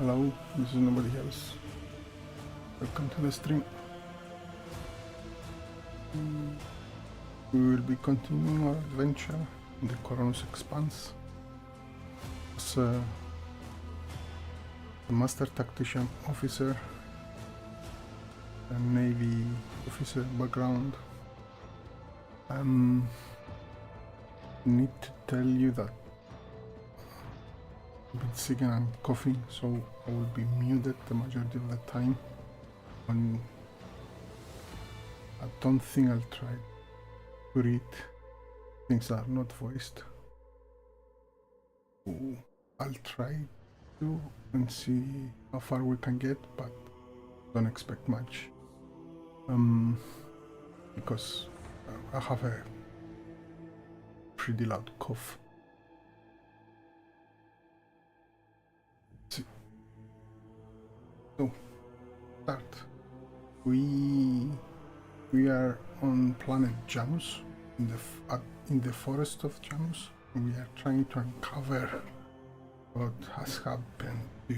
Hello, this is nobody else. Welcome to the stream. We will be continuing our adventure in the Koronus Expanse as a master tactician officer and navy officer background. Need to tell you that I've been sick and I'm coughing, so I will be muted the majority of the time. And I don't think I'll try to read things that are not voiced. So I'll try to and see how far we can get, but don't expect much. Because I have a pretty loud cough. So start. We are on planet Janus, in the forest of Janus. We are trying to uncover what has happened to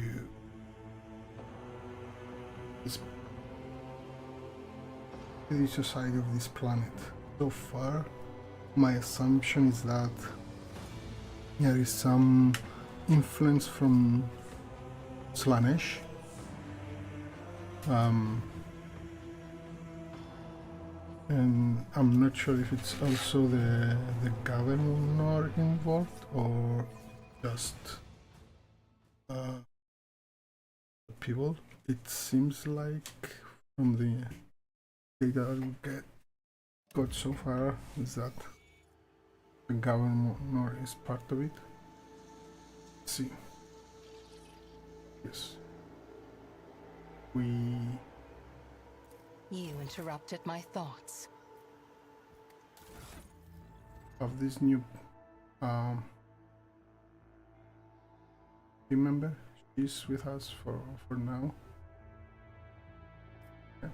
the society of this planet. So far, my assumption is that there is some influence from Slanesh. And I'm not sure if it's also the governor involved or just people. It seems like from the data we got so far is that the governor is part of it. Let's see. Yes. You interrupted my thoughts. Of this new remember, she's with us for now. Yeah.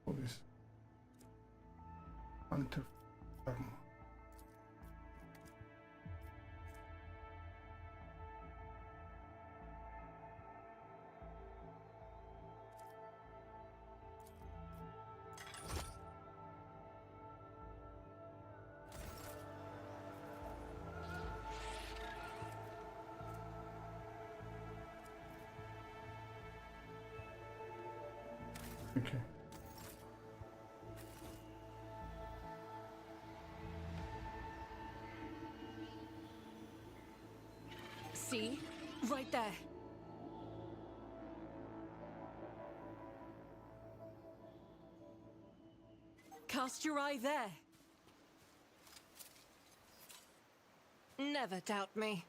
All this hunter farm. Okay. See? Right there. Cast your eye there. Never doubt me.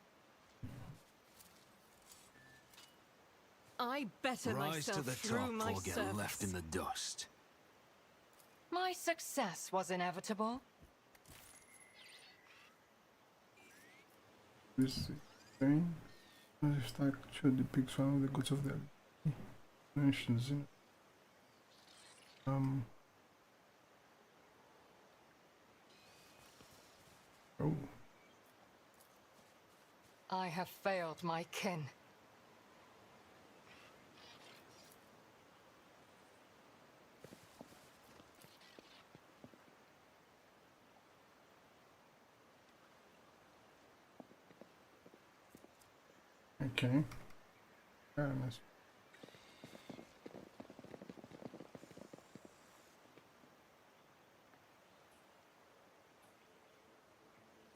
I better Rise myself to the through top my or get service. left in the dust. My success was inevitable. This thing, this statue depicts one of the gods of the nations. Oh, I have failed my kin. okay. Very nice.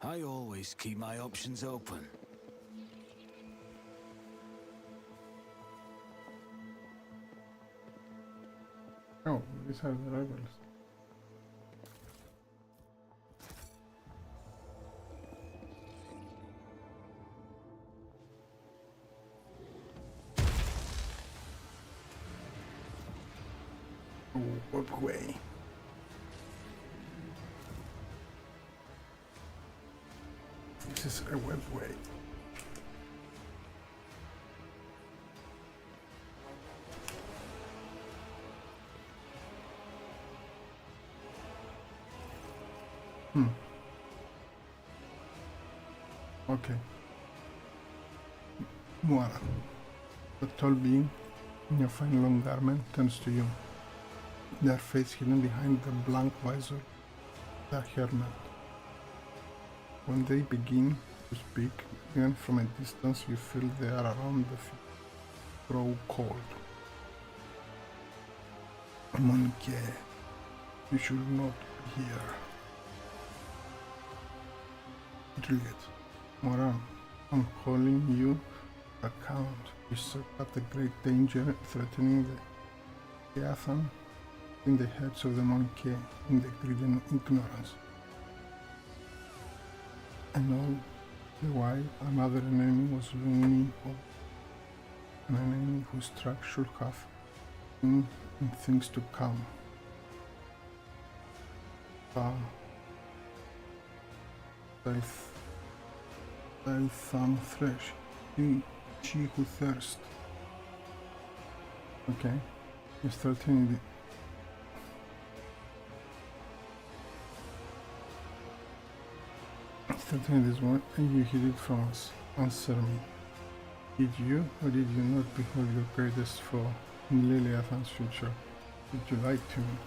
I always keep my options open. Oh, these are the rebels. Oh, what way? This is a webway. Okay. Moira. The tall being in your fine long garment turns to you. Their face hidden behind the blank visor, their hair net. When they begin to speak, even from a distance you feel the air around the feet grow cold. Monke, you should not be here. Juliet, Moran, I'm calling you to account. You saw that the great danger threatening the Yathan in the heads of the Monke in the greed and ignorance. And all the while another enemy was looming up, an enemy whose track should have been in things to come. Thy thumb thresh, she who thirst. Okay, you're threatening this one, and you hid it from us. Answer me. Did you or did you not behold your greatest foe in Liliathan's future? Did you lie to me?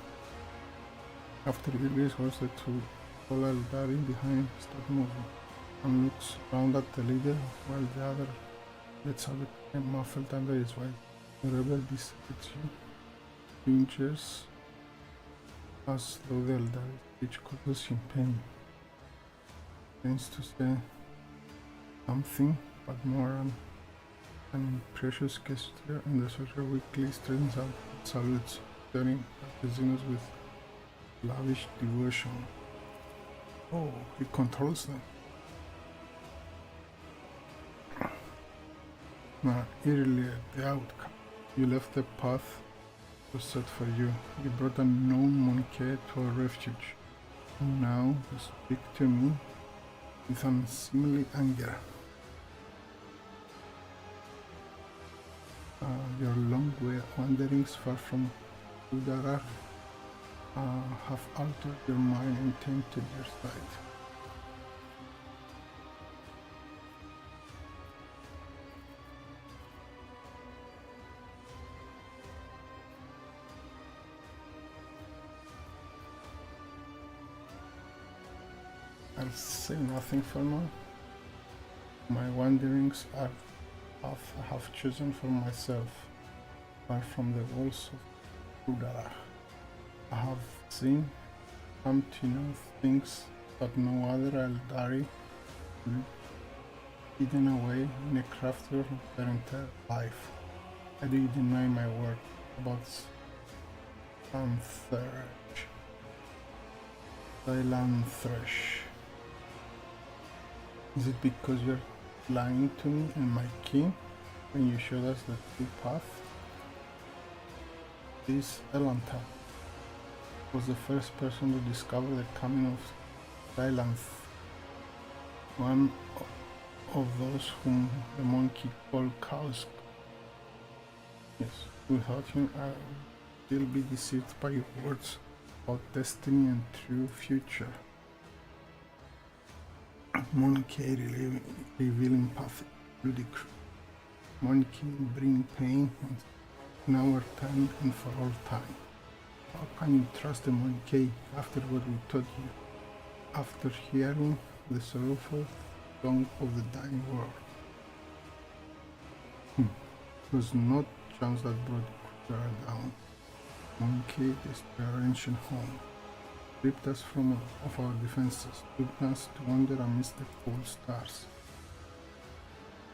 After Ilis was the two Polal Dari behind start moving and looks round at the leader while the other lets out a muffled under his wife. The rebel distracts you, pinches as though the Eldari, which causes him pain. Tends to say something, but more an precious gesture, and the soldier weakly straightens up and salutes, staring at the xenos with lavish devotion. Oh, he controls them. Now, eerily at the outcome, you left the path was set for you. You brought a known Monke to a refuge. And now you speak to me with unseemly anger. Your long wanderings far from Udara have altered your mind and tainted your sight. I'll say nothing for now. My wanderings I have chosen for myself, far from the walls of Udara. I have seen, come to know things that no other Eldari hidden away in a crafter of their entire life. I do deny my word about Thresh. Is it because you're lying to me and my king when you showed us the true path? This Elantar was the first person to discover the coming of Thailanth, one of those whom the monkey called Kaos. Yes, without him I would still be deceived by your words about destiny and true future. Monkey revealing path ludicrous. Monkey bring pain in our time and for all time. How can you trust a monkey after what we taught you? After hearing the sorrowful song of the dying world? It was not chance that brought Kudara down. Monkey destroyed our ancient home, stripped us of our defenses, took us to wander amidst the cold stars.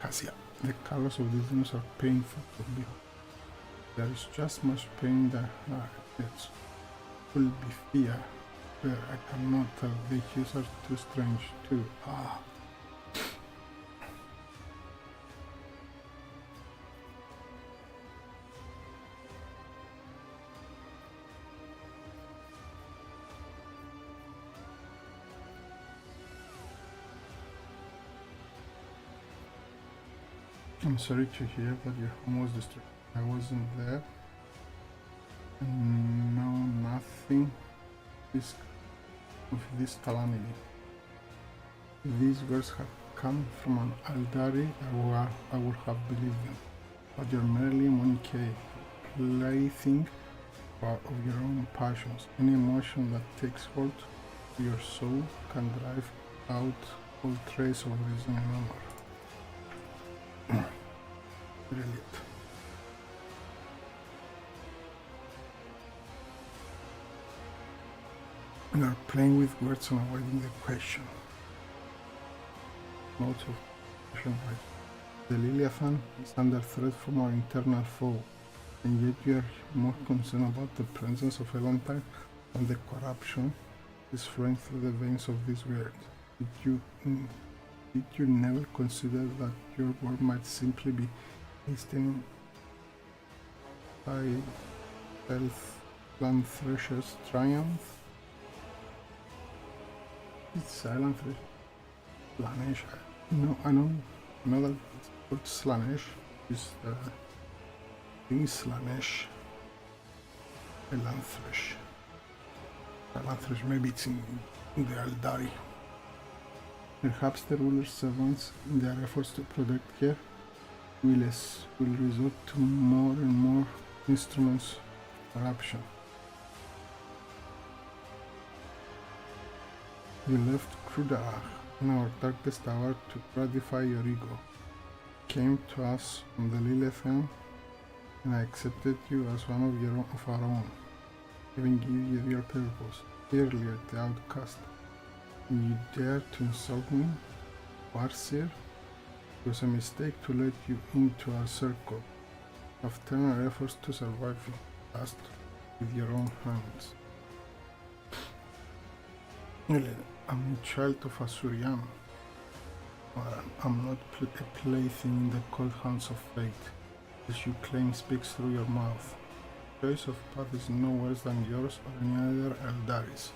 Cassia, the colors of the xenos are painful to behold. There is just much pain that it will be fear, but I cannot tell. The hues are too strange too. I'm sorry to hear that your home was destroyed. I wasn't there. And know nothing of this calamity. If these words had come from an Aldari, I would have believed them. But you're merely a monkey, plaything of your own passions. Any emotion that takes hold of your soul can drive out all trace of reason and honor. Brilliant. We are playing with words and avoiding the question. Lots of question marks. The Leviathan is under threat from our internal foe, and yet you are more concerned about the presence of Archetype than the corruption is flowing through the veins of this world. Did you never consider that your world might simply be hastening by Land Thresher's triumph? It's Silent Thresh. Slanesh. No, I don't know that it's called Slanesh. It's the thing Slanesh. Silent Thresh. Silent Thresh, maybe it's in the Aldari. Perhaps the ruler's servants, in their efforts to protect her, will resort to more and more instruments of corruption. You left Krudarach in our darkest hour to gratify your ego. Came to us from the Lilithan, and I accepted you as one of our own, even give you your purpose, earlier the outcast. And you dare to insult me, Warseer? It was a mistake to let you into our circle. I've turned our efforts to survive fast with your own hands. I'm a child of Asurian. I'm not a plaything in the cold hands of fate, as you claim speaks through your mouth. The choice of path is no worse than yours or any other Eldaris.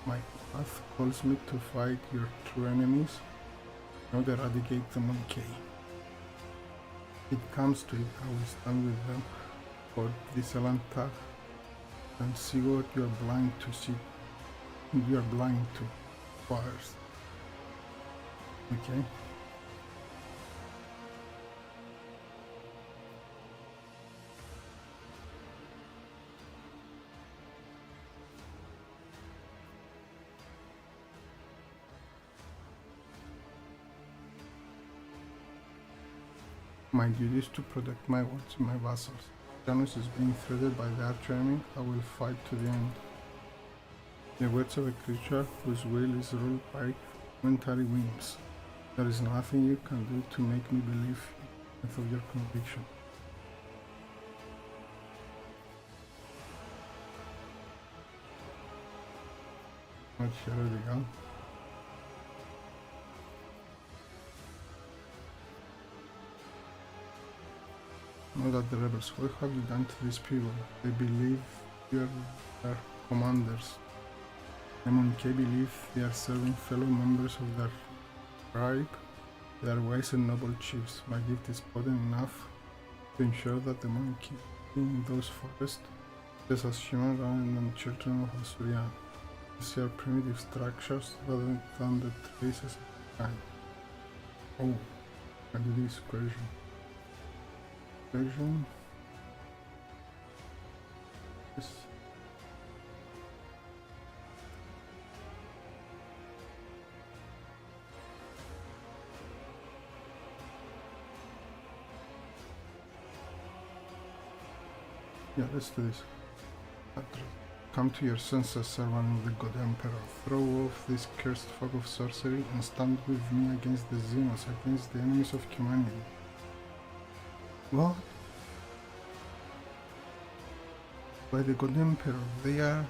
My path calls me to fight your true enemies, not eradicate the monkey. It comes to it, I will stand with them for this Elantag and see what you are blind to see. You are blind to fires. Okay. My duty is to protect my wards and my vassals. Janus is being threatened by the arch-enemy. I will fight to the end. The words of a creature whose will is ruled by momentary whims. There is nothing you can do to make me believe in the strength of your conviction. Not heretical. Know that the rebels, what have you done to these people? They believe you are their commanders. The monkey believe they are serving fellow members of their tribe. They are wise and noble chiefs. My gift is potent enough to ensure that the monkey in those forests is as human rather than children of Asurian. These are primitive structures rather than the traces of time. Oh, I do this question. Version. Yes. Yeah, let's do this. Come to your senses, servant of the God Emperor. Throw off this cursed fog of sorcery and stand with me against the xenos, against the enemies of humanity. What? by the God Emperor. They are...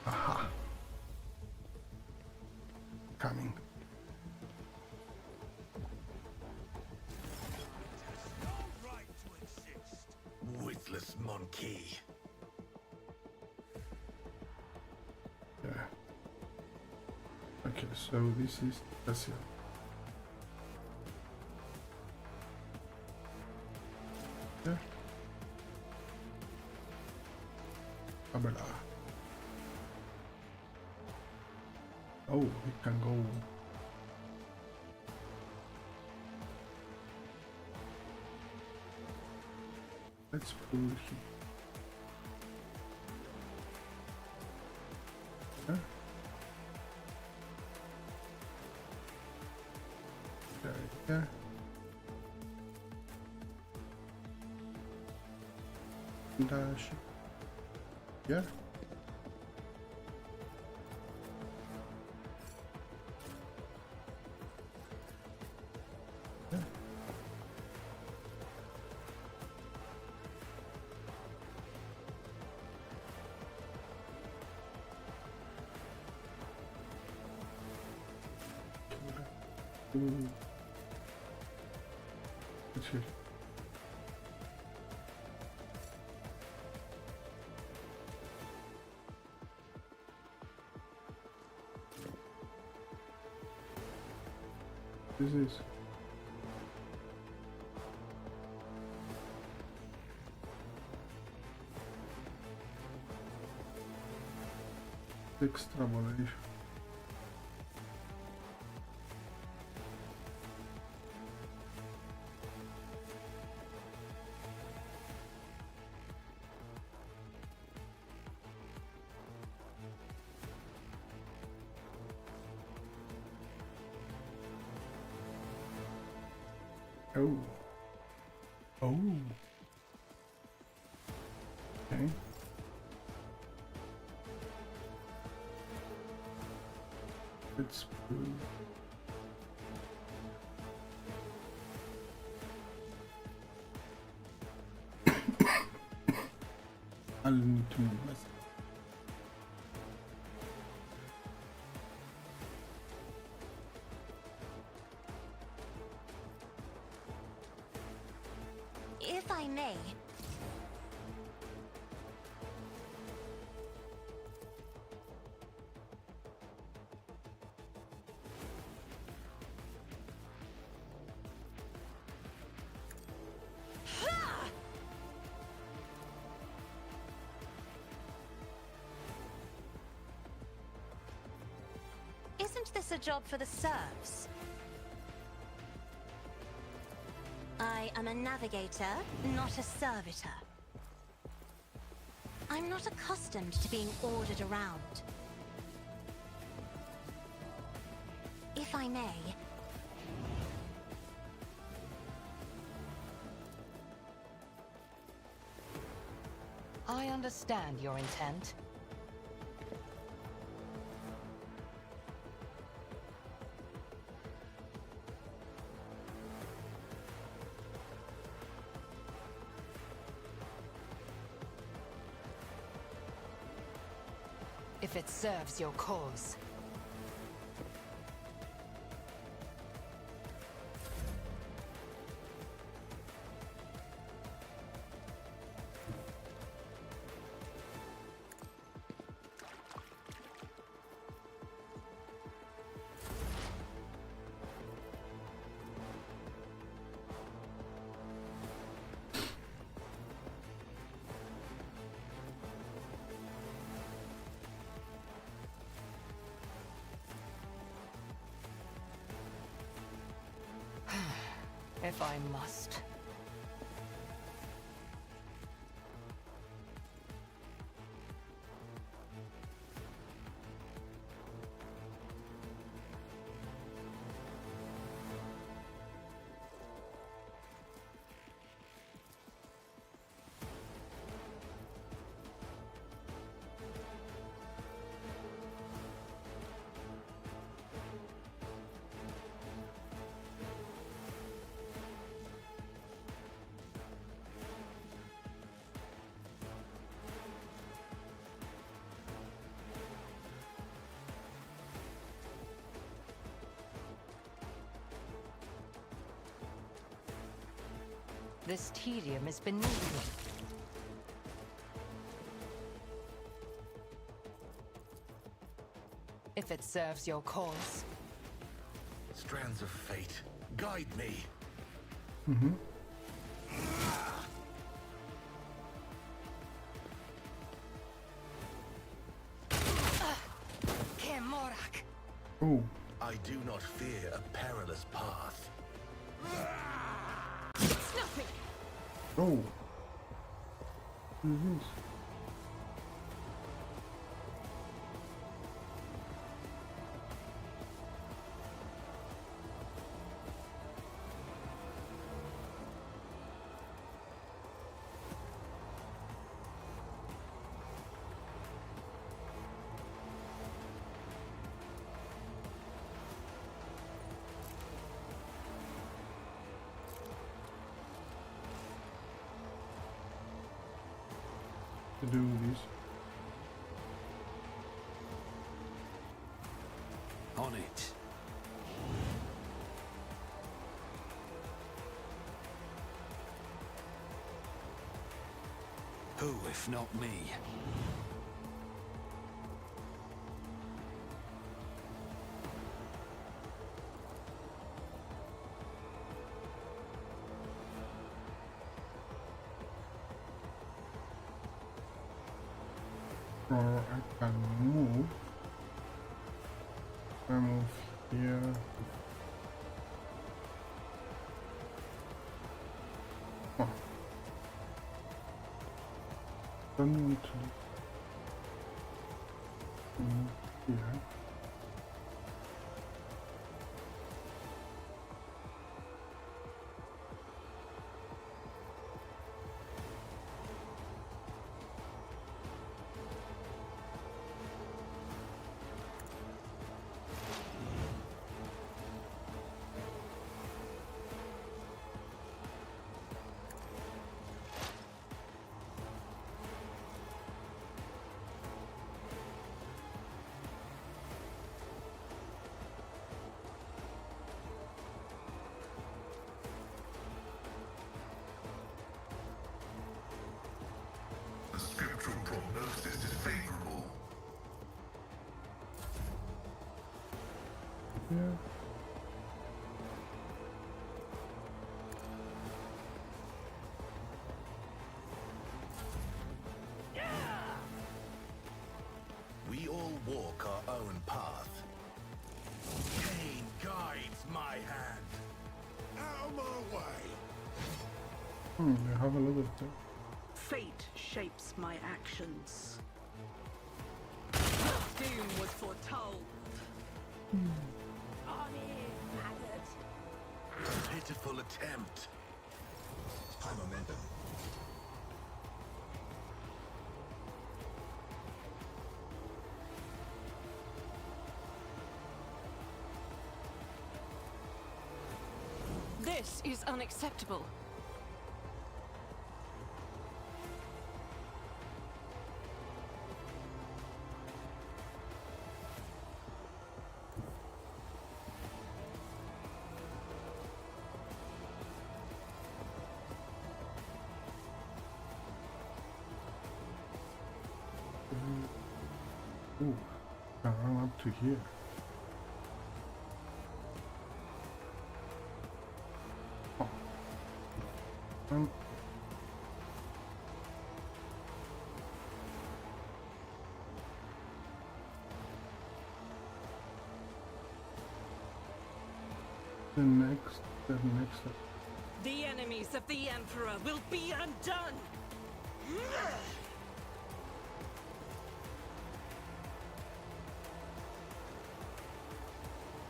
Aha! Coming. Witless monkey. Yeah. Okay, so this is... that's it. Yeah. Abela. Oh, it can go. Let's pull here. Yeah. There. Dash. Yeah. Yeah. Let's see. This is 6 extrapolation. Oh. Oh. Okay. Let's prove. I'll need to move myself. If I may. Isn't this a job for the serfs? I am a navigator, not a servitor. I'm not accustomed to being ordered around. If I may. I understand your intent. If it serves your cause. If I must. This tedium is beneath me. If it serves your cause. Strands of fate, guide me. Kemorak. Oh, I do not fear a perilous path. Snuffing. oh. What is this? To do this. On it. Who, if not me? Or I can move. I move here. Oh. Don't need to move here. The scriptural prognosis is favorable. Yeah. We all walk our own path. Pain guides my hand. Out of my way. I have a lot of time. Fate shapes my actions. Doom was foretold. On in, maggot. Pitiful attempt. High momentum. This is unacceptable. Ooh, I run up to here. Oh. The next. The enemies of the Emperor will be undone!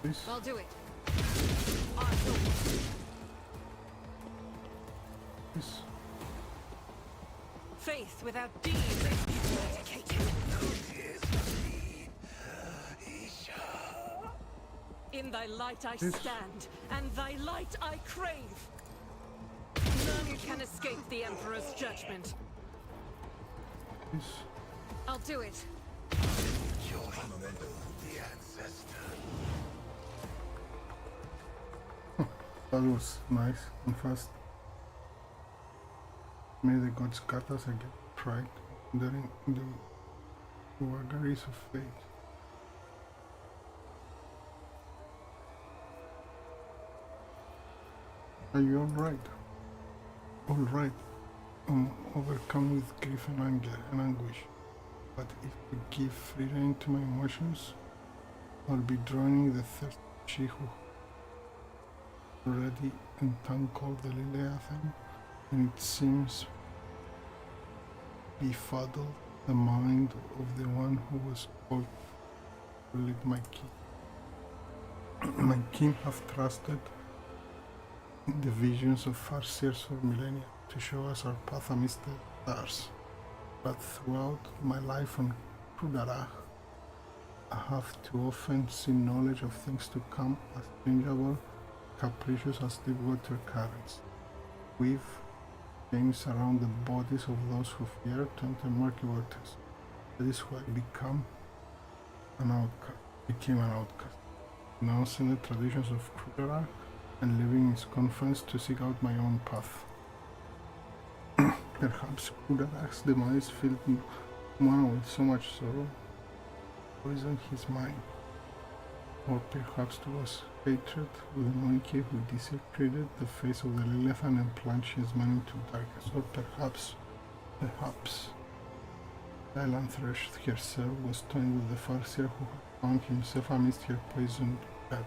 This. I'll do it. This. Faith without deeds is eradicated. In thy light I This. stand, and thy light I crave. None can escape the Emperor's judgment. This. I'll do it. Joy momentum, the ancestor. That was nice and fast. May the gods guard us against pride, wandering in the vagaries of fate. Are you alright? Alright. I'm overcome with grief and anger and anguish. But if I give free rein to my emotions, I'll be drowning the thirst of she who already entangled the Leviathan, and it seems befuddled the mind of the one who was called to lead my kin. My kin have trusted in the visions of farseers for millennia to show us our path amidst the stars. But throughout my life on Kudarach, I have too often seen knowledge of things to come as changeable, capricious as deep water currents. Weave chains around the bodies of those who fear to enter murky waters. That is why I became an outcast, renouncing the traditions of Kudarach and leaving its confines to seek out my own path. Perhaps Kudarach's demise filled Mana with so much sorrow, poisoned his mind. Or perhaps it was hatred with the monkey who desecrated the face of the Leviathan and plunged his man into darkness. Or perhaps, Thresh herself was toying with the farseer who had found himself amidst her poisoned bed.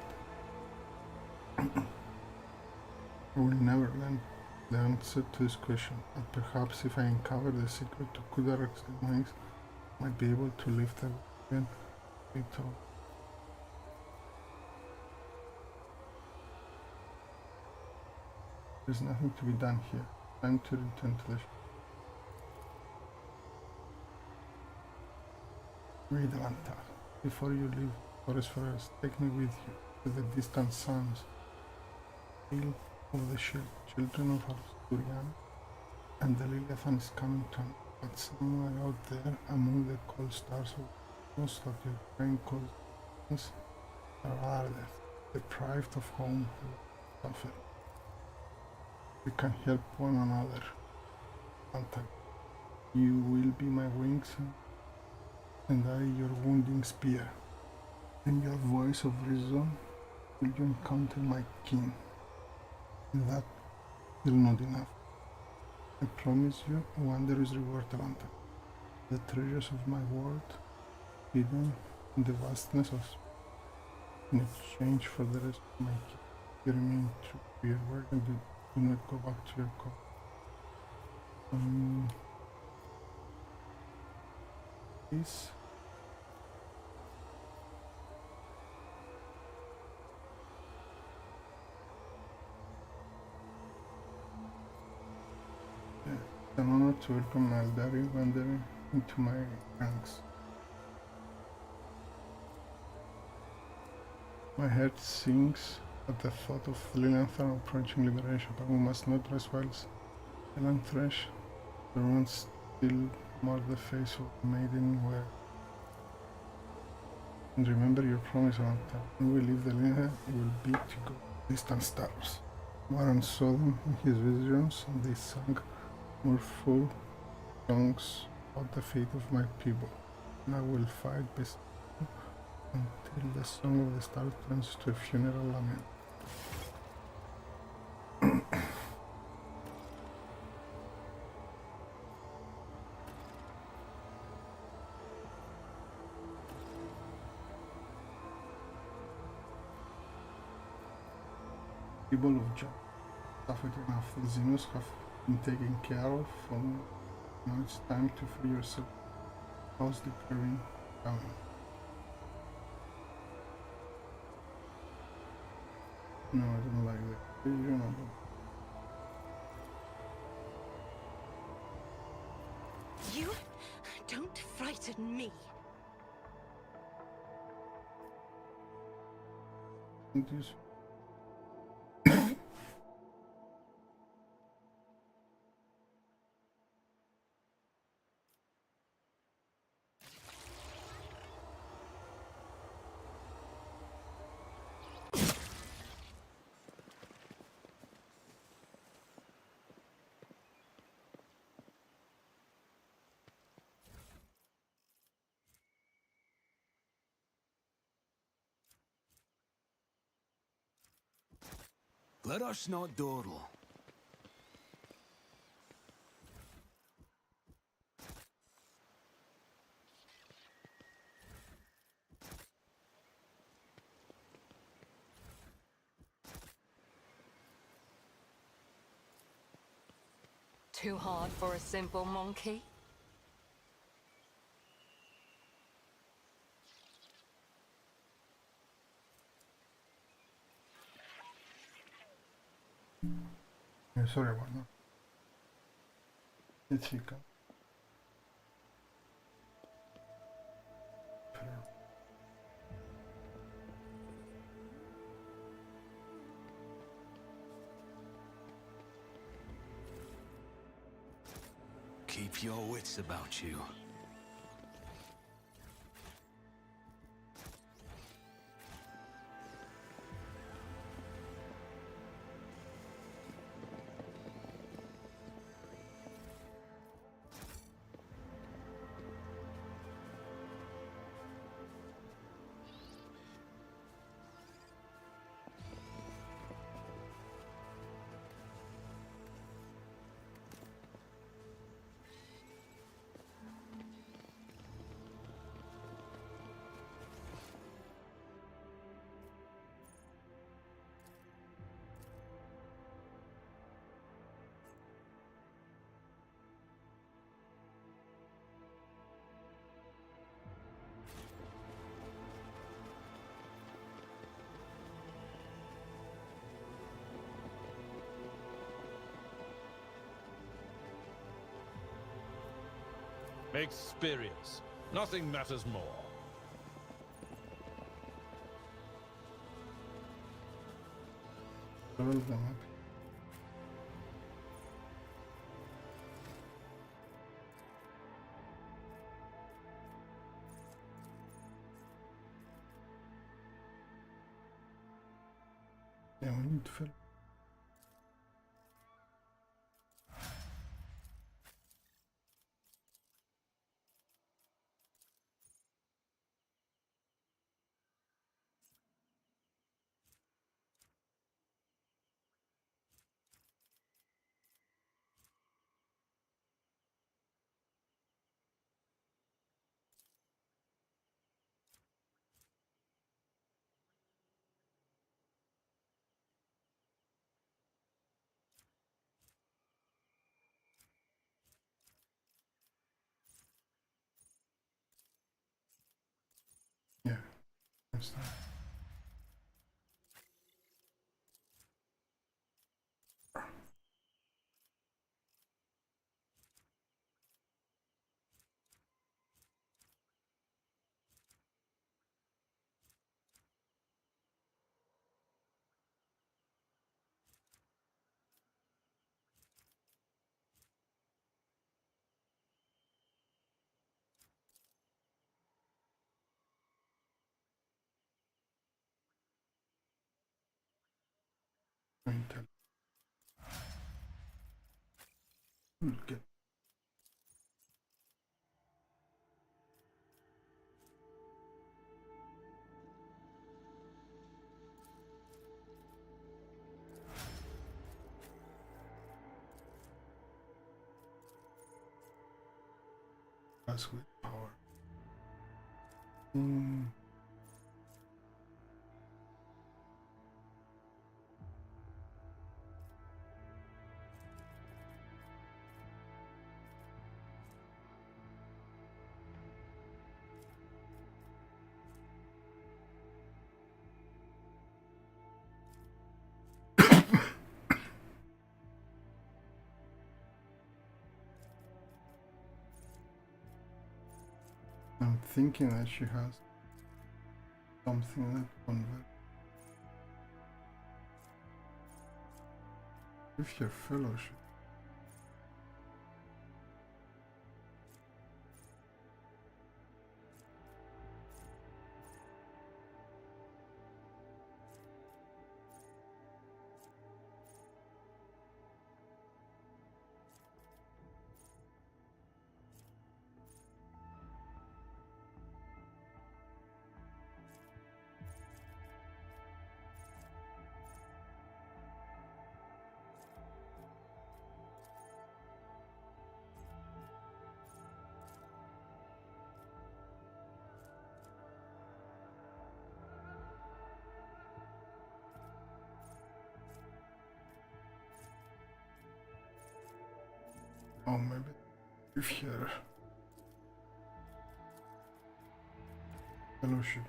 I will never learn the answer to this question, but perhaps if I uncover the secret to Kudarach's demise, I might be able to lift them again. There's nothing to be done here. Time to return to the ship. Read Alanta. Before you leave Forest Forest, take me with you to the distant suns. Tale of the children of Arcturian, and the Leviathan is coming to an, but somewhere out there among the cold stars of most of your brain cold are others, deprived of home and suffering. We can help one another. Alanta, you will be my wings and I your wounding spear. In your voice of reason will you encounter my king. And that will not enough. I promise you, wonder is reward, Alanta. The treasures of my world, hidden in the vastness of space. In exchange for the rest of my king, you remain true to your word and do not go back to your call. This it's an honor to welcome Aldari wandering into my ranks. My heart sinks at the thought of Lilianthar approaching liberation, but we must not rest whilst Thresh, the runes still mark the face of the maiden where. And remember your promise, Alanta. When we leave the Lilianthar, it will be to go distant stars. Maran saw them in his visions, and they sang mournful songs about the fate of my people. And I will fight beside you until the song of the stars turns to a funeral lament. People of Jah suffered enough. The xenos have been taken care of. From now it's time to free yourself. How's the clearing down? No, I don't like that. You know. You don't frighten me. Don't use. Let us not dawdle. Too hard for a simple monkey? Sorry about that. Let's see. Keep your wits about you. Experience. Nothing matters more. Level them up. Yeah, we need to fill. Yeah, that's that. Intel. Get us with power. I'm thinking that she has something that converts. If your fellowship. Oh, maybe if here. Fellowship.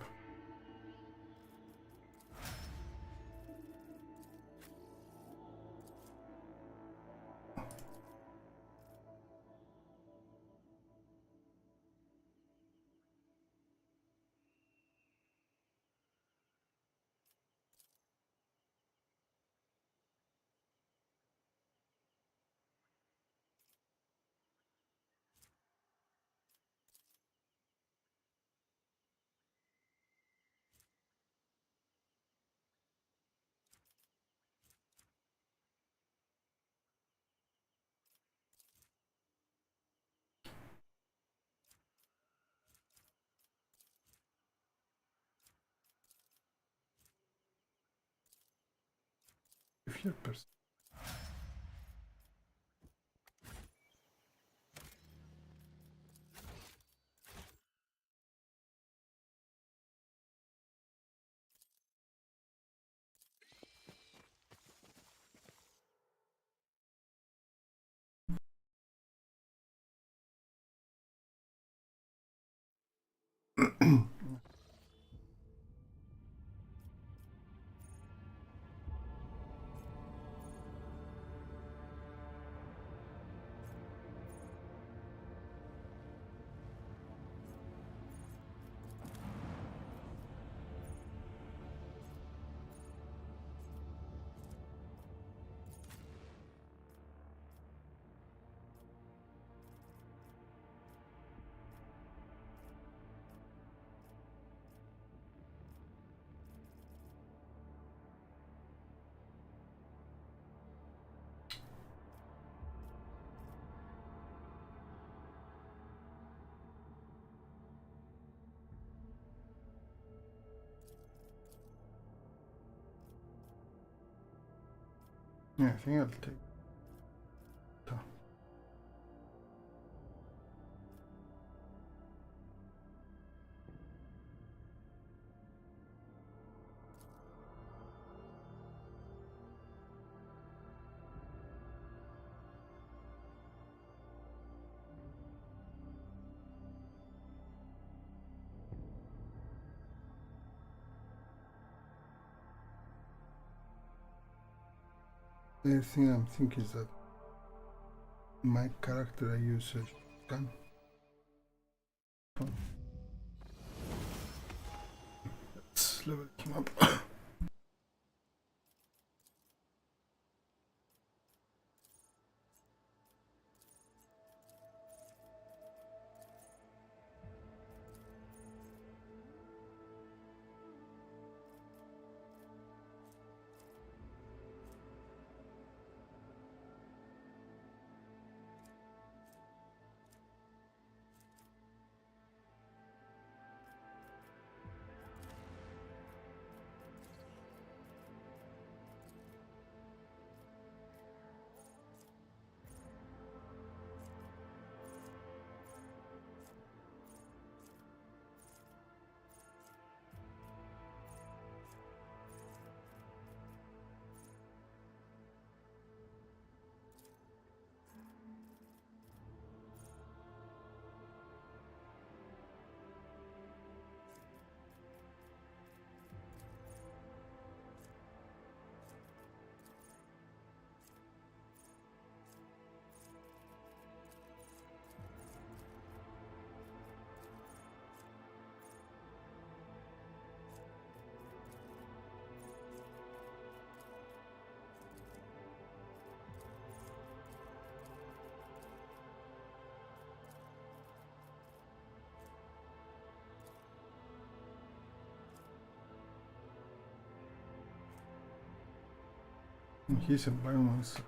If you're person. Yeah, I think I'll take. The thing I'm thinking is that my character I use a gun. Let's level him up. He's a biomonster.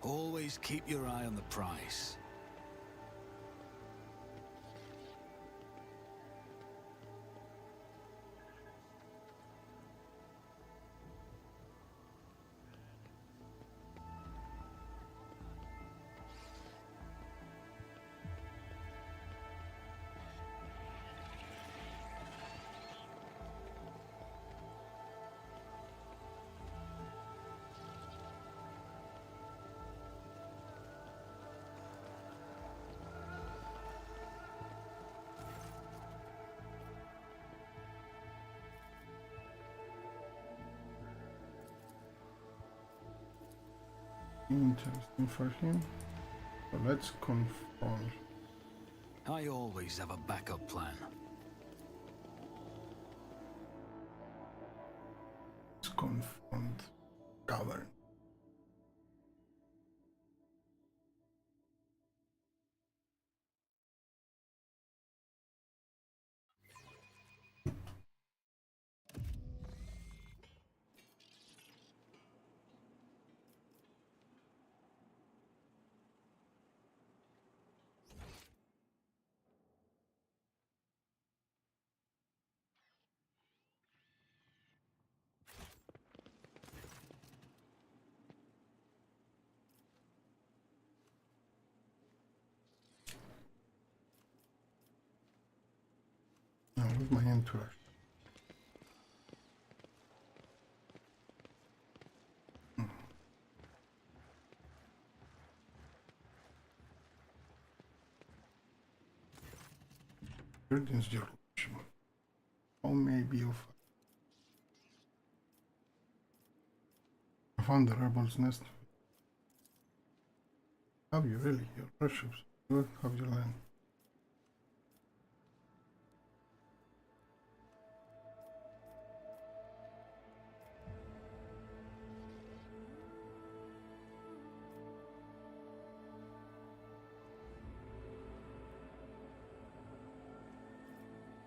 Always keep your eye on the prize. Interesting for him. So let's confront. I always have a backup plan. Let's confront Govern. Now with my entourage. Greetings, your lordship. How may I be of? I found the rebel's nest. Have you really, your worships? Where have you land?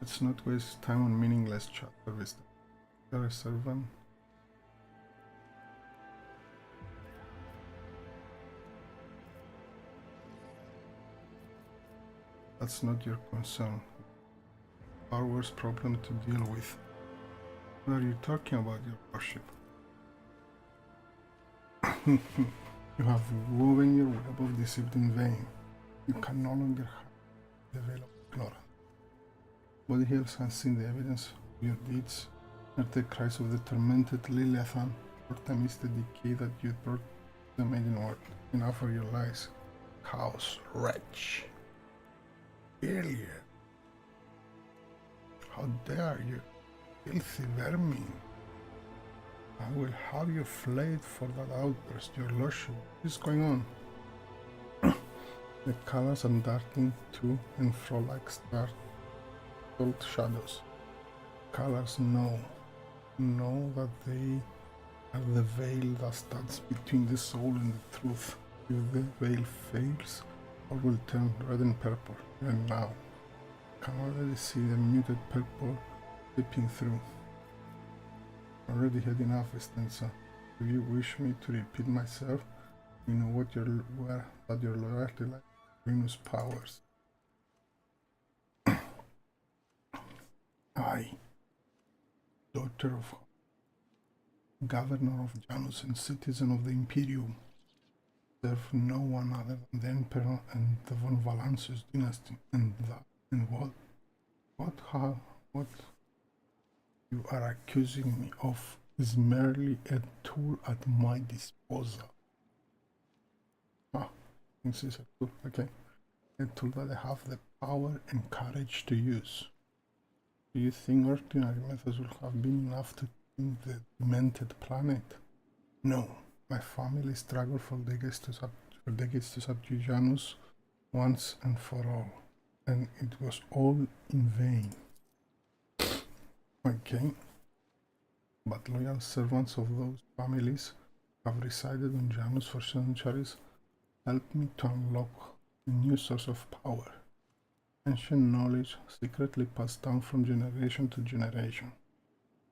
Let's not waste time on meaningless chat service. You're a servant. That's not your concern. Our worst problem to deal with. What are you talking about, your worship? You have woven your web of deceit in vain. You can no longer hide the veil of ignorance. Body Hills has seen the evidence of your deeds, heard the cries of the tormented Liliathan, or amidst the decay that you brought to the maiden world. Enough of your lies. Chaos, wretch. Failure. How dare you, filthy vermin. I will have you flayed for that outburst, your lordship. What is going on? The colors are darting to and fro like startled shadows. Colors know that they are the veil that stands between the soul and the truth. If the veil fails, all will turn red and purple. And now, I can already see the muted purple seeping through. Already had enough, Estensa. If you wish me to repeat myself, you know what your loyalty like Koronus powers. I, daughter of governor of Janus and citizen of the Imperium, serve no one other than the Emperor and the von Valancius dynasty, and what you are accusing me of is merely a tool at my disposal. This is a tool, okay. A tool that I have the power and courage to use. Do you think ordinary methods will have been enough to clean the demented planet? No. My family struggled for decades to subdue Janus once and for all, and it was all in vain. Okay, but loyal servants of those families have resided on Janus for centuries. Help me to unlock a new source of power. Ancient knowledge secretly passed down from generation to generation,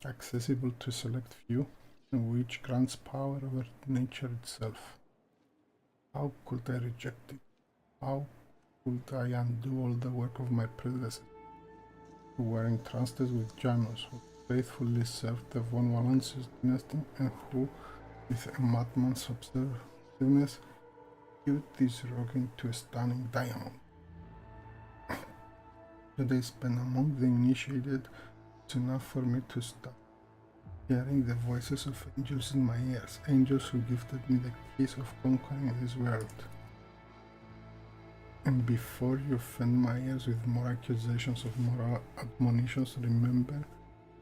accessible to a select few, and which grants power over nature itself. How could I reject it? How could I undo all the work of my predecessors, who were entrusted with Janus, who faithfully served the von Valancius dynasty, and who, with a madman's obsessiveness, hewed this rock into a stunning diamond? The day spent among the initiated was enough for me to start hearing the voices of angels in my ears, angels who gifted me the keys of conquering this world. And before you offend my ears with more accusations of moral admonitions, remember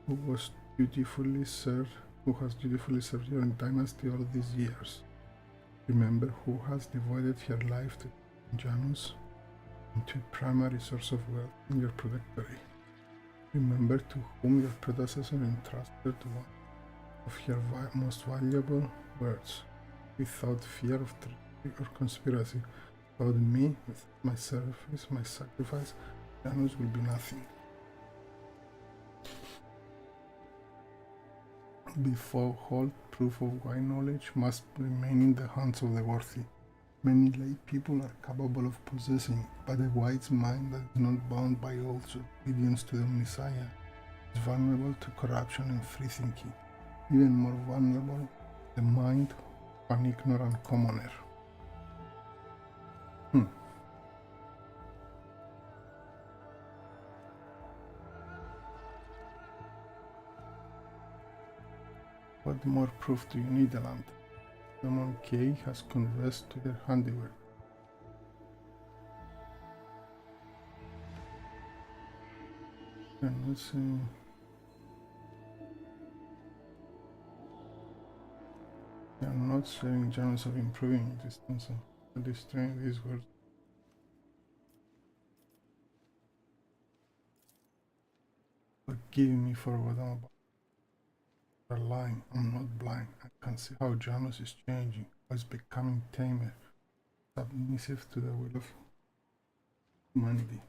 who has dutifully served your dynasty all these years. Remember who has devoted her life to Janus, into a primary source of wealth in your protectorate. Remember to whom your predecessor entrusted one of her most valuable words, without fear of treachery or conspiracy. Without me, with my service, my sacrifice, Janus will be nothing. Before hold, proof of my knowledge must remain in the hands of the worthy. Many lay people are capable of possessing, but a wise mind that is not bound by oaths of obedience to the Messiah is vulnerable to corruption and free thinking. Even more vulnerable, the mind of an ignorant commoner. What more proof do you need, Alant? The Monkey has confessed to their handiwork. And let's see. They are not showing chance of improving distance and destroying these words. Forgive me for what I'm about. They're lying. I'm not blind. I can see how Janus is changing, how it's becoming tamer, submissive to the will of humanity.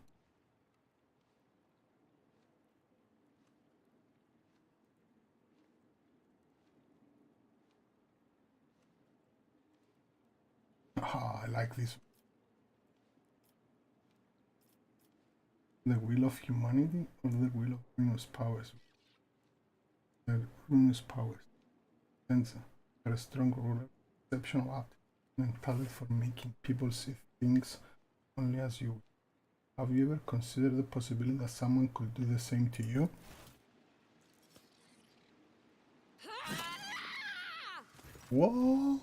I like this. The will of humanity or the will of ruinous powers? The ruinous powers. Sensor, you're a strong ruler, exceptional aptitude and talent for making people see things only as you would. Have you ever considered the possibility that someone could do the same to you? Whoa!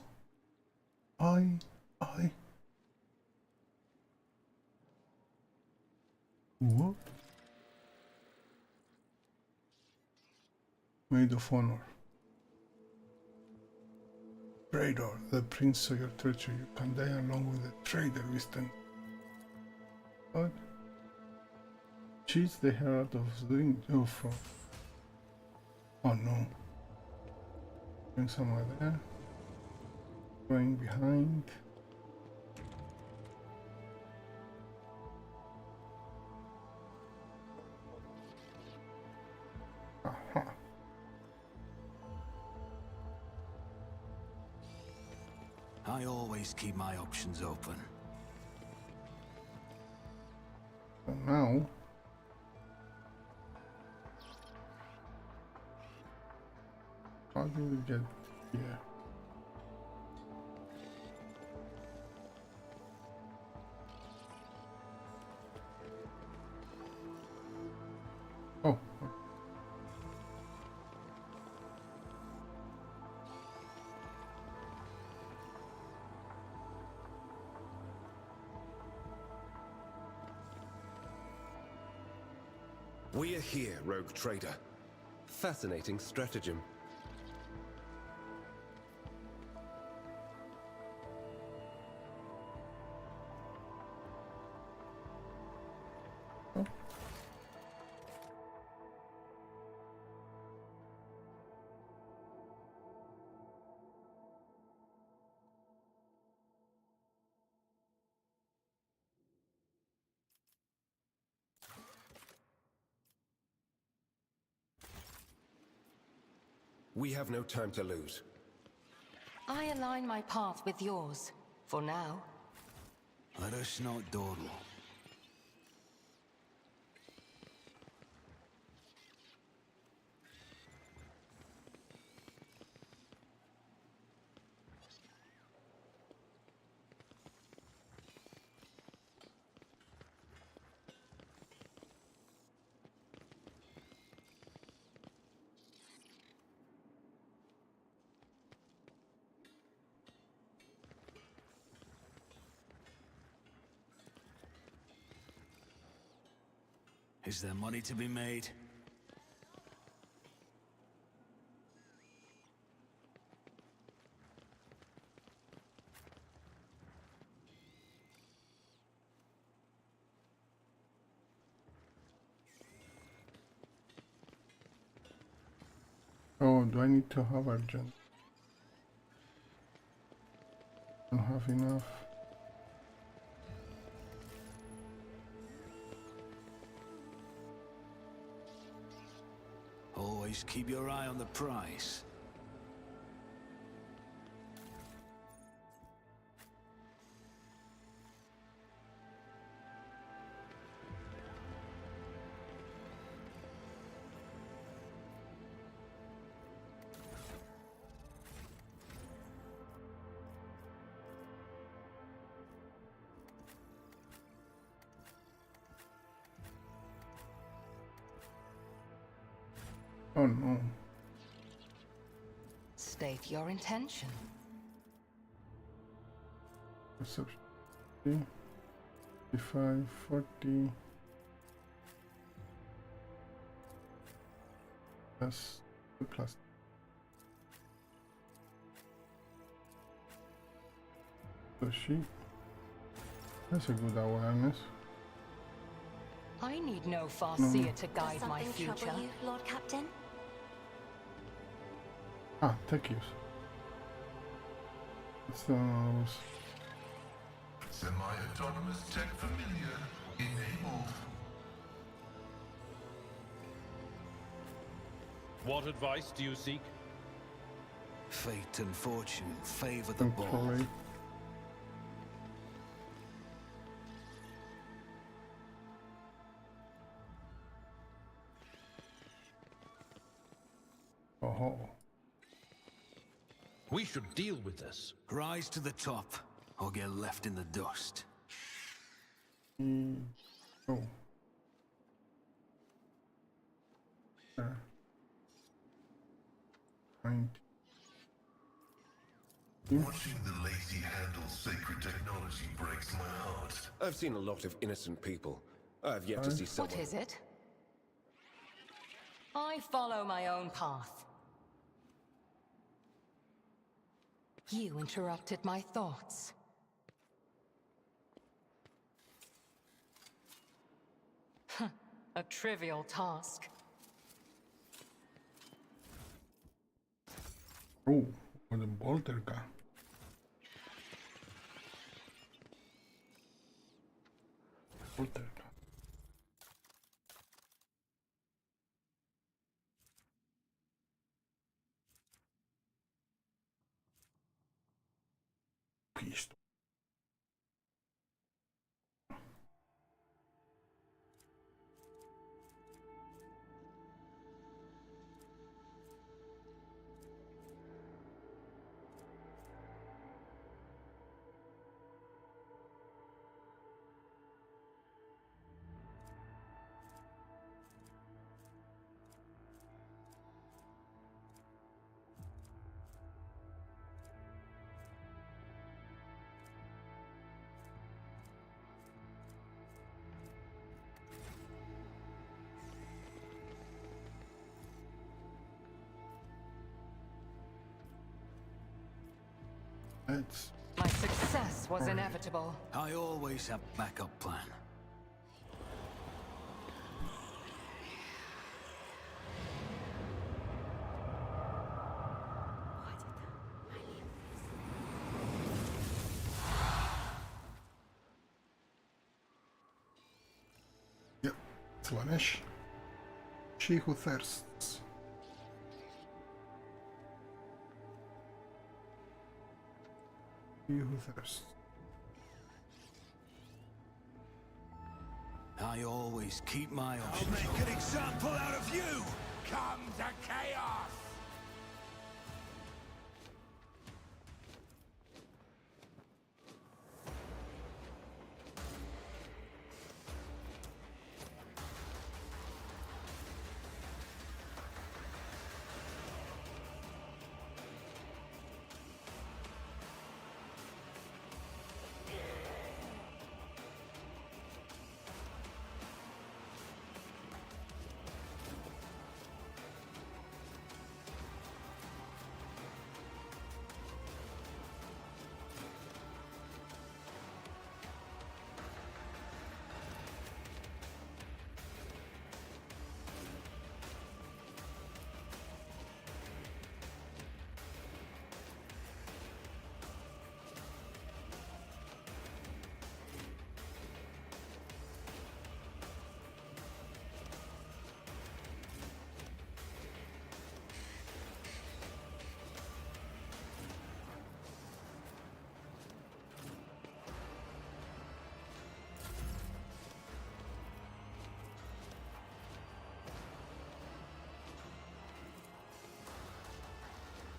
What? Maid of honor. Traitor, the prince of your treachery. You can die along with the traitor we stand. What? She's the herald of doing from. Oh no. Going somewhere there. Going behind. Aha. I always keep my options open. So now how do we get here? Oh. We are here, rogue trader. Fascinating stratagem. We have no time to lose. I align my path with yours. For now. Let us not dawdle. Is there money to be made? Oh, do I need to have urgent? Don't have enough. Always keep your eye on the prize. Oh no. State your intention. Perception. 55, 40. Plus the plus. So that's a good awareness. I need no Farseer to guide my Something future. trouble you, Lord Captain? Ah, tech use. It's those. Semi-autonomous tech familiar enabled. What advice do you seek? Fate and fortune favor the bold. Control. Oh. We should deal with this. Rise to the top, or get left in the dust. Oh. There. 90. Watching the lazy handle sacred technology breaks my heart. I've seen a lot of innocent people. I've yet to see someone. What is it? I follow my own path. You interrupted my thoughts. A trivial task. Oh, with a bolter gun. Bolter gun. Pistol. It's My success was inevitable. I always have backup plan. yep. Slaanesh. She who thirsts. He who thirsts. I always keep my I'll options make open. an example out of you! Come to chaos!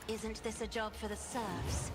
Isn't this a job for the serfs?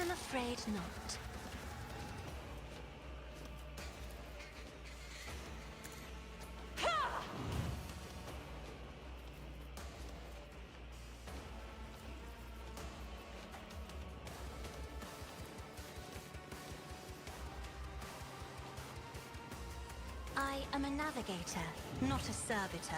I'm afraid not. I am a navigator, not a servitor.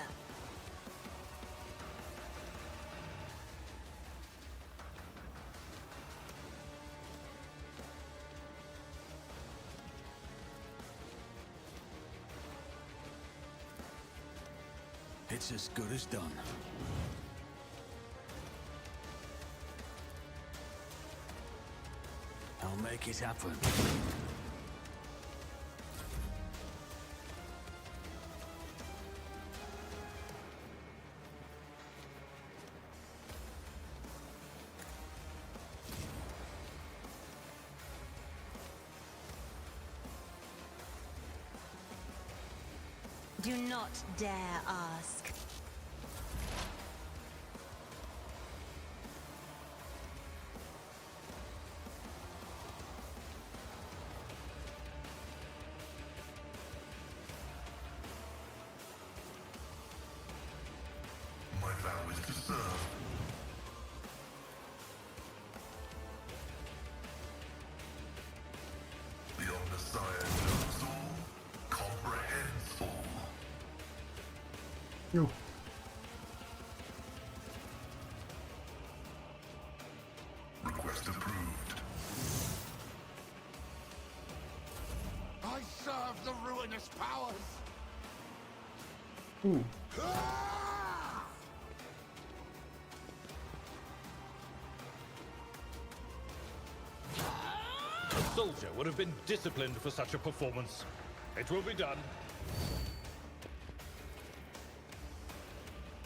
It's as good as done. I'll make it happen. Do not dare ask. My vow is to serve. The Omniscient knows all, comprehends all. Yo. Request approved. I serve the ruinous powers! Ooh. Ah! A soldier would have been disciplined for such a performance. It will be done.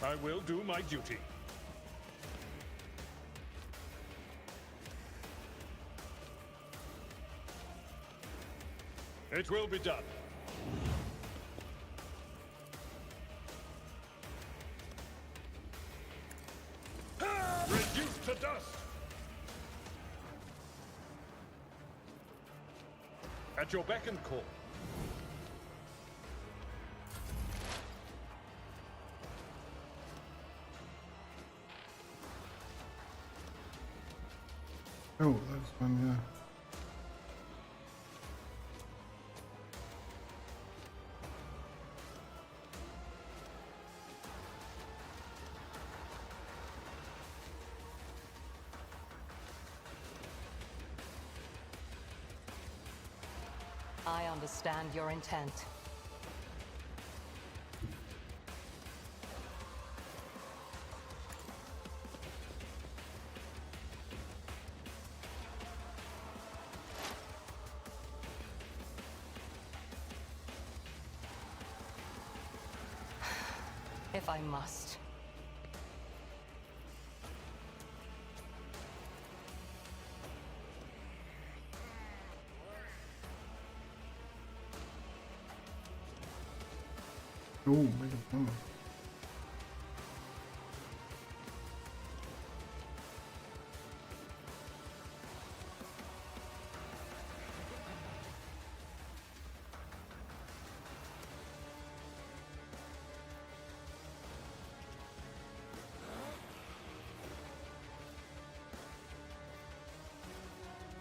I will do my duty. It will be done. Reduced to dust! At your beck and call. Oh, that's one, yeah. I understand your intent. If I must. Oh, make a bummer.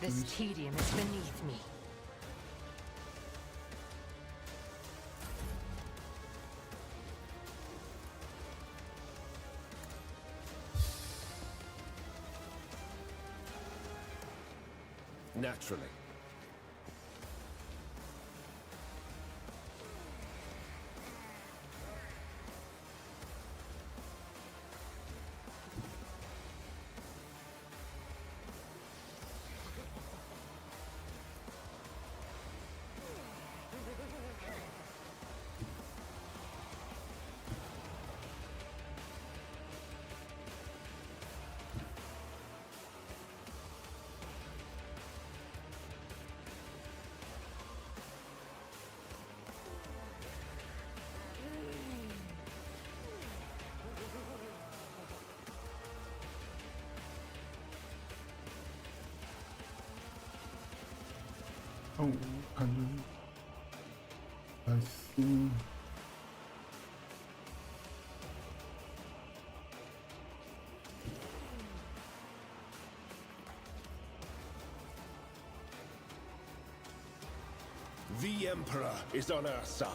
This tedium is beneath me. Naturally. Oh, can you? I see. The Emperor is on our side.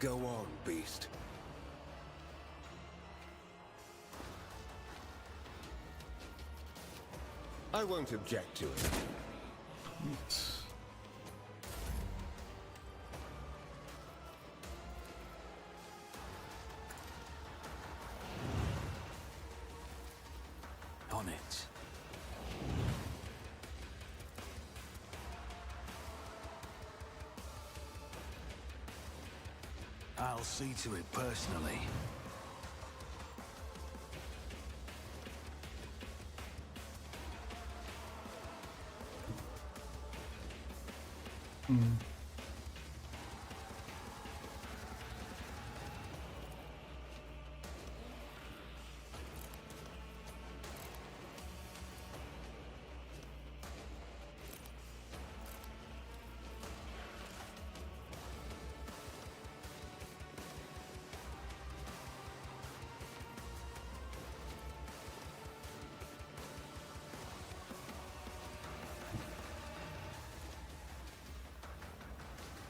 Go on, beast. I won't object to it. It's On it. I'll see to it personally.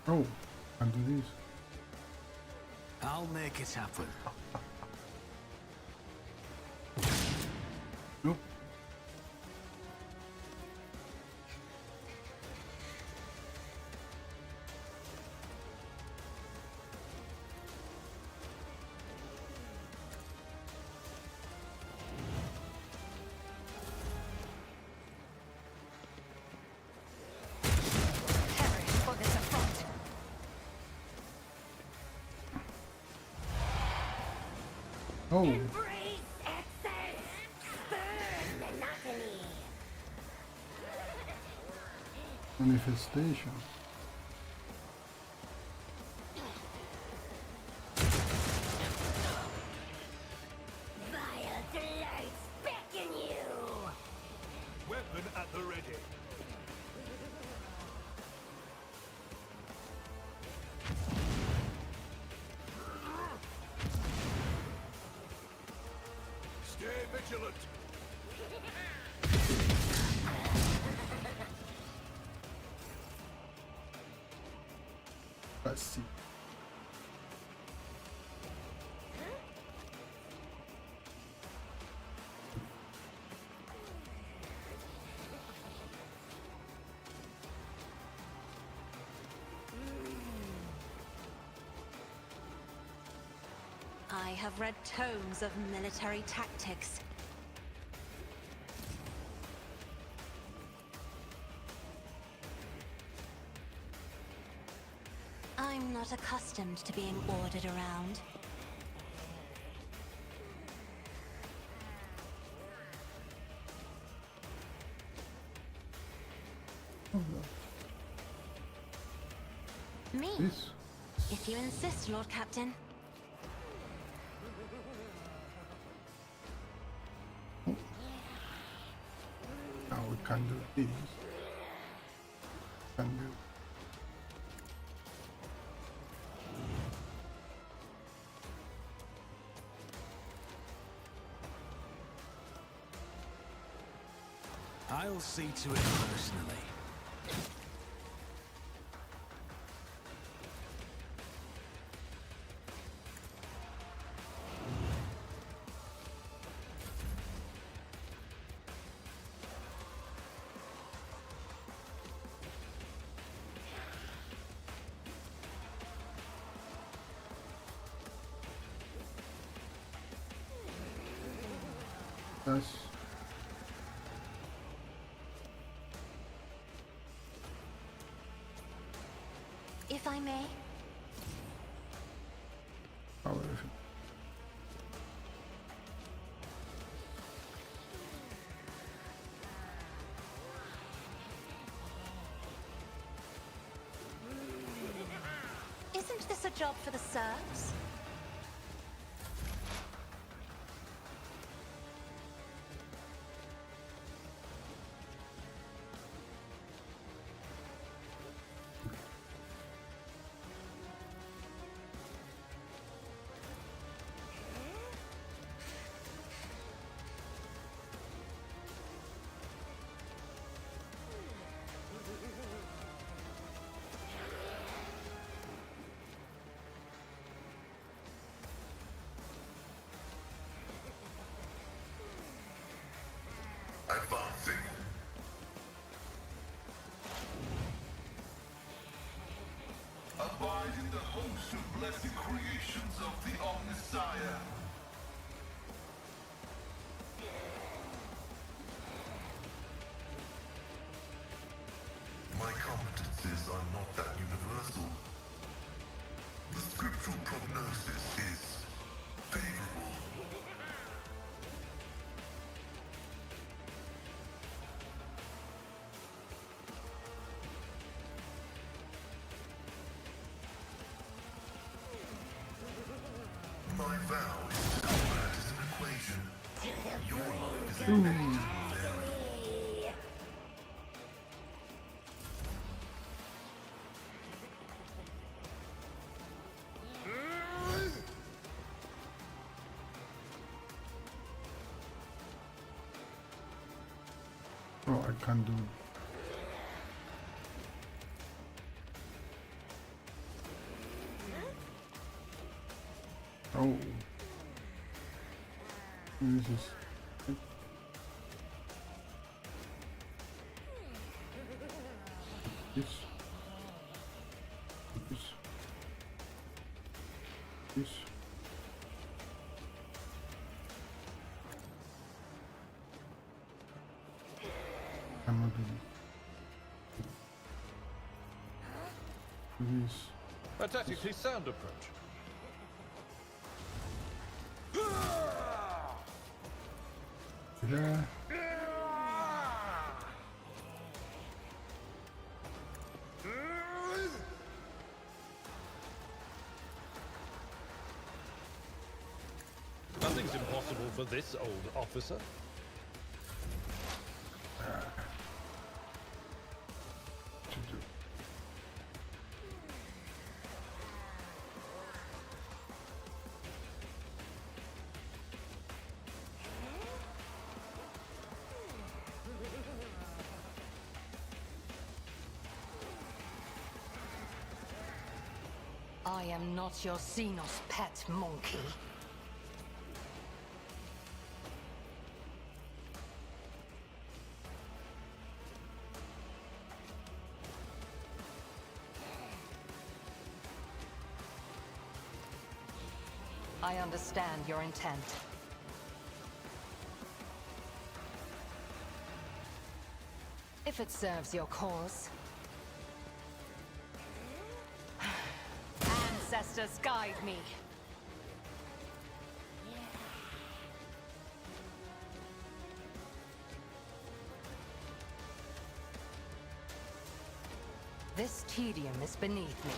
oh, can do this. I'll make it happen. Nope. Perish for this affront. Oh, Embrace excess! Spurn monotony! manifestation. Vile delight vigilant! Let's see. I have read tomes of military tactics. I'm not accustomed to being ordered around. Me? This. If you insist, Lord Captain. Now we can do this. Can do. I'll see to it personally. That's If I may. power. Isn't this a job for the serfs? Advancing. Abide in the host of blessed creations of the Omnisire. My competencies are not that universal. The scriptural prognosis is favorable. My vow is to combat as an equation. Your life is an variable. Oh, I can do. Oh. This is. This. This. This. Cannot do this. A tactically sound approach. Yeah. Nothing's impossible for this old officer. To do. am not your xenos pet monkey. I understand your intent. If it serves your cause. Ancestors guide me. This tedium is beneath me.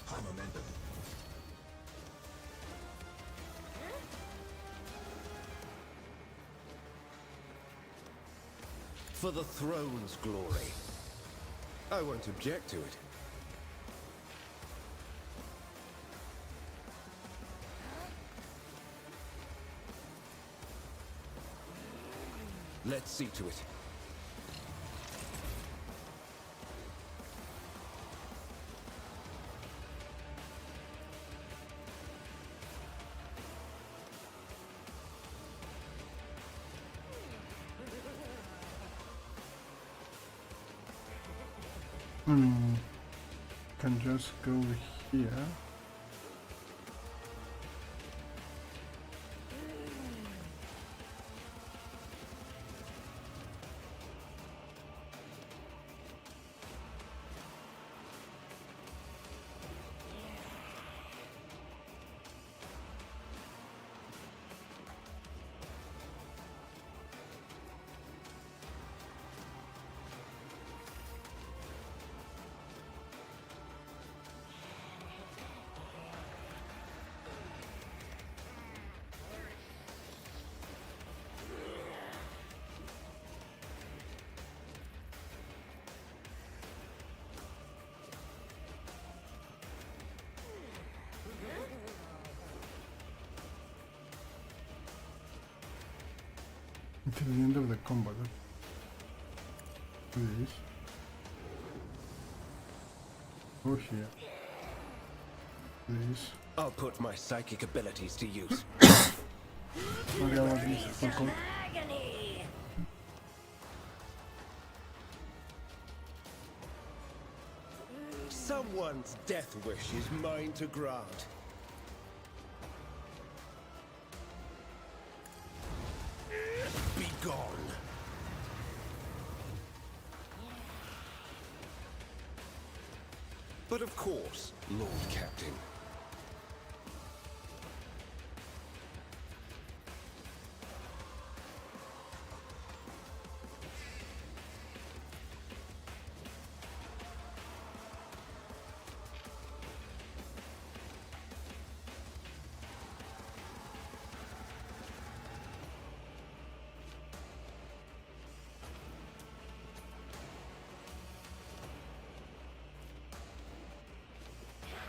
High momentum. For the throne's glory. I won't object to it. Let's see to it. Can just go here. Until the end of the combat. Please. Or here. Please. I'll put my psychic abilities to use. Sorry about this. Fuck off. Someone's death wish is mine to grant. Be gone. But of course, Lord Captain.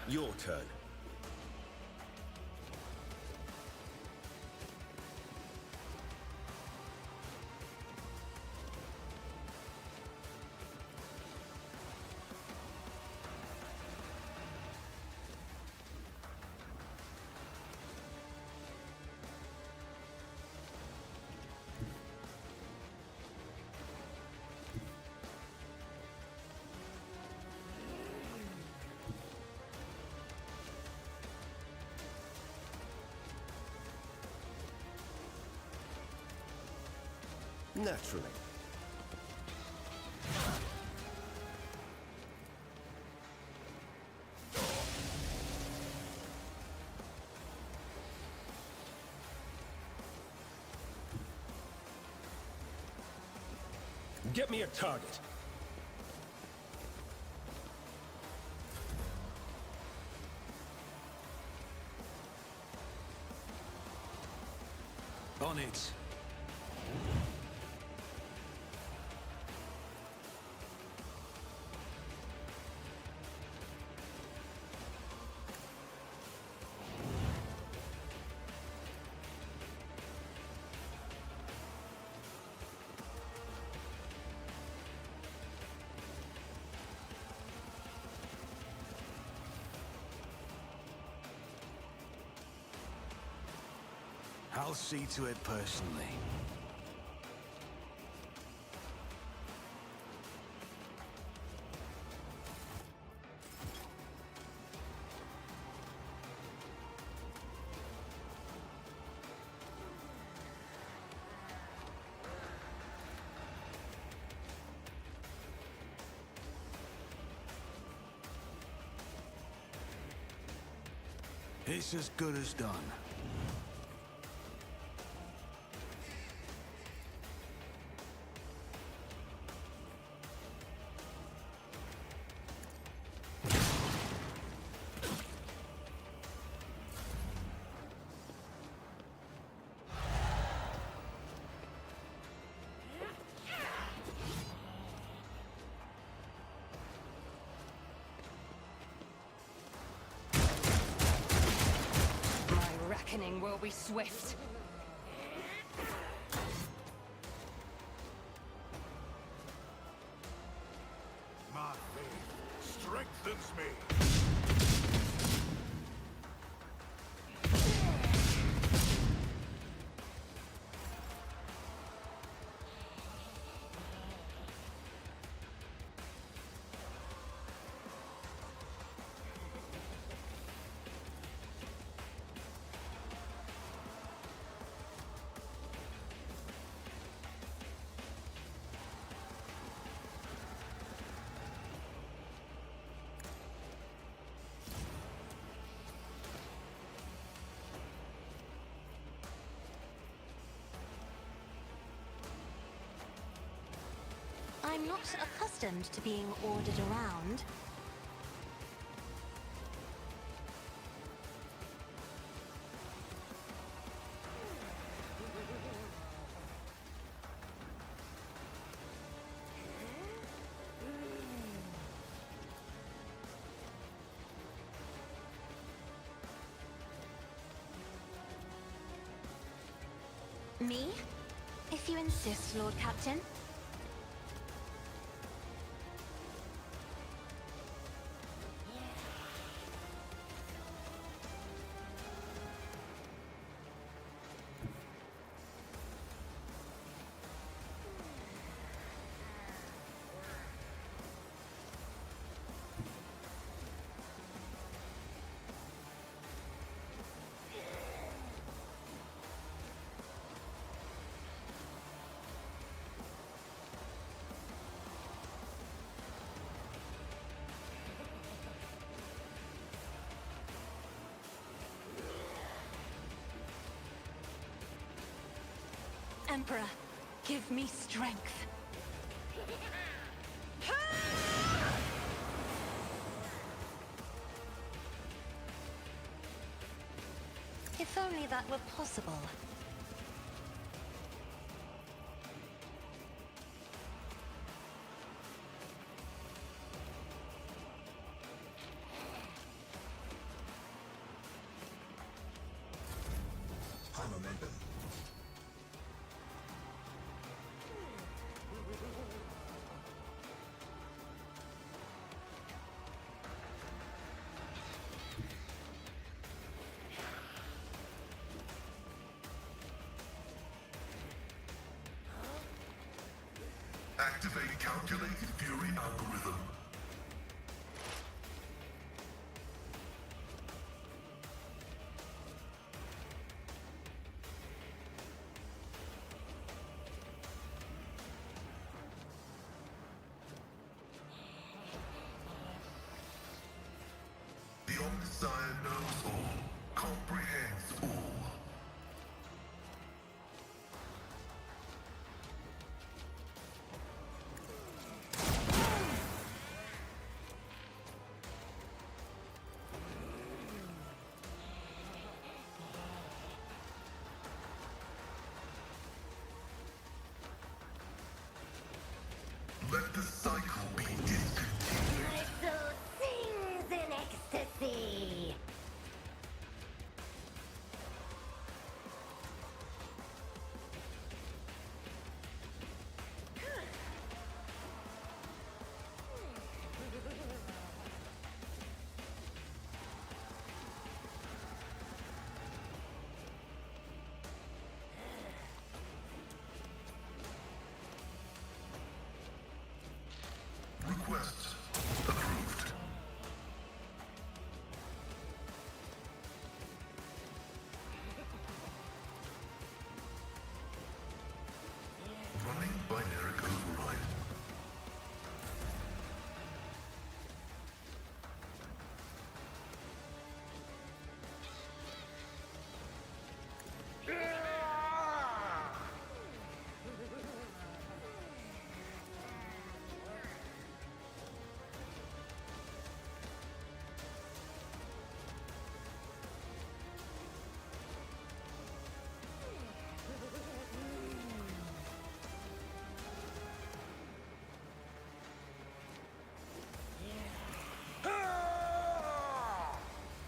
Your turn. Naturally. Get me a target. On it. I'll see to it personally. It's as good as done. My reckoning will be swift. My faith strengthens me. I'm not accustomed to being ordered around. Me? If you insist, Lord Captain. Emperor, give me strength. If only that were possible. High momentum. Activate calculated fury algorithm. The Omniscient knows all, comprehends all. Let the cycle be discontinued. My soul sings in ecstasy.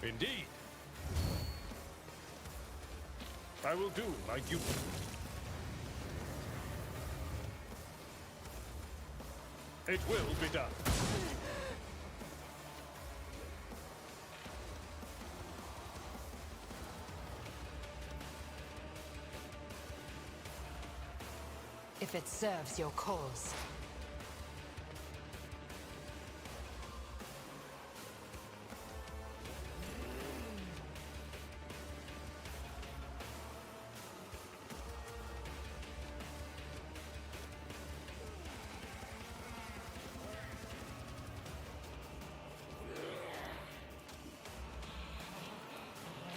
Indeed. I will do my duty. It will be done. If it serves your cause.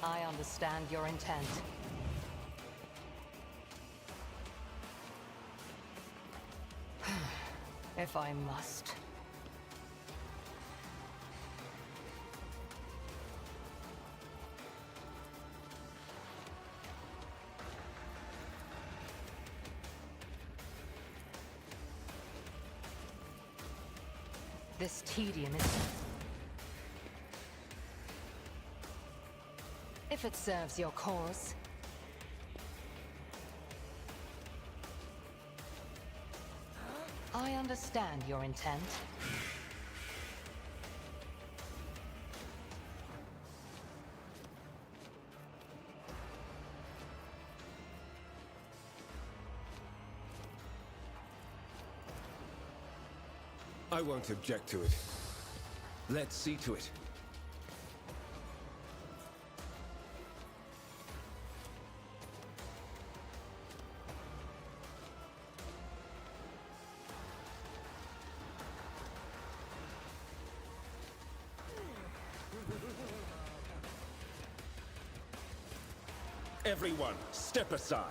I understand your intent. If I must. This tedium is... If it serves your cause. I understand your intent. I won't object to it. Let's see to it. Everyone, step aside.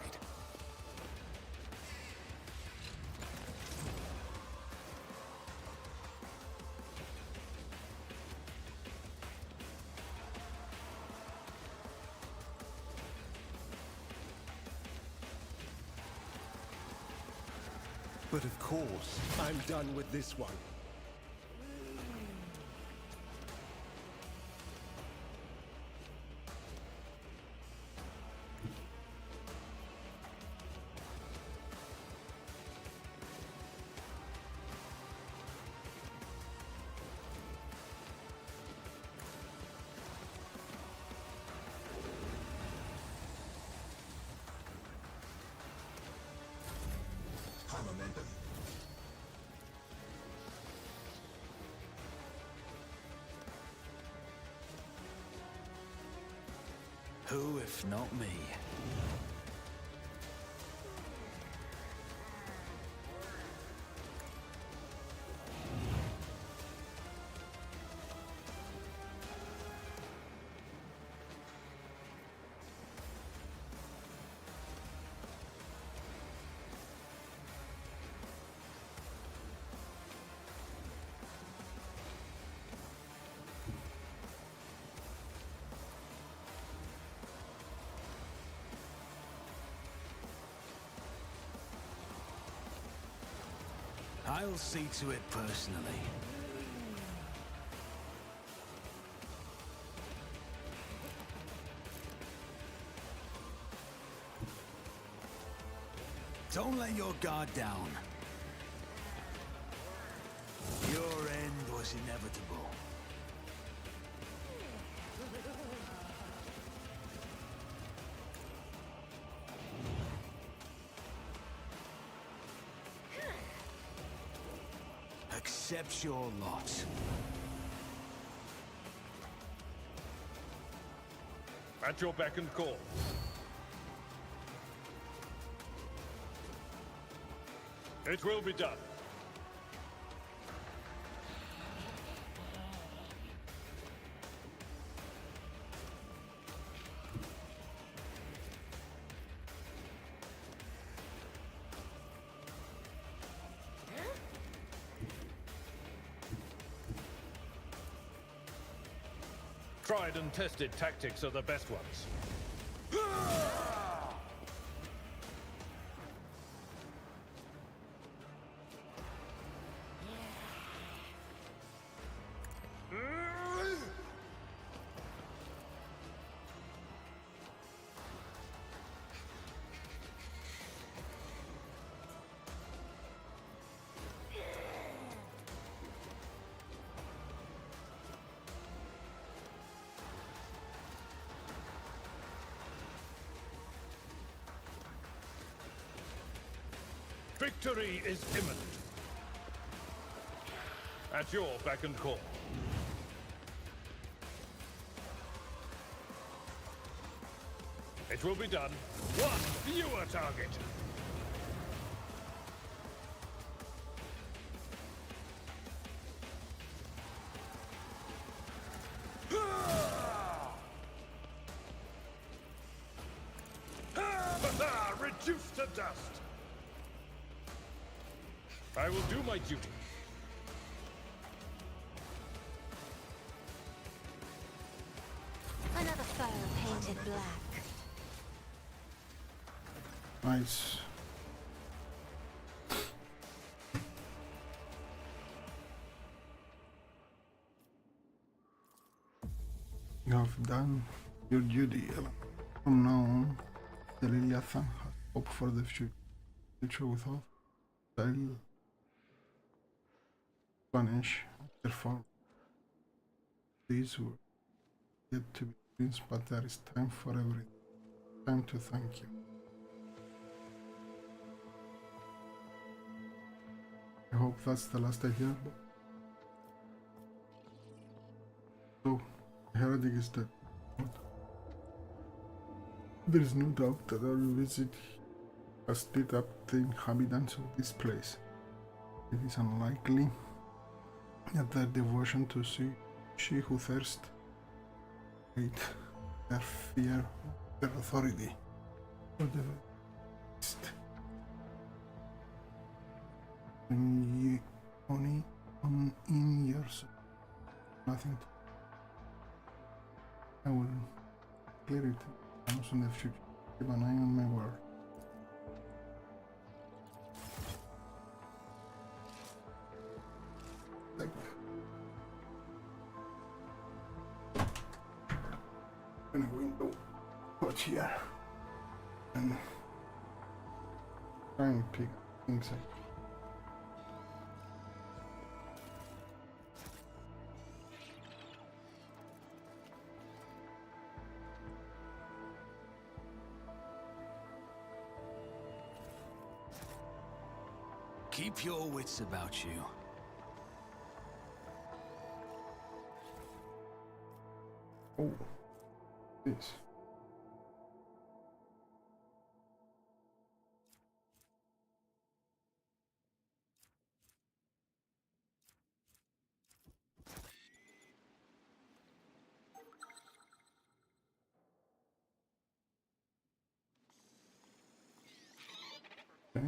But of course, I'm done with this one. Who, if not me? I'll see to it personally. Don't let your guard down. Your end was inevitable. Accept your lot. At your beck and call. It will be done. Tried and tested tactics are the best ones. Victory is imminent. At your beck and call. It will be done. One fewer target. Reduced to dust. I will do my duty. Another foe painted black. Nice. You have done your duty, Ellen. From now on, the Liliathan has hope for the future without style vanish. Therefore, these were yet to be prince, but there is time for everything. Time to thank you. I hope that's the last I hear. So, heretic is dead. There is no doubt that our visit has stirred up the inhabitants of this place. It is unlikely that their devotion to she who thirst hate their fear, their authority, or the beast. Only in years, nothing to. I will clear it also in the future. Keep an eye on my word. Like, and a window watch here and try and pick things up. Keep your wits about you. Oh, this. Okay.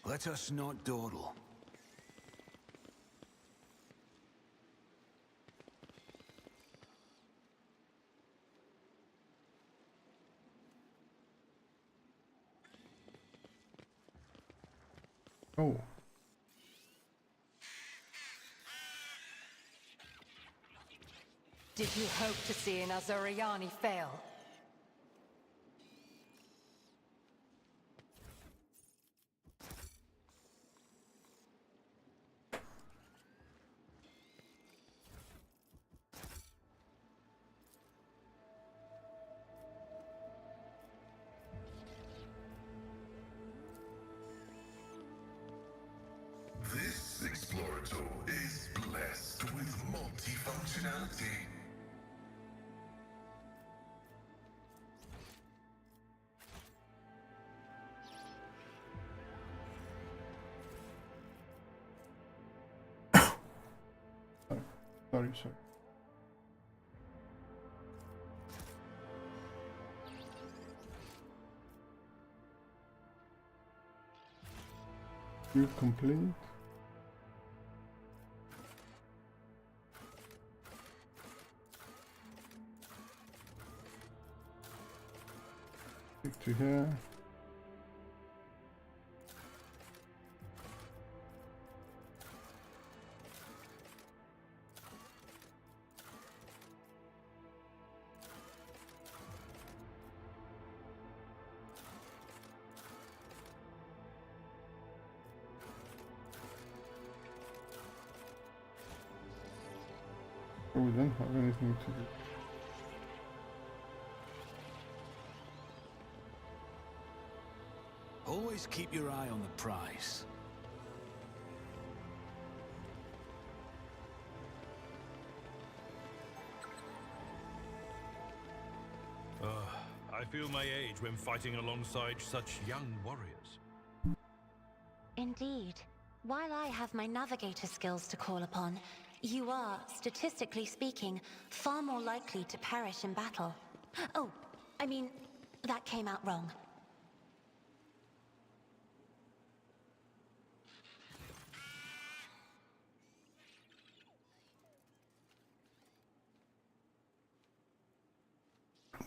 Let us not dawdle. Oh. Did you hope to see an Azuriani fail? This explorator is blessed with multifunctionality. Sorry. You complete. Click to here. So we don't have anything to do. Always keep your eye on the prize. I feel my age when fighting alongside such young warriors. Indeed. While I have my navigator skills to call upon, you are, statistically speaking, far more likely to perish in battle. Oh, I mean, that came out wrong.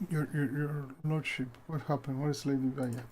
Your lordship, what happened? Where is Lady Gaia?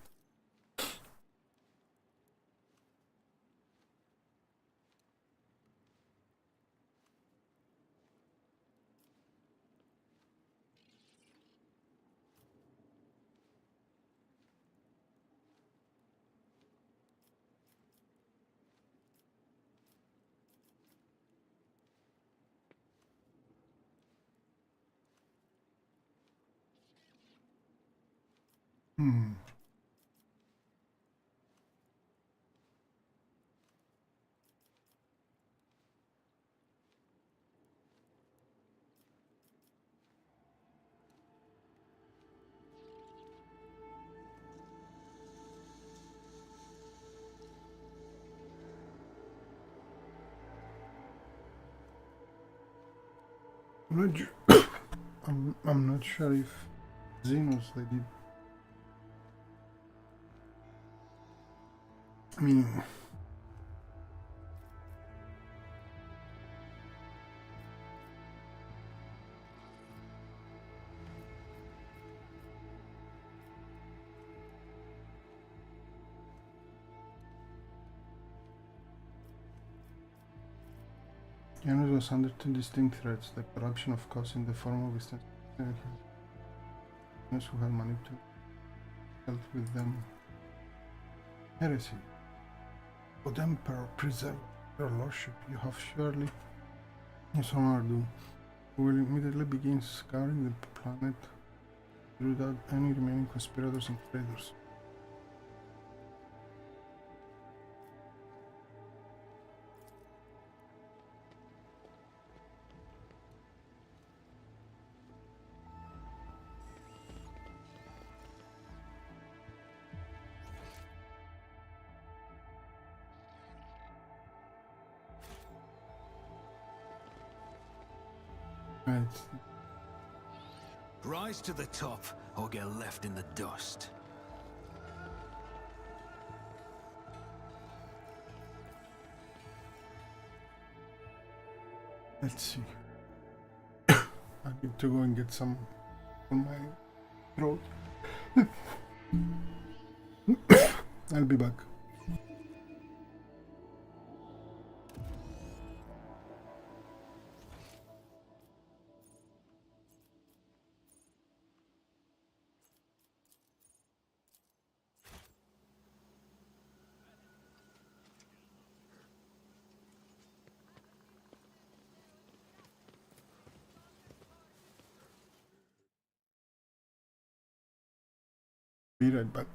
I'm not sure. I'm not sure if xenos they did. I mean, Janus was under two distinct threats: the corruption of cause in the form of Eastern Janus who had manipulated with them heresy. But Emperor, preserve your lordship. You have surely yes, honor do. We will immediately begin scouring the planet to root out any remaining conspirators and traitors. Right. Rise to the top, or get left in the dust. Let's see. I need to go and get some on my throat. I'll be back. Be right back.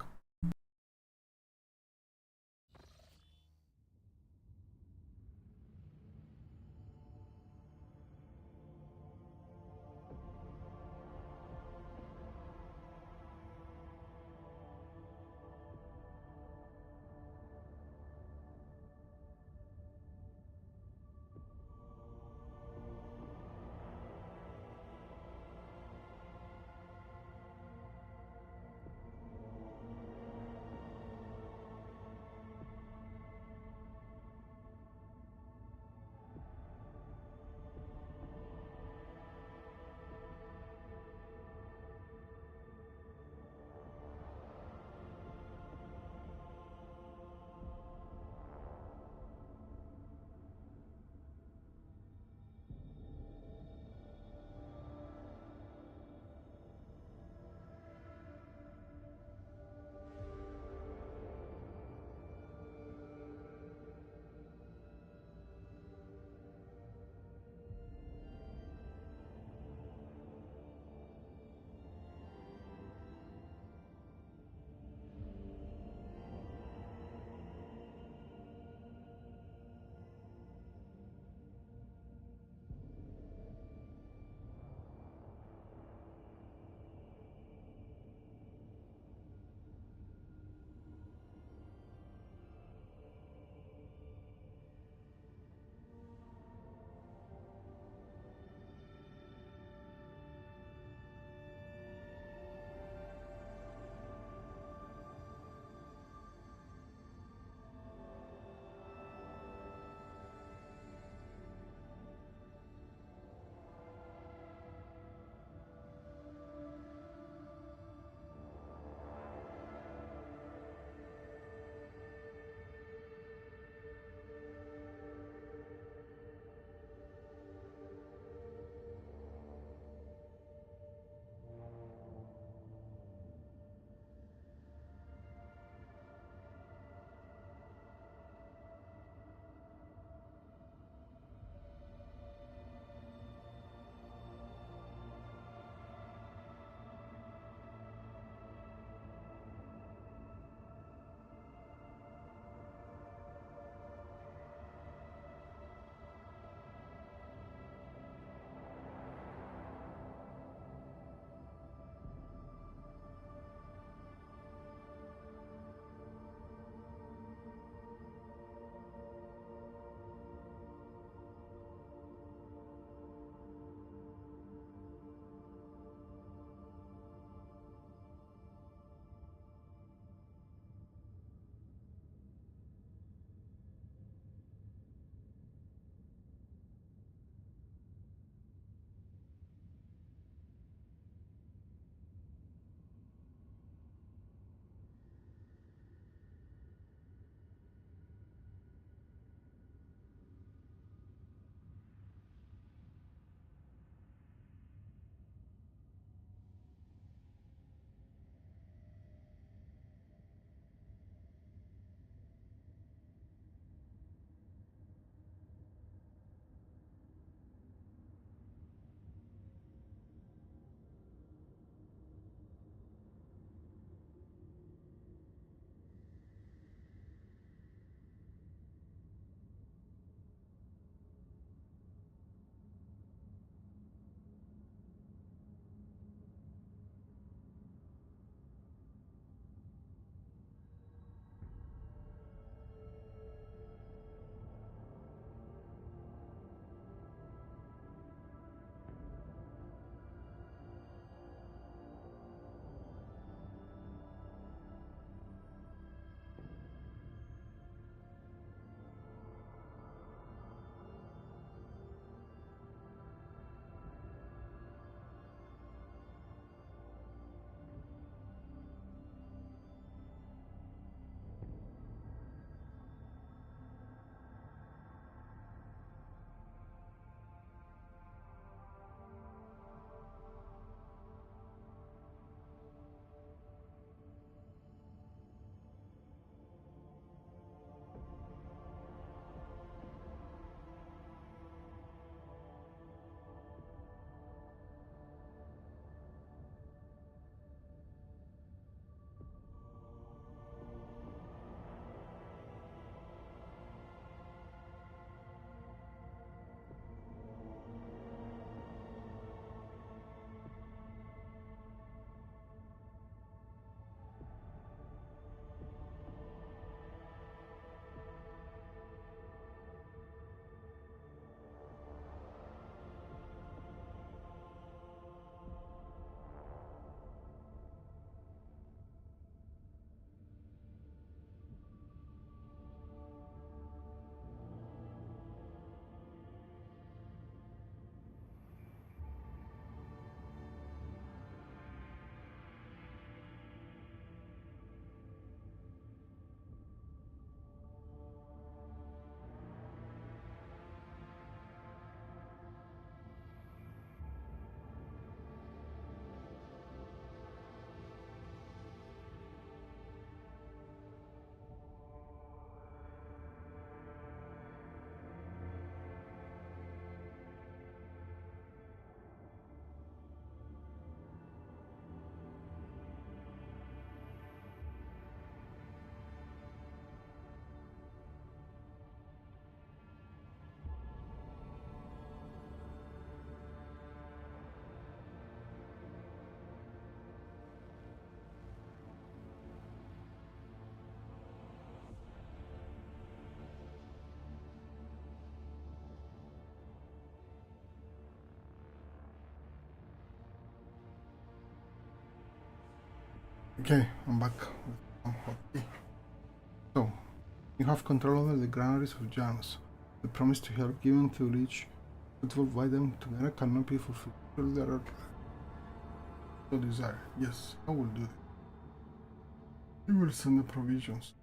Okay, I'm back with some hotkey. So, you have control over the granaries of xenos. The promise to help given to each fruitful by them together cannot be fulfilled. There are no desire. Yes, I will do it. You will send the provisions.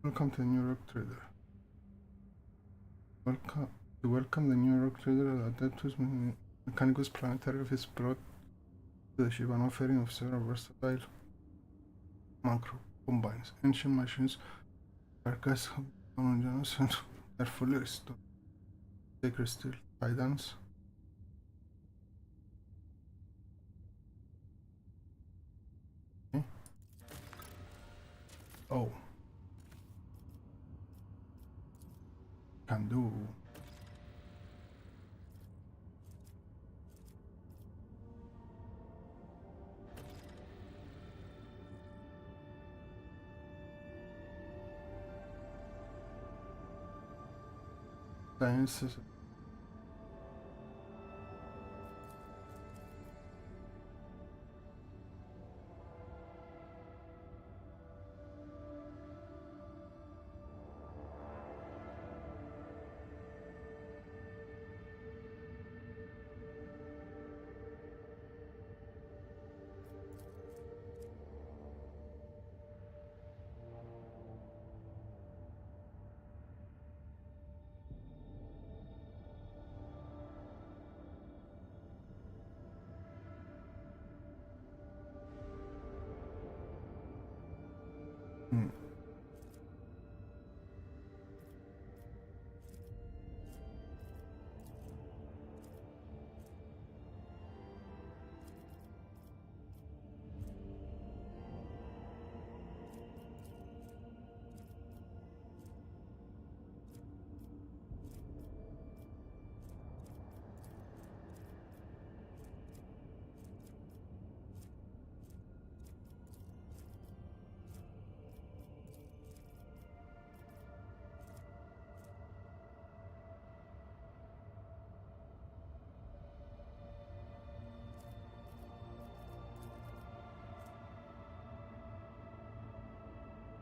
Welcome to the New York Trader. Welcome the New York Trader Adeptus Mechanicus Planetary office brought to the ship an offering of several versatile macro combines. Ancient machines, carcass, and are fully restored. Sacred steel, titans. Okay. Oh. Can do. Sciences.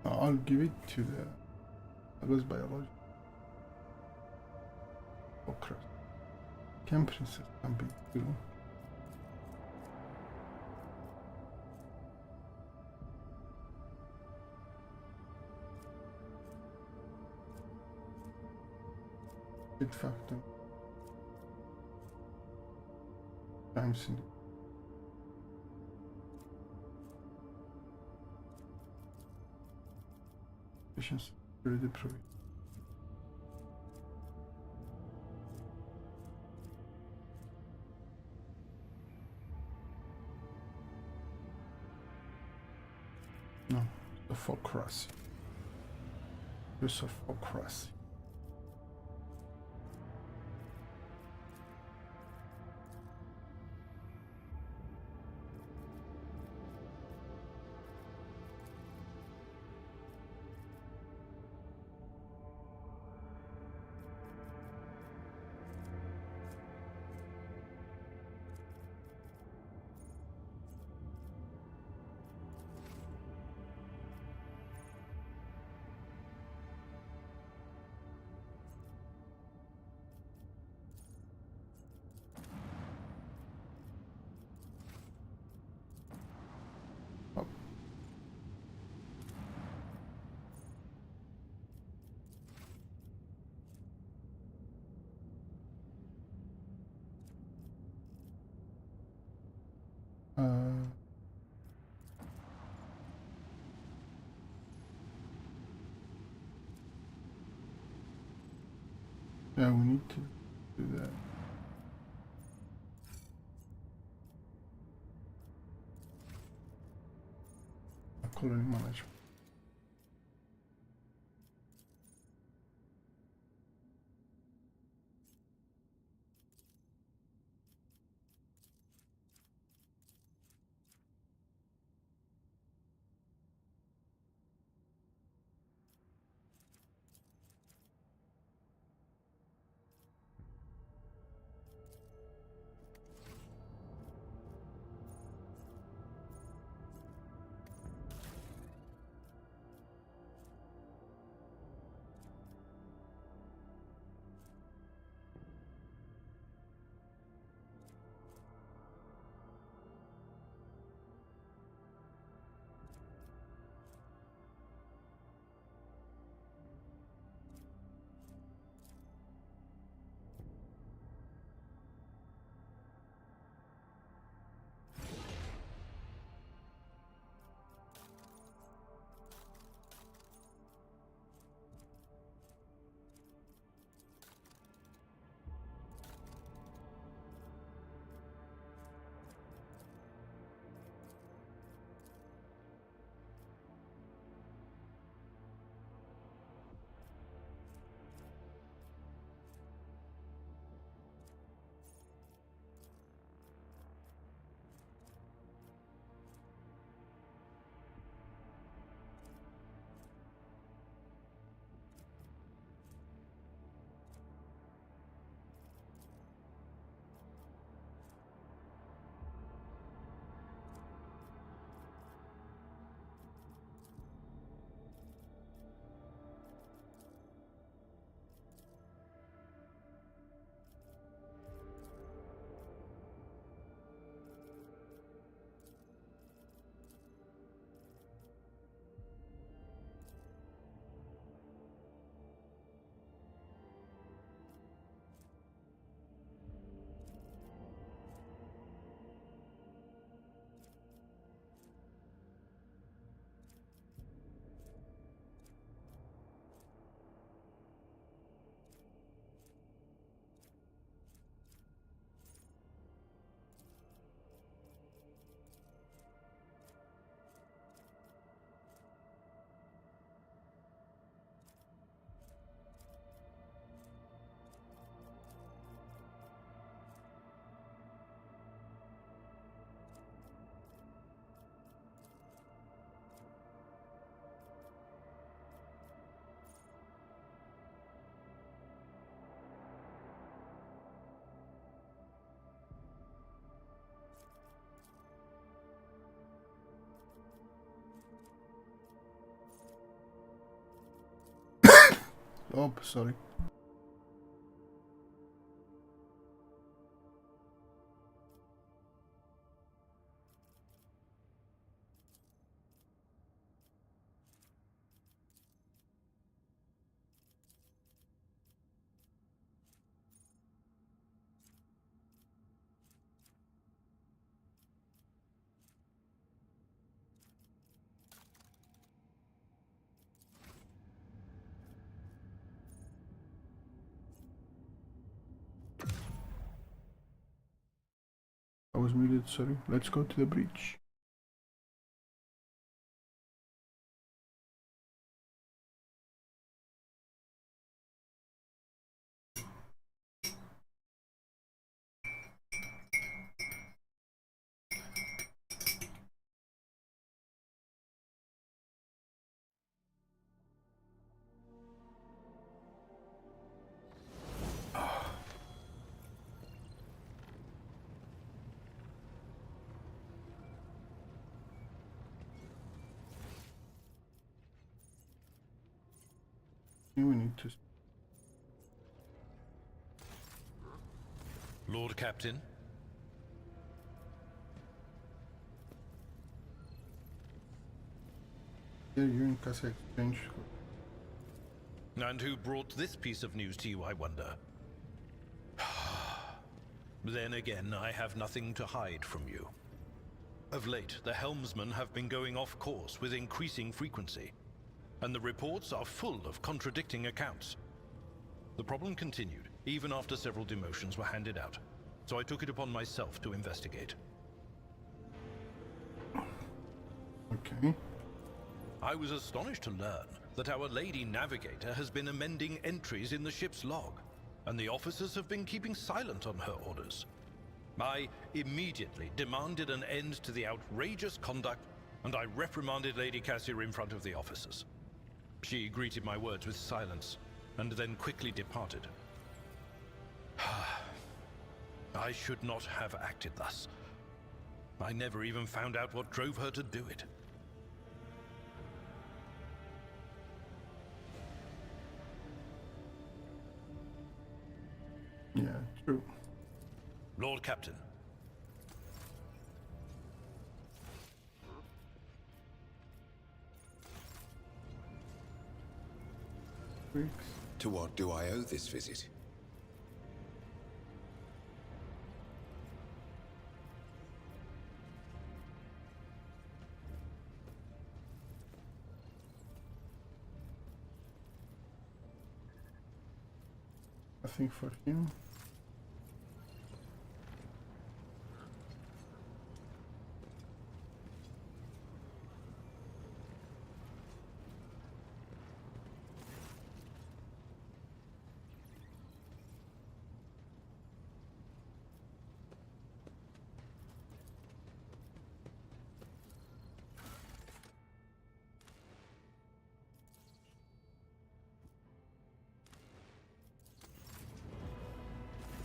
I'll give it to the biology. Okay. Camp princess can be too. Hit factor. Times in efficiency. Security provision. No, sophocracy. Use of sophocracy. Yeah, we need to do that. Colony management. up, sorry. I was muted, sorry. Let's go to the bridge. We need to... Lord Captain? Yeah, you in Casa Exchange. And who brought this piece of news to you, I wonder? Then again, I have nothing to hide from you. Of late, the helmsmen have been going off course with increasing frequency, and the reports are full of contradicting accounts. The problem continued, even after several demotions were handed out, so I took it upon myself to investigate. Okay. I was astonished to learn that our Lady Navigator has been amending entries in the ship's log, and the officers have been keeping silent on her orders. I immediately demanded an end to the outrageous conduct, and I reprimanded Lady Cassir in front of the officers. She greeted my words with silence, and then quickly departed. I should not have acted thus. I never even found out what drove her to do it. Yeah, true. Lord Captain. Weeks. To what do I owe this visit? Nothing for him.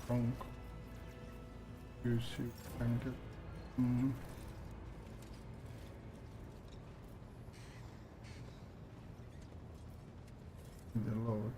Wrong. You see, kind of. The Lord.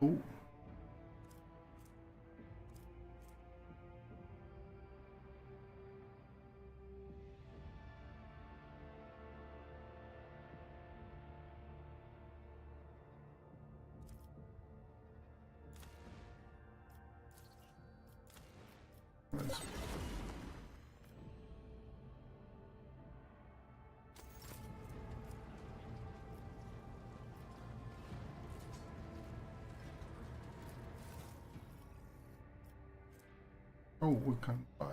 Oh. Nice. Oh, we can buy.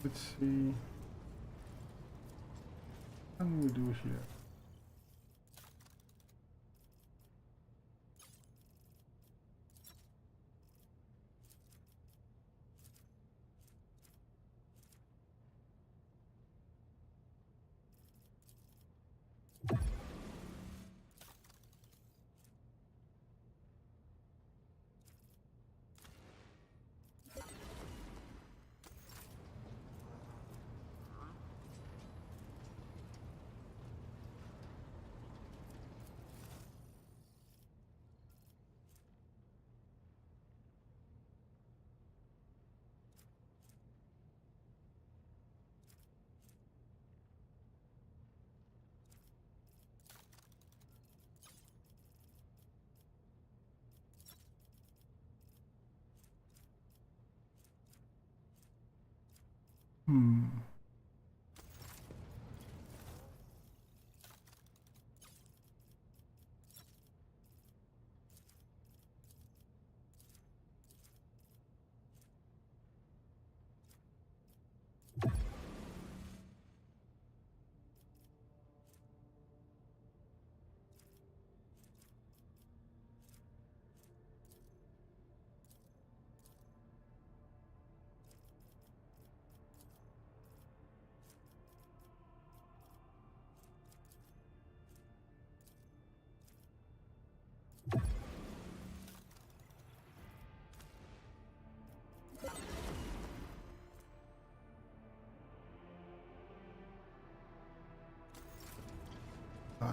Let's see. What can we do here?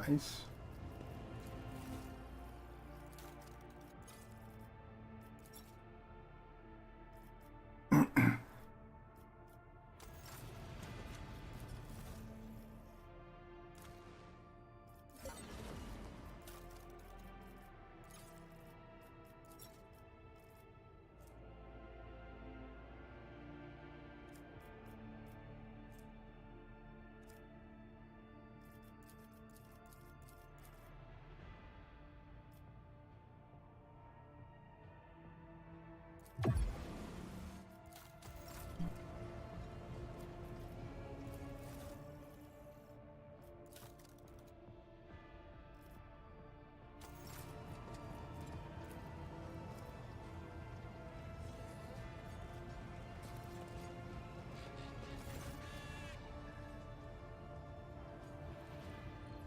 Nice.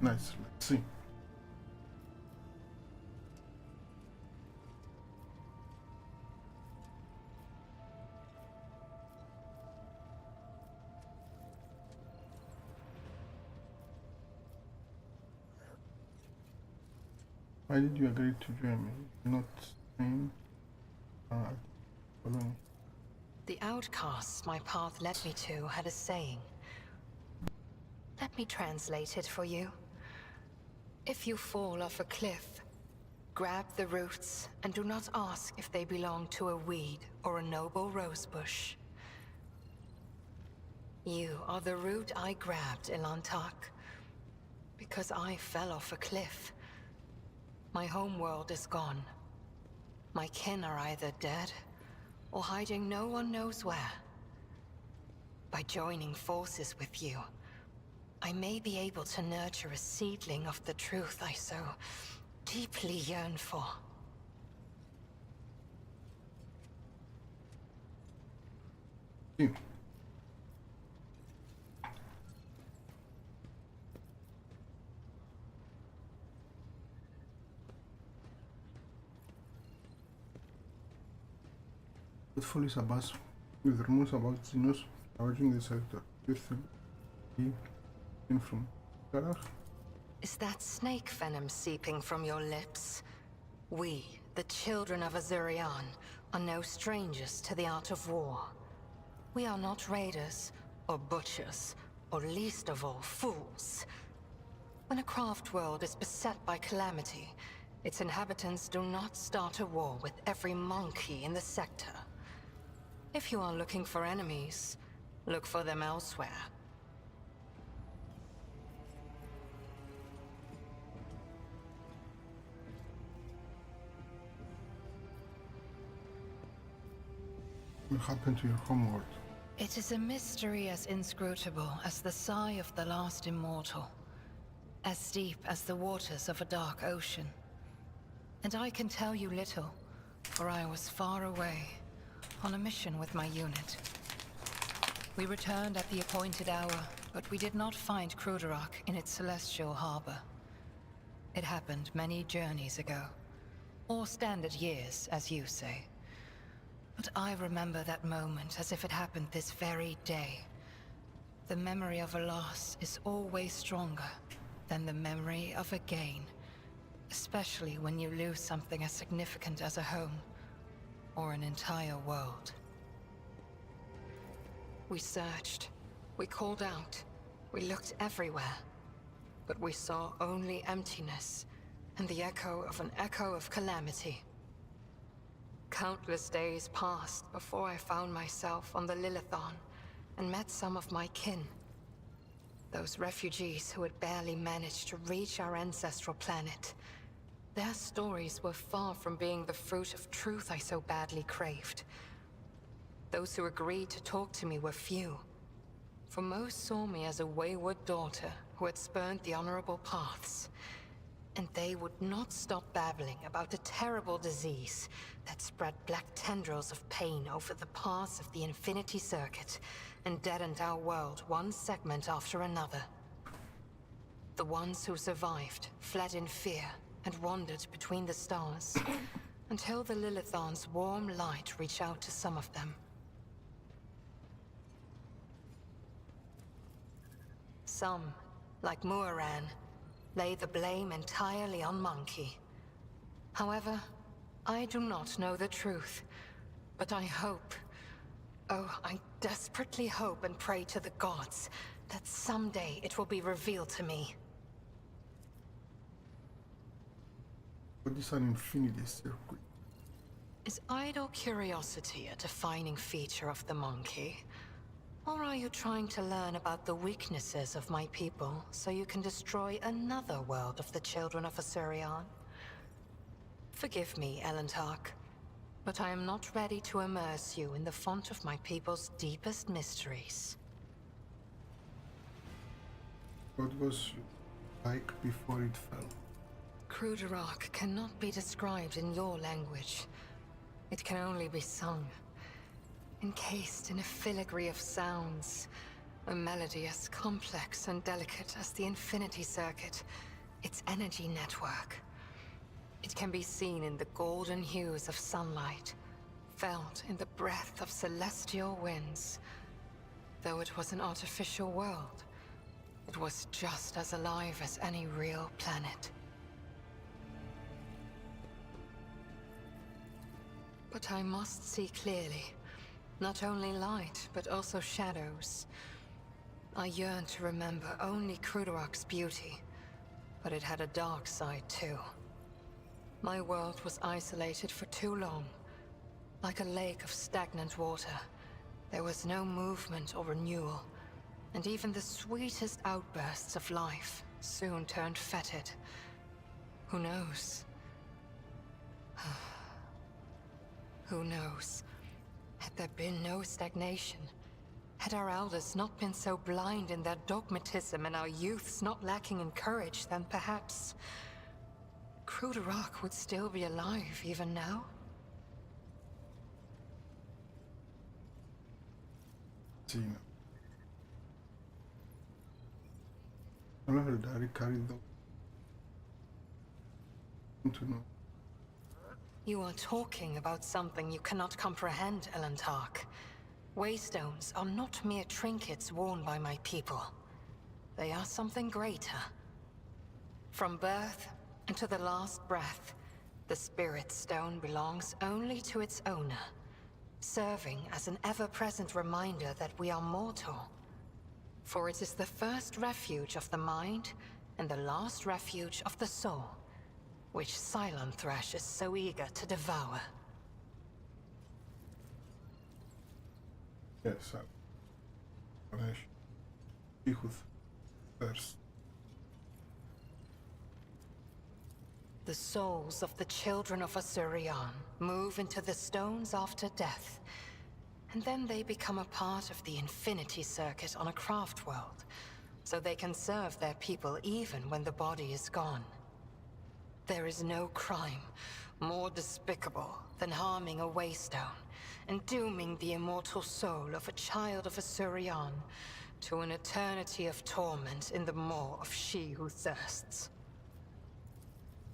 Nice. Let's see. Why did you agree to join me? Not saying following. The outcasts my path led me to had a saying. Let me translate it for you. If you fall off a cliff, grab the roots and do not ask if they belong to a weed or a noble rosebush. You are the root I grabbed, Ilantak, because I fell off a cliff. My homeworld is gone. My kin are either dead or hiding no one knows where. By joining forces with you, I may be able to nurture a seedling of the truth I so deeply yearn for. You. Truthfully, Sabas, with rumors about xenos ravaging the sector, do you think he came from Karar? Is that snake venom seeping from your lips? We, the children of Azurian, are no strangers to the art of war. We are not raiders or butchers, or least of all, fools. When a craft world is beset by calamity, its inhabitants do not start a war with every monkey in the sector. If you are looking for enemies, look for them elsewhere. What happened to your homeworld? It is a mystery as inscrutable as the sigh of the last immortal, as deep as the waters of a dark ocean. And I can tell you little, for I was far away, on a mission with my unit. We returned at the appointed hour, but we did not find Kruderach in its celestial harbor. It happened many journeys ago, or standard years, as you say. But I remember that moment as if it happened this very day. The memory of a loss is always stronger than the memory of a gain, especially when you lose something as significant as a home, or an entire world. We searched, we called out, we looked everywhere, but we saw only emptiness and the echo of calamity. Countless days passed before I found myself on the Lilithon and met some of my kin. Those refugees who had barely managed to reach our ancestral planet. Their stories were far from being the fruit of truth I so badly craved. Those who agreed to talk to me were few, for most saw me as a wayward daughter who had spurned the honorable paths. And they would not stop babbling about a terrible disease that spread black tendrils of pain over the paths of the Infinity Circuit and deadened our world one segment after another. The ones who survived fled in fear and wandered between the stars until the Lilithon's warm light reached out to some of them. Some, like Muaran, lay the blame entirely on Monkey. However, I do not know the truth, but I hope, oh, I desperately hope and pray to the gods that someday it will be revealed to me. What is an infinity circuit? Is idle curiosity a defining feature of the Monkey? Or are you trying to learn about the weaknesses of my people so you can destroy another world of the children of Asurion? Forgive me, Elentark, but I am not ready to immerse you in the font of my people's deepest mysteries. What was like before it fell? Kruderach cannot be described in your language. It can only be sung. Encased in a filigree of sounds, a melody as complex and delicate as the Infinity Circuit, its energy network. It can be seen in the golden hues of sunlight, felt in the breath of celestial winds. Though it was an artificial world, it was just as alive as any real planet. But I must see clearly. Not only light, but also shadows. I yearn to remember only Kruderach's beauty, but it had a dark side too. My world was isolated for too long. Like a lake of stagnant water, there was no movement or renewal, and even the sweetest outbursts of life soon turned fetid. Who knows? Who knows? Had there been no stagnation, had our elders not been so blind in their dogmatism and our youths not lacking in courage, then perhaps Kruderach would still be alive even now? Gina. I don't know how the diary carried though. To know. You are talking about something you cannot comprehend, Elentark. Waystones are not mere trinkets worn by my people. They are something greater. From birth into the last breath, the Spirit Stone belongs only to its owner, serving as an ever-present reminder that we are mortal. For it is the first refuge of the mind and the last refuge of the soul, which Cylon Thresh is so eager to devour. Yes, finish. He who thirsts. The souls of the children of Asurion move into the stones after death, and then they become a part of the Infinity Circuit on a craft world, so they can serve their people even when the body is gone. There is no crime more despicable than harming a waystone and dooming the immortal soul of a child of Asurion to an eternity of torment in the maw of she who thirsts.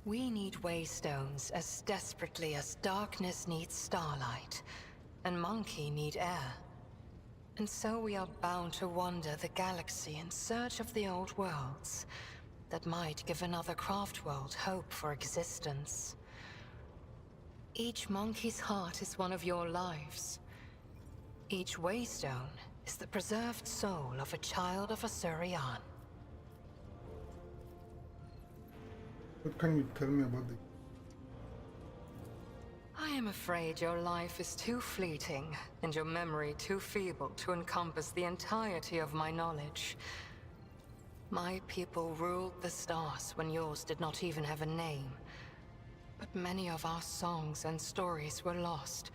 We need waystones as desperately as darkness needs starlight, and Monkey need air. And so we are bound to wander the galaxy in search of the old worlds that might give another craft world hope for existence. Each monkey's heart is one of your lives. Each waystone is the preserved soul of a child of Asurion. What can you tell me about the... I am afraid your life is too fleeting, and your memory too feeble to encompass the entirety of my knowledge. My people ruled the stars when yours did not even have a name. But many of our songs and stories were lost,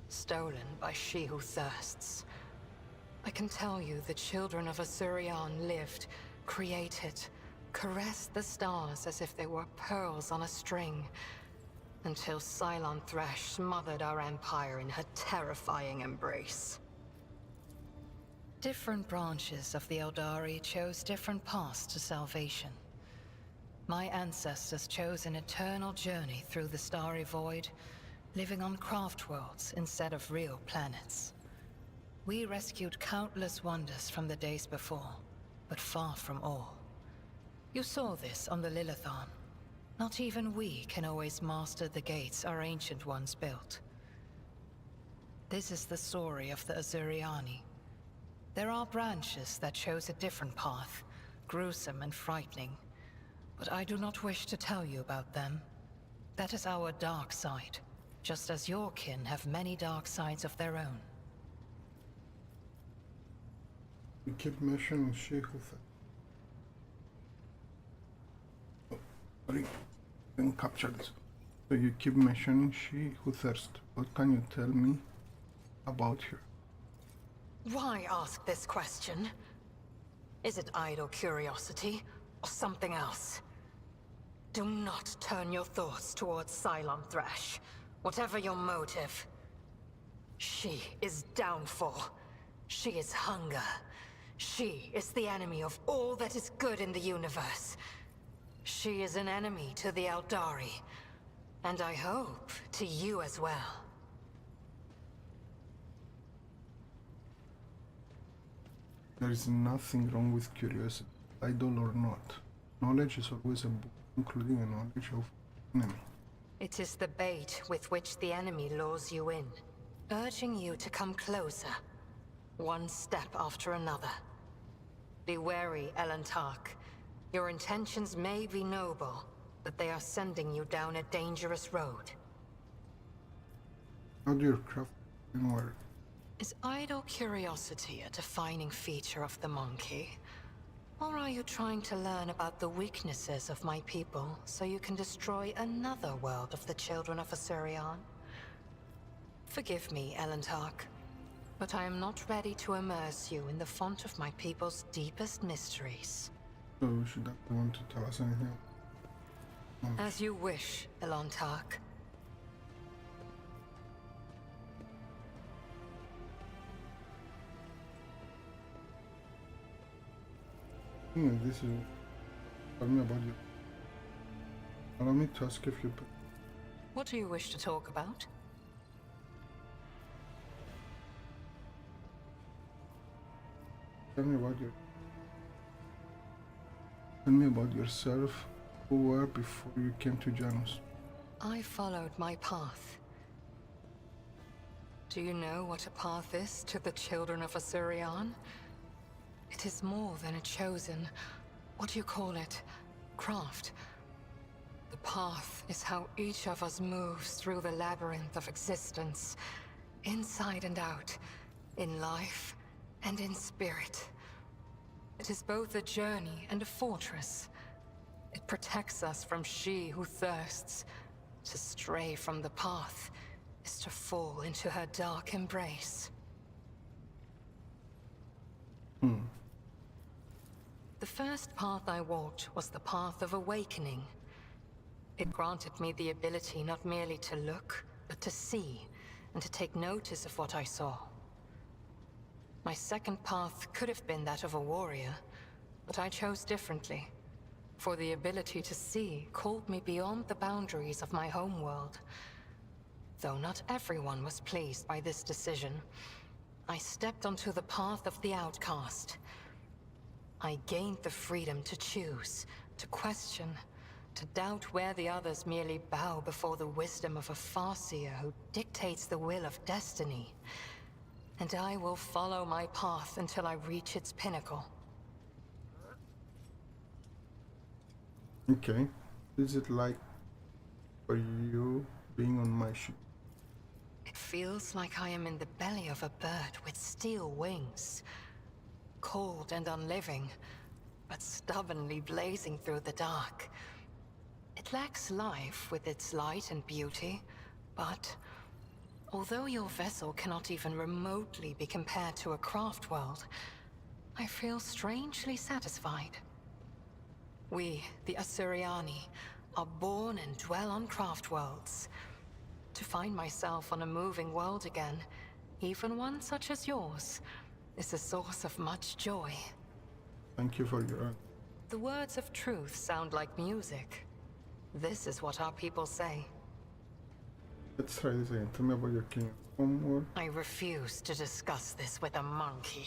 stolen by she who thirsts. I can tell you the children of Asurion lived, created, caressed the stars as if they were pearls on a string, until Cylon Thresh smothered our empire in her terrifying embrace. Different branches of the Eldari chose different paths to salvation. My ancestors chose an eternal journey through the starry void, living on craft worlds instead of real planets. We rescued countless wonders from the days before, but far from all. You saw this on the Lilithon. Not even we can always master the gates our ancient ones built. This is the story of the Azuriani. There are branches that chose a different path, gruesome and frightening. But I do not wish to tell you about them. That is our dark side, just as your kin have many dark sides of their own. You keep mentioning she who sorry, didn't capture this. So you keep mentioning she who thirsts. What can you tell me about her? Why ask this question? Is it idle curiosity, or something else? Do not turn your thoughts towards Cylon Thresh, whatever your motive. She is downfall. She is hunger. She is the enemy of all that is good in the universe. She is an enemy to the Eldari, and I hope to you as well. There is nothing wrong with curiosity, idle or not. Knowledge is always a book, including a knowledge of enemy. It is the bait with which the enemy lures you in, urging you to come closer, one step after another. Be wary, Elantark. Your intentions may be noble, but they are sending you down a dangerous road. How do your craft work? Is idle curiosity a defining feature of the monkey? Or are you trying to learn about the weaknesses of my people so you can destroy another world of the children of Asurion? Forgive me, Elantark, but I am not ready to immerse you in the font of my people's deepest mysteries. So should I want to tell us anything? As you wish, Elantark. This is... Tell me about you. Allow me to ask if you... What do you wish to talk about? Tell me about your... Tell me about yourself, who you were before you came to Janus. I followed my path. Do you know what a path is to the children of Asurion? It is more than a chosen, what do you call it, craft. The path is how each of us moves through the labyrinth of existence, inside and out, in life and in spirit. It is both a journey and a fortress. It protects us from she who thirsts. To stray from the path is to fall into her dark embrace. The first path I walked was the path of awakening. It granted me the ability not merely to look, but to see, and to take notice of what I saw. My second path could have been that of a warrior, but I chose differently. For the ability to see called me beyond the boundaries of my homeworld. Though not everyone was pleased by this decision, I stepped onto the path of the outcast. I gained the freedom to choose, to question, to doubt where the others merely bow before the wisdom of a farseer who dictates the will of destiny. And I will follow my path until I reach its pinnacle. Okay. Is it like for you being on my ship? It feels like I am in the belly of a bird with steel wings. Cold and unliving, but stubbornly blazing through the dark. It lacks life with its light and beauty, but although your vessel cannot even remotely be compared to a craft world, I feel strangely satisfied. We, the Assyriani, are born and dwell on craft worlds. To find myself on a moving world again, even one such as yours, is a source of much joy. Thank you for your... The words of truth sound like music. This is what our people say. Let's try this again. Tell me about your king. Homeworld. I refuse to discuss this with a monkey.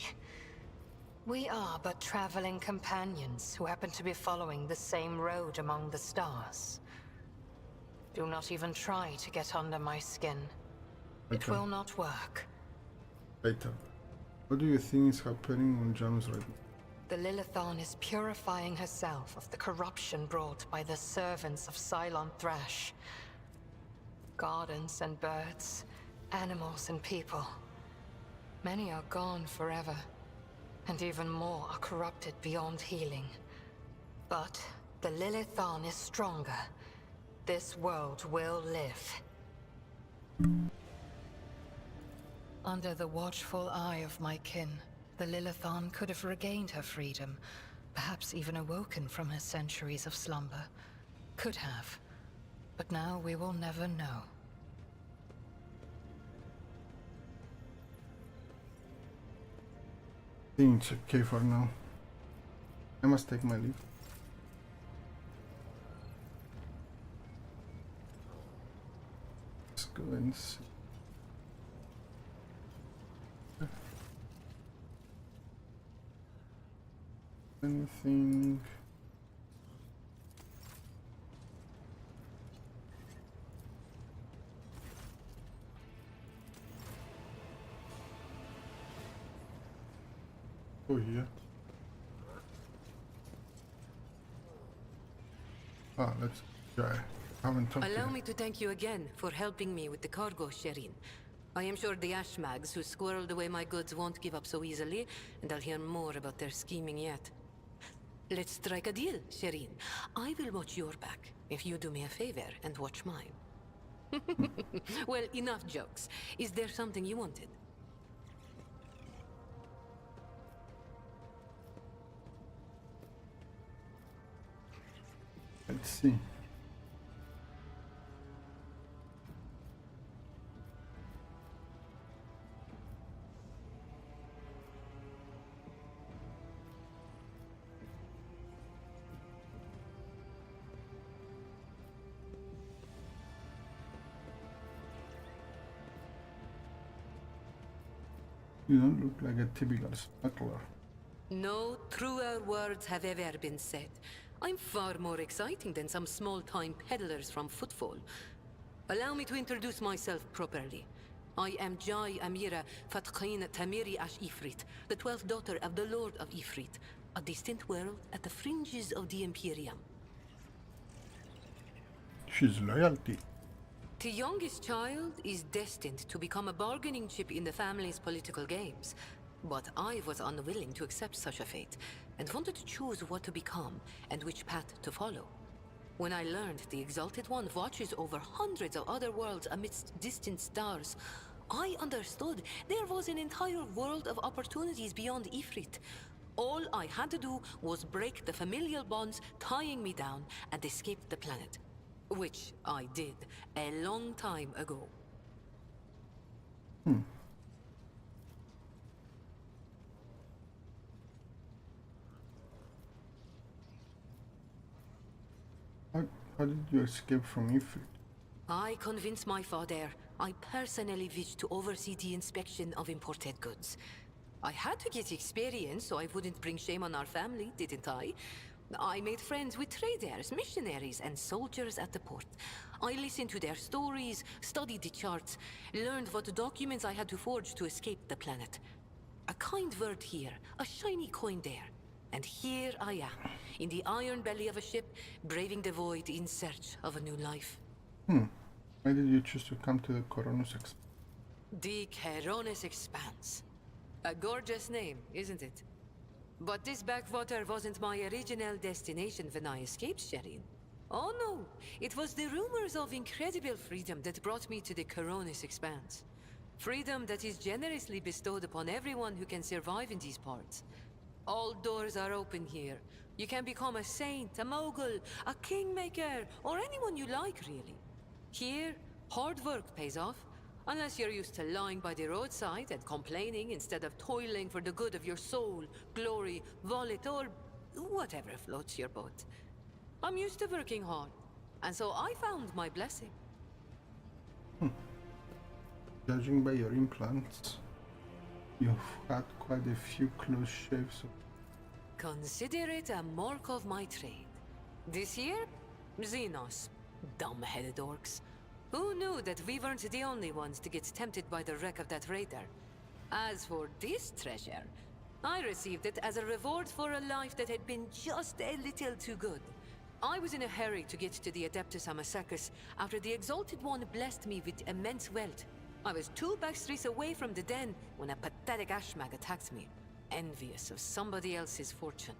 We are but traveling companions who happen to be following the same road among the stars. Do not even try to get under my skin. It Okay. will not work. Later. What do you think is happening on Janus right now? The Lilithon is purifying herself of the corruption brought by the servants of Cylon Thrash. Gardens and birds, animals and people. Many are gone forever, and even more are corrupted beyond healing. But the Lilithon is stronger. This world will live. Under the watchful eye of my kin, the Lilithon could have regained her freedom, perhaps even awoken from her centuries of slumber. Could have. But now we will never know. I think it's okay for now. I must take my leave. Let's go and see. Anything? Oh yeah. Let's try. I haven't talked to Allow you. me to thank you again for helping me with the cargo, Sherin. I am sure the Ashmags who squirreled away my goods won't give up so easily, and I'll hear more about their scheming yet. Let's strike a deal, Sherin. I will watch your back, if you do me a favor and watch mine. Well, enough jokes. Is there something you wanted? Let's see. You don't look like a typical smuggler. No truer words have ever been said. I'm far more exciting than some small-time peddlers from Footfall. Allow me to introduce myself properly. I am Jai Amira Fatqin Tamiri Ash Ifrit, the 12th daughter of the Lord of Ifrit, a distant world at the fringes of the Imperium. She's loyalty. The youngest child is destined to become a bargaining chip in the family's political games. But I was unwilling to accept such a fate, and wanted to choose what to become and which path to follow. When I learned the Exalted One watches over hundreds of other worlds amidst distant stars, I understood there was an entire world of opportunities beyond Ifrit. All I had to do was break the familial bonds tying me down and escape the planet. Which I did a long time ago. How did you escape from Ifrit? I convinced my father I personally wished to oversee the inspection of imported goods. I had to get experience so I wouldn't bring shame on our family, didn't I? I made friends with traders, missionaries, and soldiers at the port. I listened to their stories, studied the charts, learned what documents I had to forge to escape the planet. A kind word here, a shiny coin there. And here I am, in the iron belly of a ship, braving the void in search of a new life. Why did you choose to come to the Koronus Expanse? The Koronus Expanse. A gorgeous name, isn't it? But this backwater wasn't my original destination when I escaped, Sherin. Oh no, it was the rumors of incredible freedom that brought me to the Koronus Expanse. Freedom that is generously bestowed upon everyone who can survive in these parts. All doors are open here. You can become a saint, a mogul, a kingmaker, or anyone you like, really. Here, hard work pays off. Unless you're used to lying by the roadside and complaining instead of toiling for the good of your soul, glory, wallet, or whatever floats your boat. I'm used to working hard, and so I found my blessing. Judging by your implants, you've had quite a few close shaves. Consider it a mark of my trade. This year, xenos. Dumb-headed orcs. Who knew that we weren't the only ones to get tempted by the wreck of that raider? As for this treasure, I received it as a reward for a life that had been just a little too good. I was in a hurry to get to the Adeptus Amasacus after the Exalted One blessed me with immense wealth. I was 2 backstreets away from the den when a pathetic ashmag attacked me, envious of somebody else's fortune.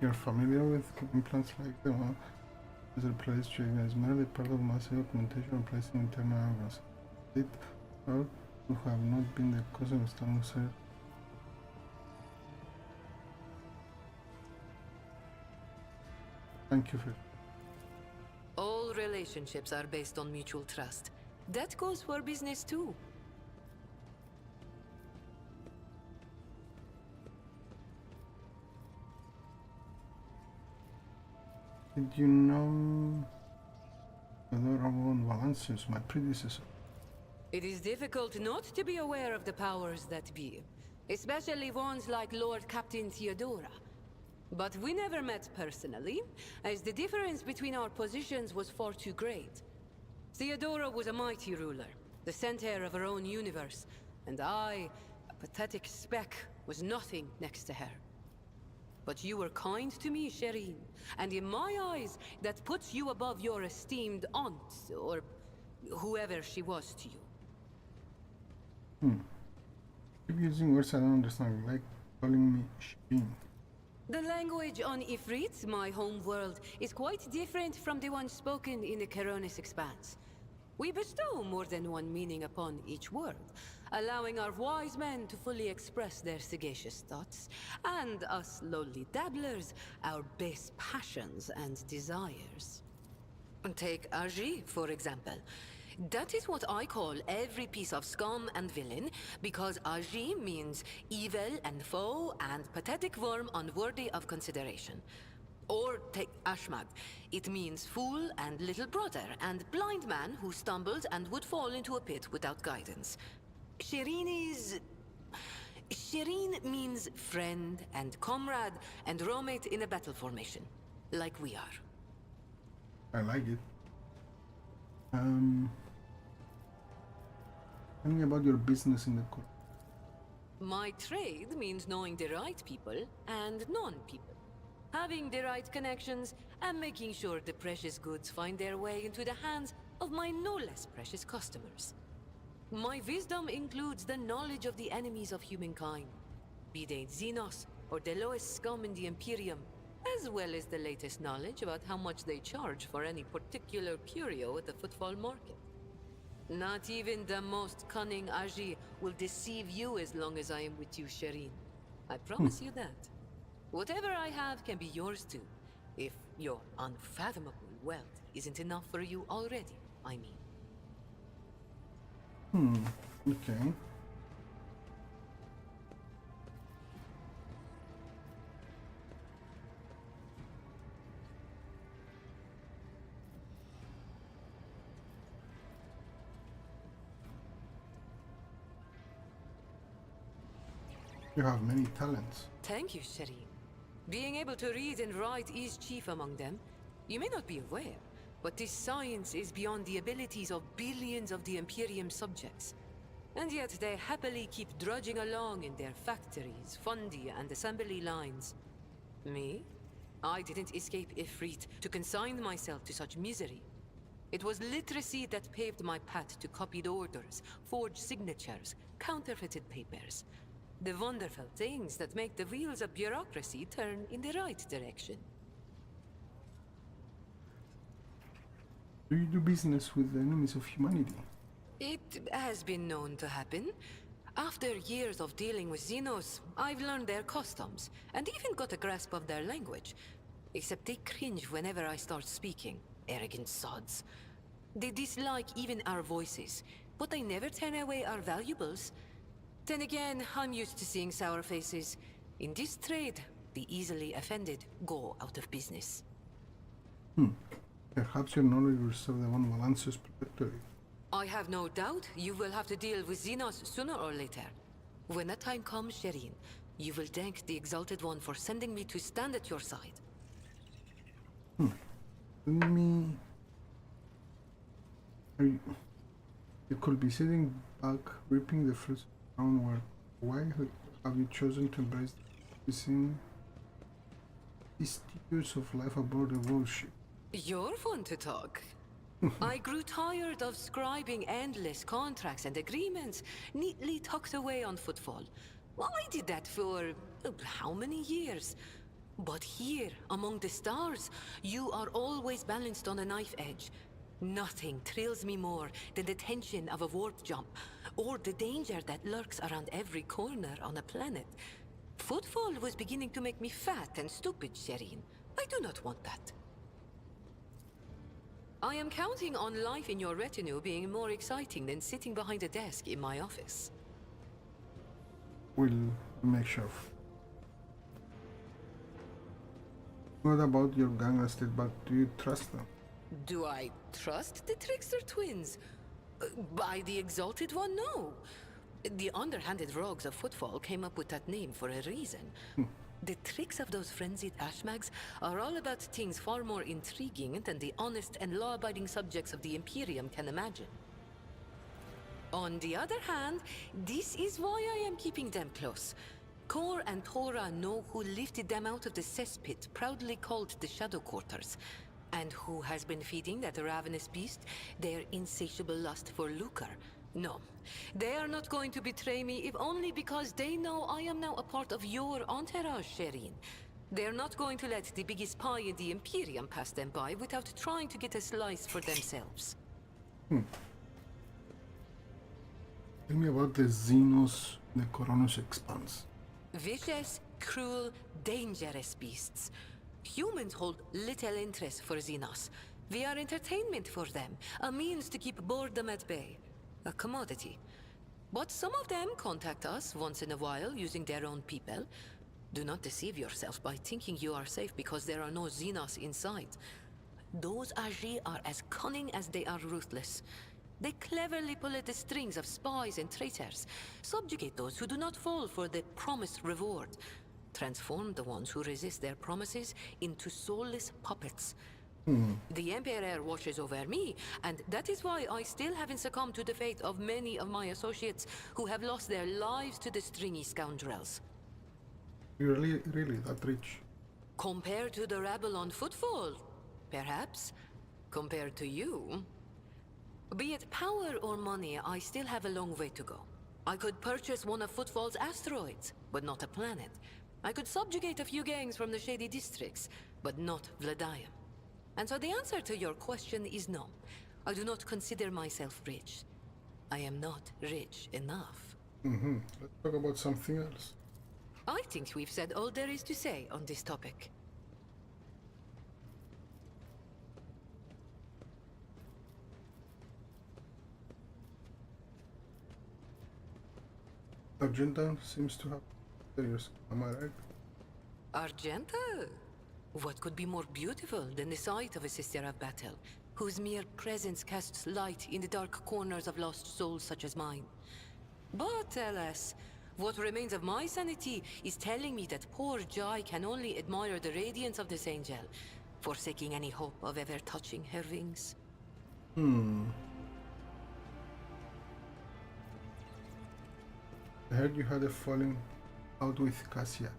You're familiar with implants like the one is replaced during as merely part of massive augmentation replacing internal organs. It or to have not been the cause of stomach surgery. Thank you for All relationships are based on mutual trust. That goes for business too. Did you know Honorable Valancius, my predecessor? It is difficult not to be aware of the powers that be, especially ones like Lord Captain Theodora. But we never met personally, as the difference between our positions was far too great. Theodora was a mighty ruler, the center of her own universe, and I, a pathetic speck, was nothing next to her. But you were kind to me, Sherin, and in my eyes, that puts you above your esteemed aunt, or whoever she was to you. Keep using words I don't understand, like calling me Sheen. The language on Ifrit, my home world, is quite different from the one spoken in the Koronus Expanse. We bestow more than one meaning upon each word, allowing our wise men to fully express their sagacious thoughts, and us lowly dabblers, our base passions and desires. Take Agi, for example. That is what I call every piece of scum and villain, because Agi means evil and foe and pathetic worm unworthy of consideration. Or take Ashmag. It means fool and little brother, and blind man who stumbled and would fall into a pit without guidance. Sherin means friend and comrade and roommate in a battle formation, like we are. I like it. Tell me about your business in the court. My trade means knowing the right people and non-people. Having the right connections and making sure the precious goods find their way into the hands of my no less precious customers. My wisdom includes the knowledge of the enemies of humankind, be they xenos or the lowest scum in the Imperium, as well as the latest knowledge about how much they charge for any particular curio at the footfall market. Not even the most cunning Aji will deceive you as long as I am with you, Shireen. I promise you that. Whatever I have can be yours too, if your unfathomable wealth isn't enough for you already, I mean. Okay. You have many talents. Thank you, Shireen. Being able to read and write is chief among them. You may not be aware, but this science is beyond the abilities of billions of the Imperium subjects. And yet they happily keep drudging along in their factories, fundia, and assembly lines. Me? I didn't escape Ifrit to consign myself to such misery. It was literacy that paved my path to copied orders, forged signatures, counterfeited papers. The wonderful things that make the wheels of bureaucracy turn in the right direction. Do you do business with the enemies of humanity? It has been known to happen. After years of dealing with xenos, I've learned their customs, and even got a grasp of their language. Except they cringe whenever I start speaking. Arrogant sods. They dislike even our voices, but they never turn away our valuables. Then again, I'm used to seeing sour faces. In this trade, the easily offended go out of business. Perhaps your knowledge will serve the one Balance's protectorate. I have no doubt you will have to deal with xenos sooner or later. When that time comes, Shireen, you will thank the Exalted One for sending me to stand at your side. Let me... You could be sitting back, reaping the fruits downward. Why have you chosen to embrace these institutes of life aboard the warship? You're fun to talk. I grew tired of scribing endless contracts and agreements neatly tucked away on footfall. Well, I did that for how many years? But here, among the stars, you are always balanced on a knife edge. Nothing thrills me more than the tension of a warp jump, or the danger that lurks around every corner on a planet. Footfall was beginning to make me fat and stupid, Shireen. I do not want that. I am counting on life in your retinue being more exciting than sitting behind a desk in my office. We'll make sure. What about your gang estate, but do you trust them? Do I trust the trickster twins? By the Exalted One, no. The underhanded rogues of Footfall came up with that name for a reason. The tricks of those frenzied ashmags are all about things far more intriguing than the honest and law-abiding subjects of the Imperium can imagine. On the other hand, this is why I am keeping them close. Kor and Tora know who lifted them out of the cesspit proudly called the Shadow Quarters, and who has been feeding that ravenous beast their insatiable lust for lucre. No, they are not going to betray me if only because they know I am now a part of your entourage, Shireen. They're not going to let the biggest pie in the Imperium pass them by without trying to get a slice for themselves. Tell me about the xenos, the Koronus Expanse. Vicious, cruel, dangerous beasts. Humans hold little interest for xenos. We are entertainment for them, a means to keep boredom at bay. A commodity. But some of them contact us once in a while using their own people. Do not deceive yourself by thinking you are safe because there are no xenos inside. Those Aji are as cunning as they are ruthless. They cleverly pull at the strings of spies and traitors, subjugate those who do not fall for the promised reward, transform the ones who resist their promises into soulless puppets. The Emperor watches over me, and that is why I still haven't succumbed to the fate of many of my associates who have lost their lives to the stringy scoundrels. You're really that rich? Compared to the rabble on footfall, perhaps. Compared to you. Be it power or money, I still have a long way to go. I could purchase one of Footfall's asteroids, but not a planet. I could subjugate a few gangs from the shady districts, but not Vladium. And so the answer to your question is no. I do not consider myself rich. I am not rich enough. Let's talk about something else. I think we've said all there is to say on this topic. Argenta seems to have serious. Am I right? Argenta? What could be more beautiful than the sight of a sister of battle, whose mere presence casts light in the dark corners of lost souls such as mine? But alas, what remains of my sanity is telling me that poor Jai can only admire the radiance of this angel, forsaking any hope of ever touching her wings. I heard you had a falling out with Cassia.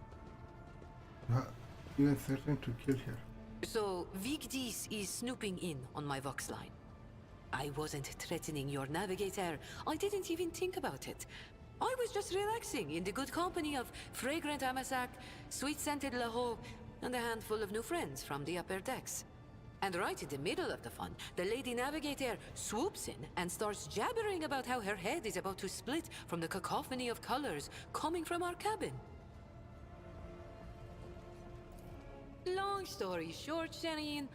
You even threatened to kill her. So, Vigdis is snooping in on my Vox line. I wasn't threatening your navigator. I didn't even think about it. I was just relaxing in the good company of fragrant Amasak, sweet-scented Laho, and a handful of new friends from the upper decks. And right in the middle of the fun, the Lady Navigator swoops in and starts jabbering about how her head is about to split from the cacophony of colors coming from our cabin. Long story short, Shanian,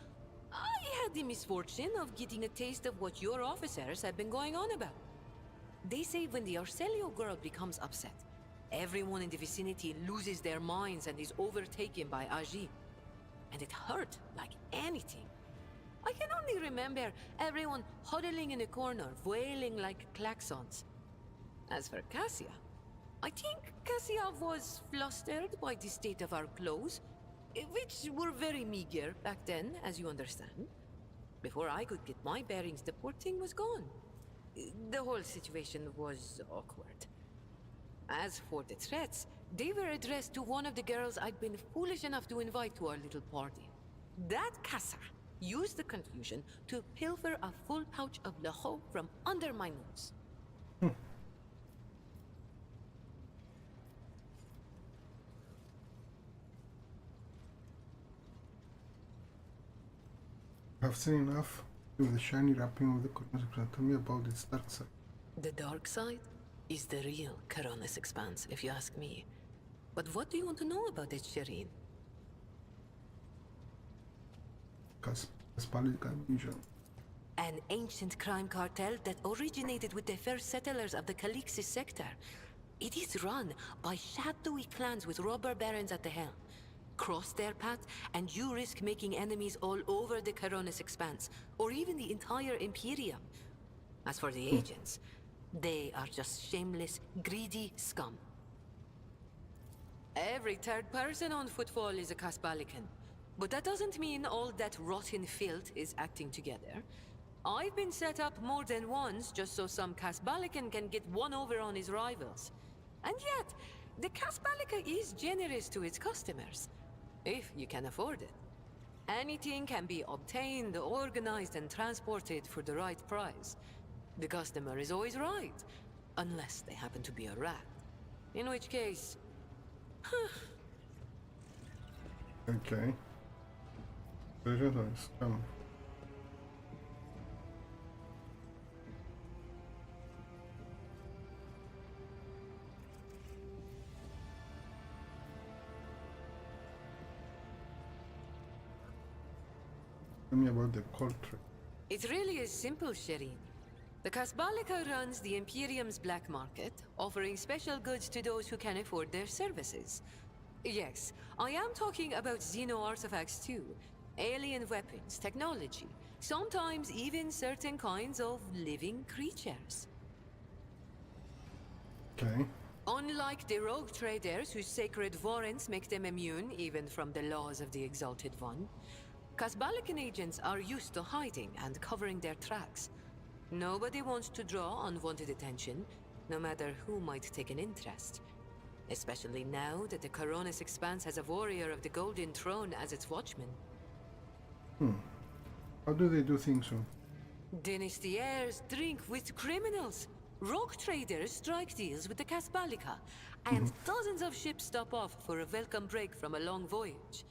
I had the misfortune of getting a taste of what your officers have been going on about. They say when the Arcelio girl becomes upset, everyone in the vicinity loses their minds and is overtaken by Agi. And it hurt like anything. I can only remember everyone huddling in a corner, wailing like klaxons. As for Cassia, I think Cassia was flustered by the state of our clothes, which were very meager back then, as you understand. Before I could get my bearings, the poor thing was gone. The whole situation was awkward. As for the threats, they were addressed to one of the girls I'd been foolish enough to invite to our little party. That Casa used the confusion to pilfer a full pouch of Laho from under my nose. I've seen enough with the shiny wrapping of the Koronus Expanse. Tell me about its dark side. The dark side is the real Koronus Expanse, if you ask me. But what do you want to know about it, Shireen? An ancient crime cartel that originated with the first settlers of the Calixis sector. It is run by shadowy clans with robber barons at the helm. Cross their path, and you risk making enemies all over the Koronus Expanse, or even the entire Imperium. As for the agents, they are just shameless, greedy scum. Every third person on Footfall is a Kasbalican. But that doesn't mean all that rotten filth is acting together. I've been set up more than once just so some Kasbalican can get one over on his rivals. And yet, the Kasbalika is generous to its customers, if you can afford it. Anything can be obtained, organized, and transported for the right price. The customer is always right, unless they happen to be a rat. In which case... Okay. Very nice. Tell me about the cult trade. It really is simple, Shireen. The Kasbalika runs the Imperium's black market, offering special goods to those who can afford their services. Yes, I am talking about xeno artifacts too. Alien weapons, technology, sometimes even certain kinds of living creatures. Okay. Unlike the rogue traders whose sacred warrants make them immune even from the laws of the Exalted One, Kasbalican agents are used to hiding and covering their tracks. Nobody wants to draw unwanted attention, no matter who might take an interest. Especially now that the Koronus Expanse has a warrior of the Golden Throne as its watchman. How do they do things so? Dynasty heirs drink with criminals. Rogue traders strike deals with the Kasbalika. And dozens of ships stop off for a welcome break from a long voyage.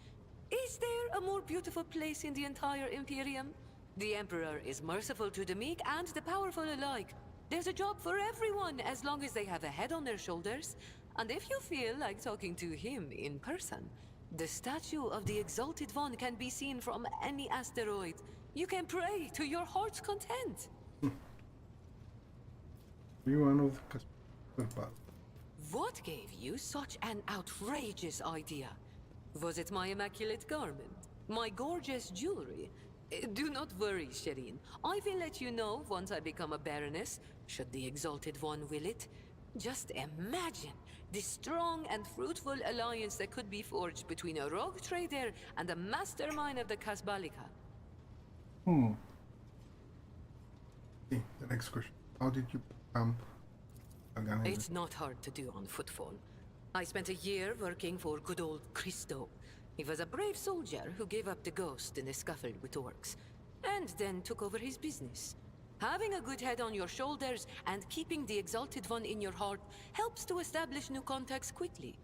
Is there a more beautiful place in the entire Imperium? The Emperor is merciful to the meek and the powerful alike. There's a job for everyone as long as they have a head on their shoulders. And if you feel like talking to him in person, the statue of the Exalted One can be seen from any asteroid. You can pray to your heart's content. You one of the Casper. What gave you such an outrageous idea? Was it my immaculate garment? My gorgeous jewelry? Do not worry, Shireen. I will let you know once I become a baroness, should the Exalted One will it. Just imagine the strong and fruitful alliance that could be forged between a rogue trader and the mastermind of the Kasbalika. Okay, the next question. How did you become organized? It's not hard to do on footfall. I spent a year working for good old Christo. He was a brave soldier who gave up the ghost in a scuffle with orcs, and then took over his business. Having a good head on your shoulders and keeping the Exalted One in your heart helps to establish new contacts quickly.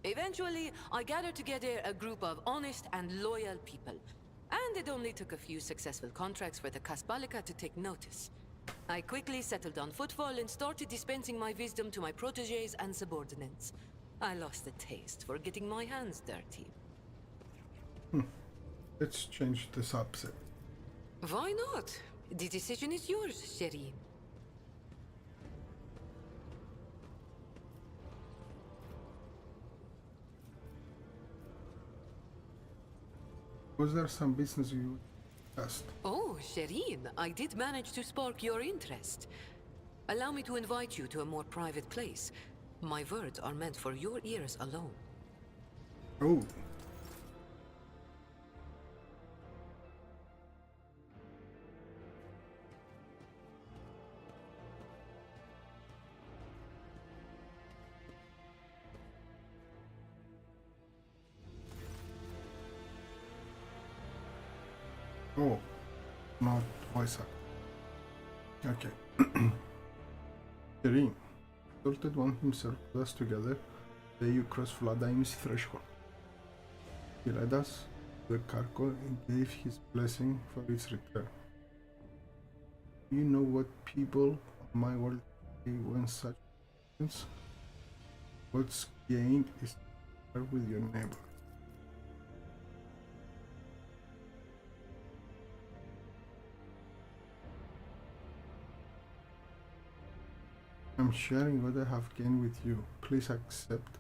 Eventually, I gathered together a group of honest and loyal people, and it only took a few successful contracts for the Kasbalika to take notice. I quickly settled on footfall and started dispensing my wisdom to my protégés and subordinates. I lost the taste for getting my hands dirty. Let's change the subset. Why not? The decision is yours, Sherry. Was there some business you discussed? Oh, Shireen, I did manage to spark your interest. Allow me to invite you to a more private place. My words are meant for your ears alone. Oh. Oh, not voice act. Okay. Kareem, Exalted One himself put us together the day you crossed Vladimir's threshold. He led us to the cargo and gave his blessing for its return. You know what people of my world say when such happens? What's gained is to share with your neighbor. I'm sharing what I have gained with you. Please accept.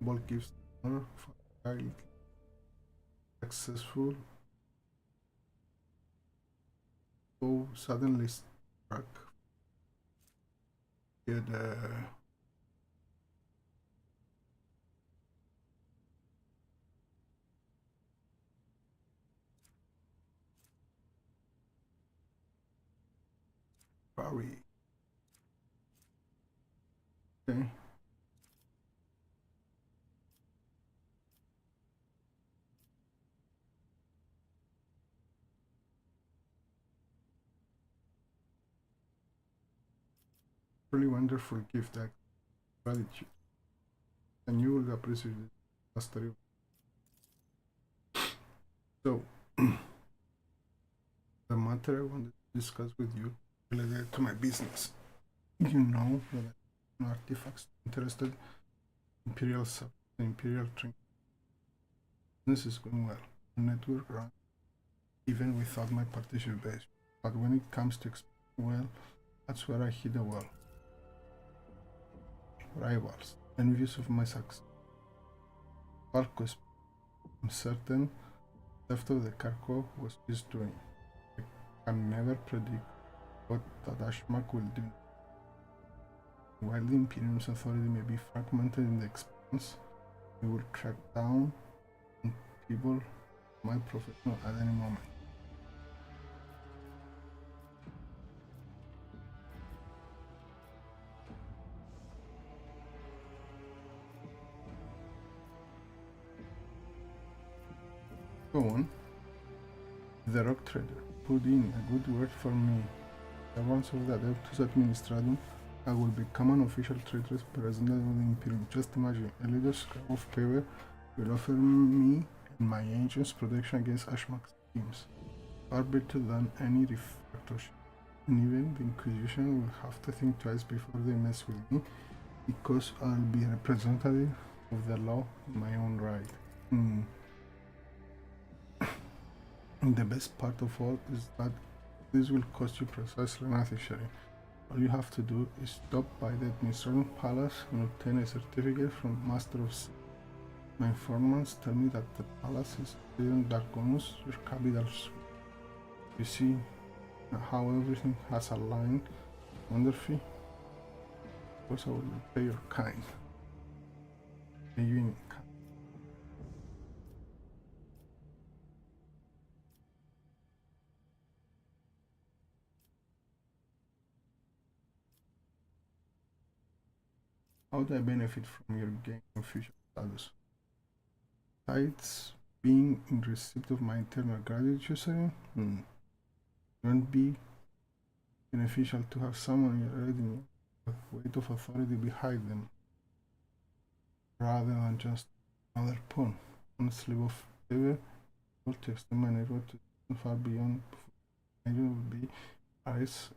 Ball gives honor for highly successful. So suddenly struck. Get Barry. Okay. Really wonderful gift, act gratitude, and you will appreciate it mastery. So, the matter I wanted to discuss with you related to my business. You know that I'm artifacts interested. Imperial sub, the Imperial trinket. Business is going well. The network runs even without my participation. But when it comes to expanding well, that's where I hit a wall. Rivals, envious of my success. Marcus, I'm certain theft of the cargo was his doing. I can never predict what that Ashmak will do. While the Imperium's authority may be fragmented in the expanse, we will crack down on people my professional at any moment. Go on. The Rock Trader. Put in a good word for me. Servants of the Adeptus Administratum, I will become an official traitor president of the Imperium. Just imagine, a little scrap of paper will offer me and my agents protection against Ashmak's schemes. Far better than any refractorship. And even the Inquisition will have to think twice before they mess with me, because I'll be a representative of the law in my own right. And the best part of all is that this will cost you precisely nothing, Sherry. All you have to do is stop by the Administrative Palace and obtain a certificate from Master of Sea. My informants tell me that the palace is in Koronus, your capital suite. You see how everything has aligned wonderfully? Of course I will pay your kind. Pay you in kind. How do I benefit from your gain of future status? Besides being in receipt of my eternal gratitude, sir, won't be beneficial to have someone in your retinue with weight of authority behind them, rather than just another pawn on a slip of paper, able to extend my network to far beyond. It will be eyes.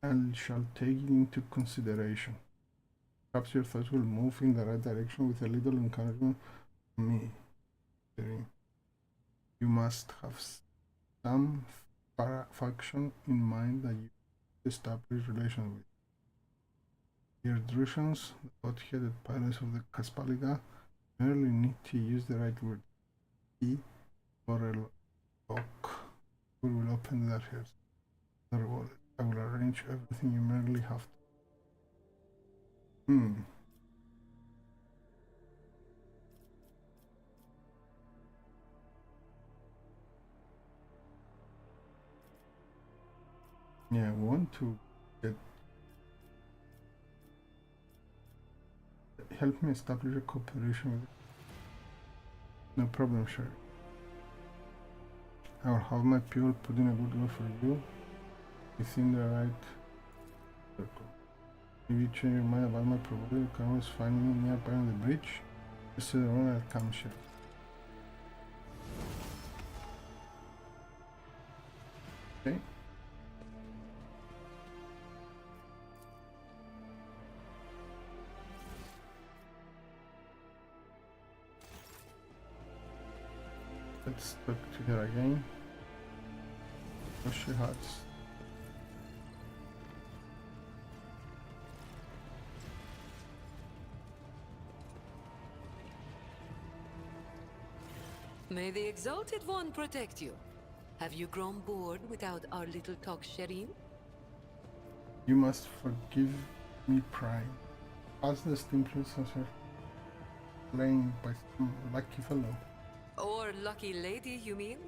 I shall take it into consideration. Perhaps your thoughts will move in the right direction with a little encouragement from me. You must have some faction in mind that you establish relations with. Your Drusians, the hot-headed pirates of the Caspalica, merely need to use the right word. Key or a lock. We will open their ears. The reward. I will arrange everything, you merely have to. Yeah, I want to get... Help me establish a cooperation with it. No problem, sure. I will have my people put in a good word for you within the right circle. If you change your mind about my proposal, you can always find me nearby on the bridge. Just to the one I'll come share. Okay. Let's talk to her again. What she has. May the Exalted One protect you. Have you grown bored without our little talk, Shireen? You must forgive me, Prime. As the steam princess playing by some lucky fellow. Or lucky lady, you mean?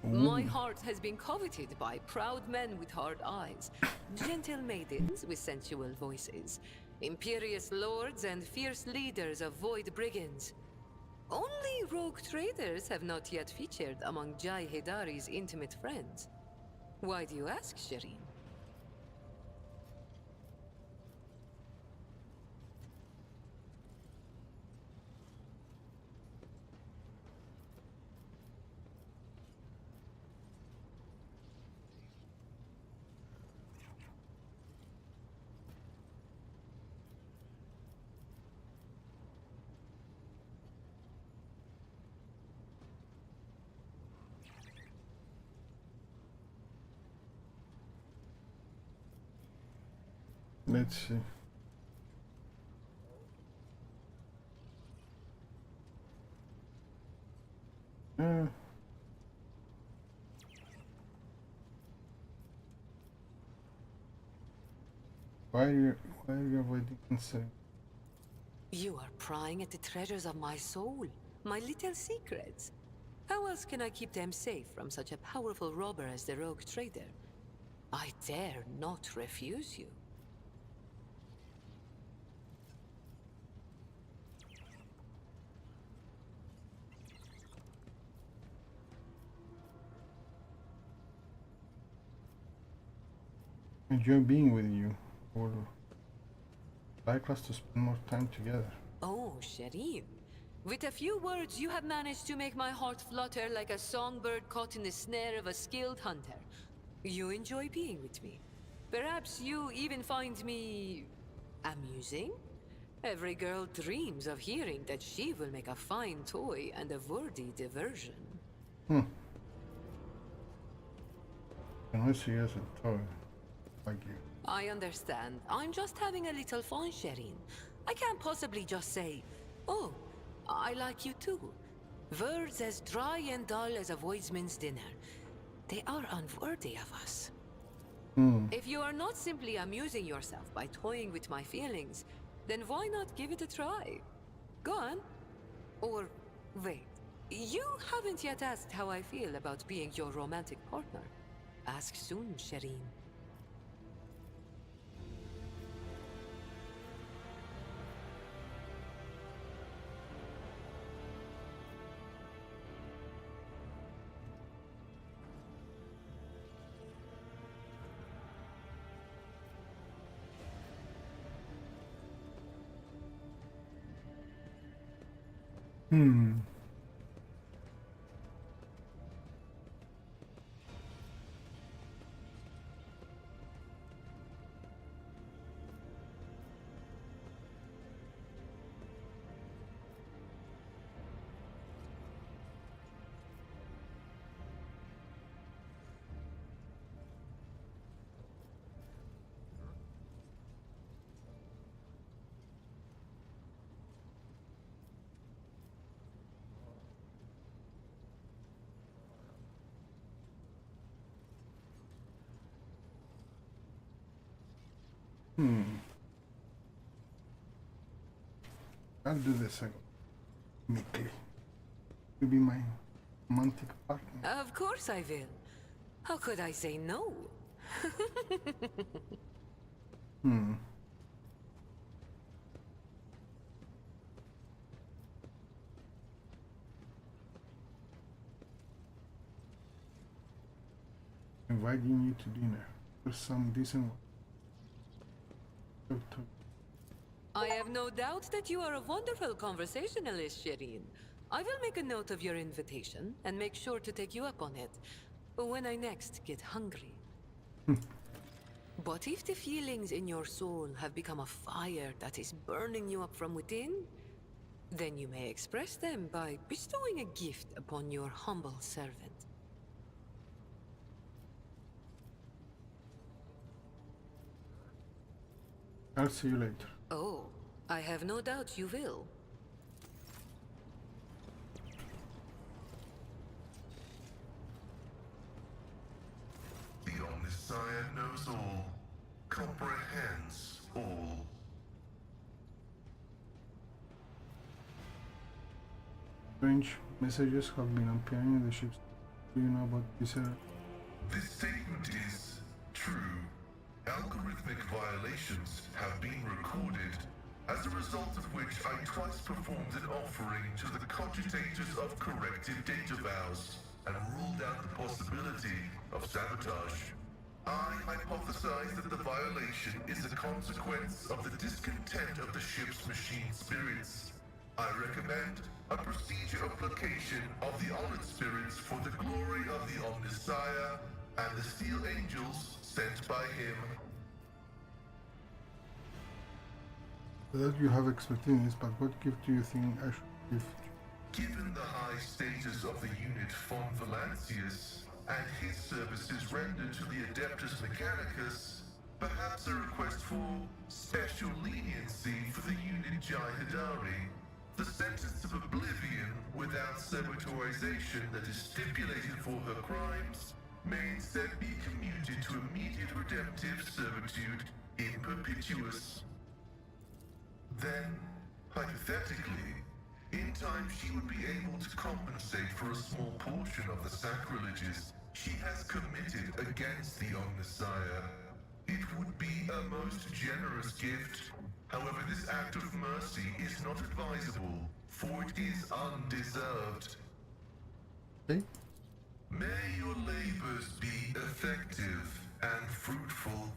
Ooh. My heart has been coveted by proud men with hard eyes, gentle maidens with sensual voices, imperious lords and fierce leaders of void brigands. Only rogue traders have not yet featured among Jai Hedari's intimate friends. Why do you ask, Shireen? Let's see. why are you avoiding answering? You are prying at the treasures of my soul, my little secrets. How else can I keep them safe from such a powerful robber as the rogue trader? I dare not refuse you. Enjoy being with you, or like us to spend more time together. Oh, Shireen. With a few words, you have managed to make my heart flutter like a songbird caught in the snare of a skilled hunter. You enjoy being with me. Perhaps you even find me... amusing? Every girl dreams of hearing that she will make a fine toy and a worthy diversion. Can I see as a toy? Like you. I understand. I'm just having a little fun, Shireen. I can't possibly just say, oh, I like you too. Words as dry and dull as a woodsman's dinner. They are unworthy of us. If you are not simply amusing yourself by toying with my feelings, then why not give it a try? Go on. Or, wait. You haven't yet asked how I feel about being your romantic partner. Ask soon, Shireen. I'll do this meekly. You'll be my romantic partner. Of course I will. How could I say no? Inviting you to dinner for some decent work. I have no doubt that you are a wonderful conversationalist, Shireen. I will make a note of your invitation and make sure to take you up on it when I next get hungry. But if the feelings in your soul have become a fire that is burning you up from within, then you may express them by bestowing a gift upon your humble servant. I'll see you later. Oh, I have no doubt you will. The Omnissiah knows all, comprehends all. Strange messages have been appearing in the ships. Do you know about this? This statement is true. Algorithmic violations have been recorded, as a result of which I twice performed an offering to the cogitators of corrected data vows and ruled out the possibility of sabotage. I hypothesize that the violation is a consequence of the discontent of the ship's machine spirits. I recommend a procedure of placation of the honored spirits for the glory of the Omnissiah and the steel angels sent by him. That you have expertise, but what gift do you think I should give? Given the high status of the unit von Valancius and his services rendered to the Adeptus Mechanicus, perhaps a request for special leniency for the unit Jai Hidari. The sentence of oblivion without sabotorization that is stipulated for her crimes may instead be commuted to immediate redemptive servitude in perpetuus. Then, hypothetically, in time she would be able to compensate for a small portion of the sacrileges she has committed against the Omnissiah. It would be a most generous gift. However, this act of mercy is not advisable, for it is undeserved. Okay. May your labors be effective and fruitful.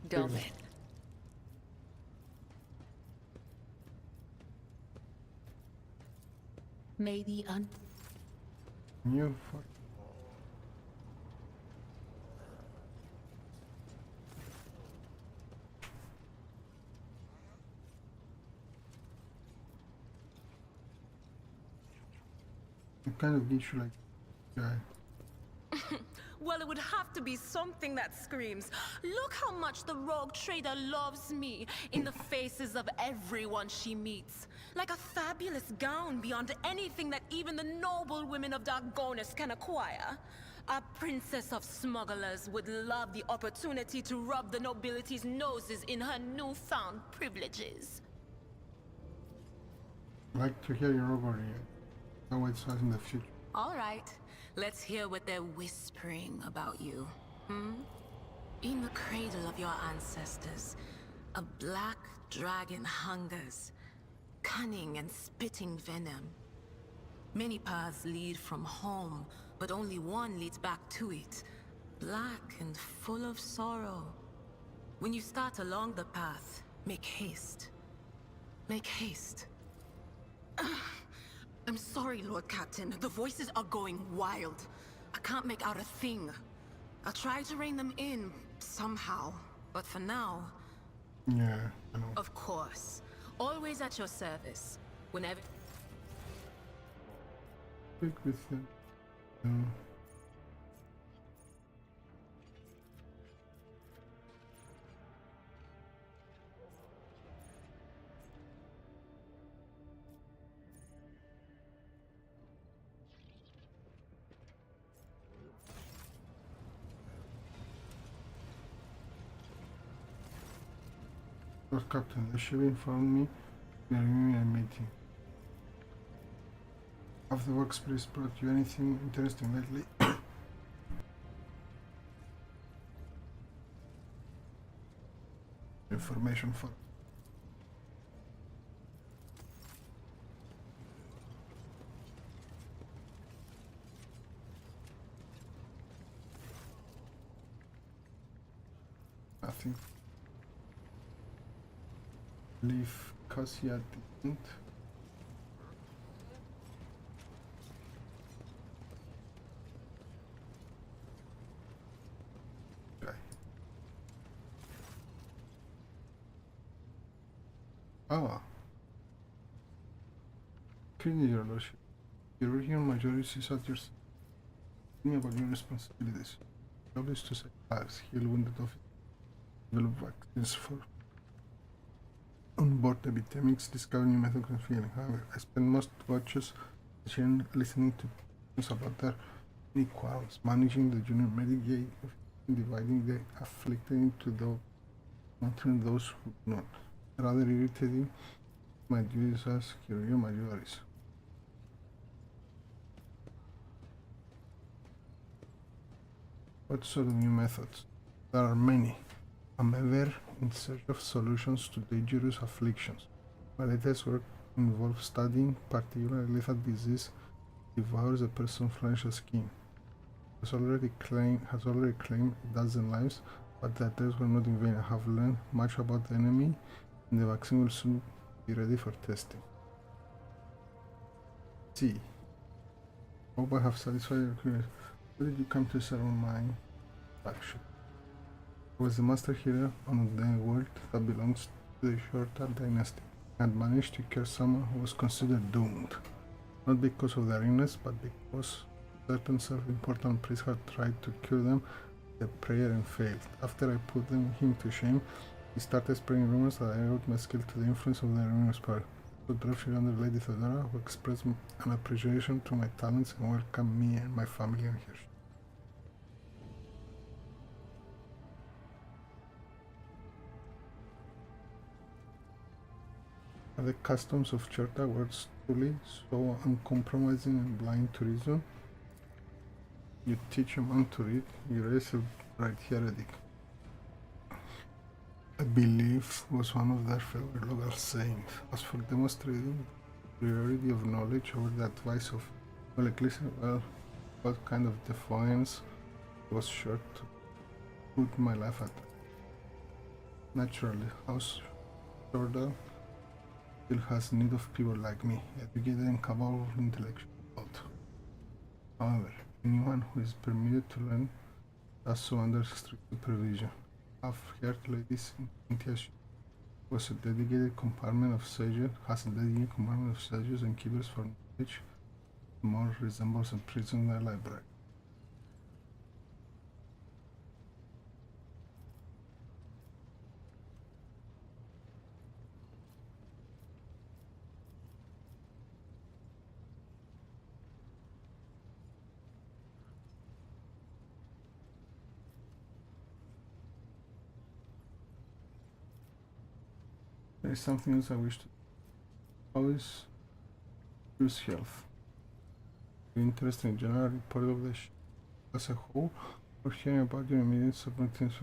Delvin. May the New for what kind of gives you like guy? Well, it would have to be something that screams, look how much the rogue trader loves me, in the faces of everyone she meets. Like a fabulous gown beyond anything that even the noble women of Dargonus can acquire. A princess of smugglers would love the opportunity to rub the nobility's noses in her newfound privileges. I'd like to hear your overview. How it says in the future. All right, let's hear what they're whispering about you. In the cradle of your ancestors, a black dragon hungers, cunning and spitting venom. Many paths lead from home, but only one leads back to it, black and full of sorrow. When you start along the path, make haste. Make haste. I'm sorry, Lord Captain. The voices are going wild. I can't make out a thing. I'll try to rein them in, somehow. But for now... Yeah, I know. Of course. Always at your service. Whenever... Speak with them. Lord Captain, the ship informed me we are having a meeting. Have the workspace brought you anything interesting lately? Information for nothing. Leave Cassia didn't. Okay. Ah. Clearly, your lordship. The regional majority is at your side. Tell me about your responsibilities. Your job is to save lives, heal wounded officers, develop vaccines for on board epidemics, discover new methods of healing. However, I spend most watches listening to things about their inequalities, managing the junior medic, dividing the afflicted into those, monitoring those who do not. Rather irritating my duties as Curio Majoris. What sort of new methods? There are many. I'm ever in search of solutions to dangerous afflictions. My latest work involves studying particular lethal disease devours a person's flesh or skin. Has already claimed a dozen lives, but the attacks were not in vain. I have learned much about the enemy, and the vaccine will soon be ready for testing. See. Hope I have satisfied your curiosity. Why did you come to serve on my faction? I was the master hero on the world that belongs the Shorta dynasty had managed to cure someone who was considered doomed, not because of their illness, but because certain self-important priests had tried to cure them with a prayer and failed. After I put him to shame, he started spreading rumors that I owed my skill to the influence of the ruinous power. So Drofshield under Lady Theodora, who expressed an appreciation to my talents and welcomed me and my family on her. The customs of Chorta were truly so uncompromising and blind to reason. You teach a man to read, you raise a right heretic. I believe was one of their favorite local sayings. As for demonstrating the superiority of knowledge over the advice of what kind of defiance was sure to put my life at. Naturally, House Jordan still has need of people like me, educated and capable of intellectual thought. However, anyone who is permitted to learn does so under strict supervision. Half-heard ladies in Intiash has a dedicated compartment of sages and keepers for knowledge, more resembles a prison than a library. There is something else I wish to always use health. Are you interested in general report of the ship as a whole, or hearing about your immediate subordinates?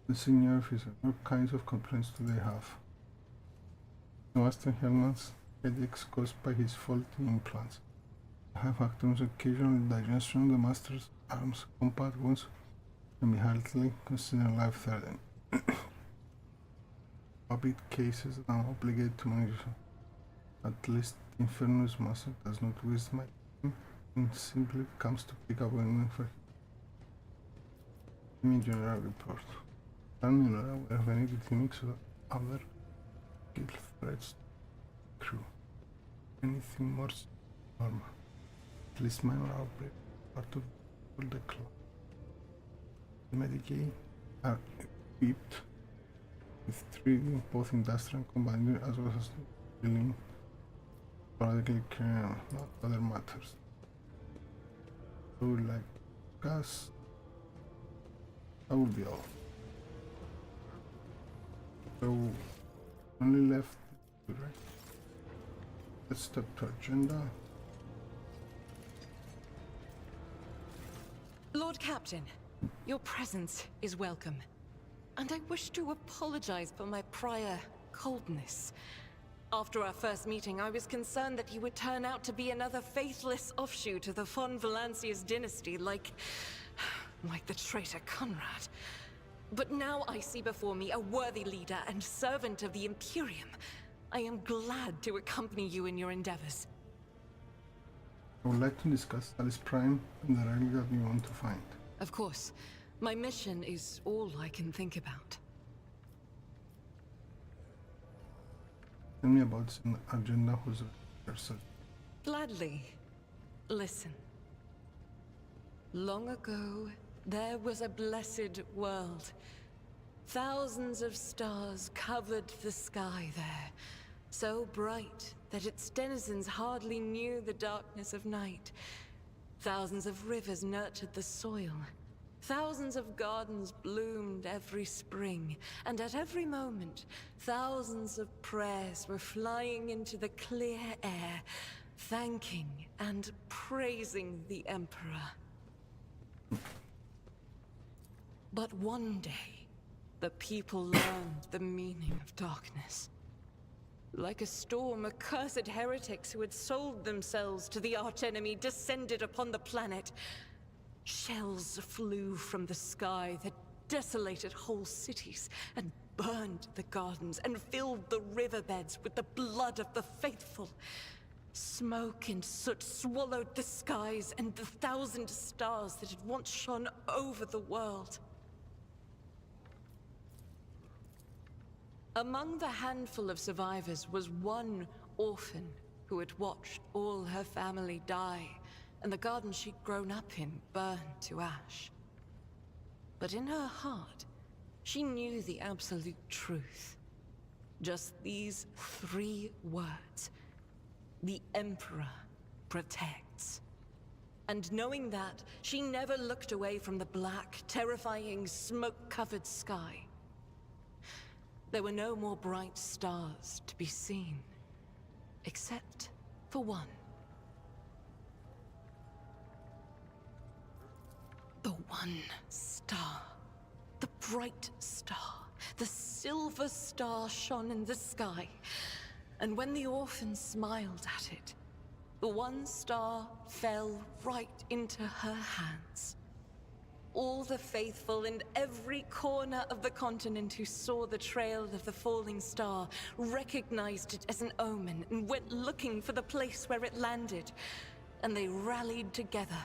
The senior officer, what kinds of complaints do they have? Master Hellman's headaches caused by his faulty implants. I have actions occasional digestion. The master's arms, combat wounds, can be hardly considered life-threatening. Habit cases that I'm obligated to manage. At least Infernus Master does not waste my time and simply comes to pick up when for him. General report. I'm not aware of any epidemics or other kill threats to the crew. Anything more normal. At least minor outbreak part of the club. The Medicaid are equipped with 3 both industrial and combined as well as dealing sporadically care, not other matters. So like gas, that will be all. So only left, right? Let's step to agenda. Lord Captain, your presence is welcome. And I wish to apologize for my prior coldness. After our first meeting, I was concerned that you would turn out to be another faithless offshoot of the von Valancius dynasty, like the traitor Conrad. But now I see before me a worthy leader and servant of the Imperium. I am glad to accompany you in your endeavors. I would like to discuss Alice Prime and the relic that we want to find. Of course. My mission is all I can think about. Tell me about an agenda whose yourself. Gladly. Listen. Long ago, there was a blessed world. Thousands of stars covered the sky there, so bright that its denizens hardly knew the darkness of night. Thousands of rivers nurtured the soil. Thousands of gardens bloomed every spring, and at every moment, thousands of prayers were flying into the clear air, thanking and praising the Emperor. But one day, the people learned the meaning of darkness. Like a storm, accursed heretics who had sold themselves to the archenemy descended upon the planet. Shells flew from the sky that desolated whole cities and burned the gardens and filled the riverbeds with the blood of the faithful. Smoke and soot swallowed the skies and the 1,000 stars that had once shone over the world. Among the handful of survivors was one orphan who had watched all her family die, and the garden she'd grown up in burn to ash. But in her heart, she knew the absolute truth. Just these 3 words. The Emperor protects. And knowing that, she never looked away from the black, terrifying, smoke-covered sky. There were no more bright stars to be seen, except for one. The one star. The bright star. The silver star shone in the sky. And when the orphan smiled at it, the one star fell right into her hands. All the faithful in every corner of the continent who saw the trail of the falling star recognized it as an omen and went looking for the place where it landed. And they rallied together.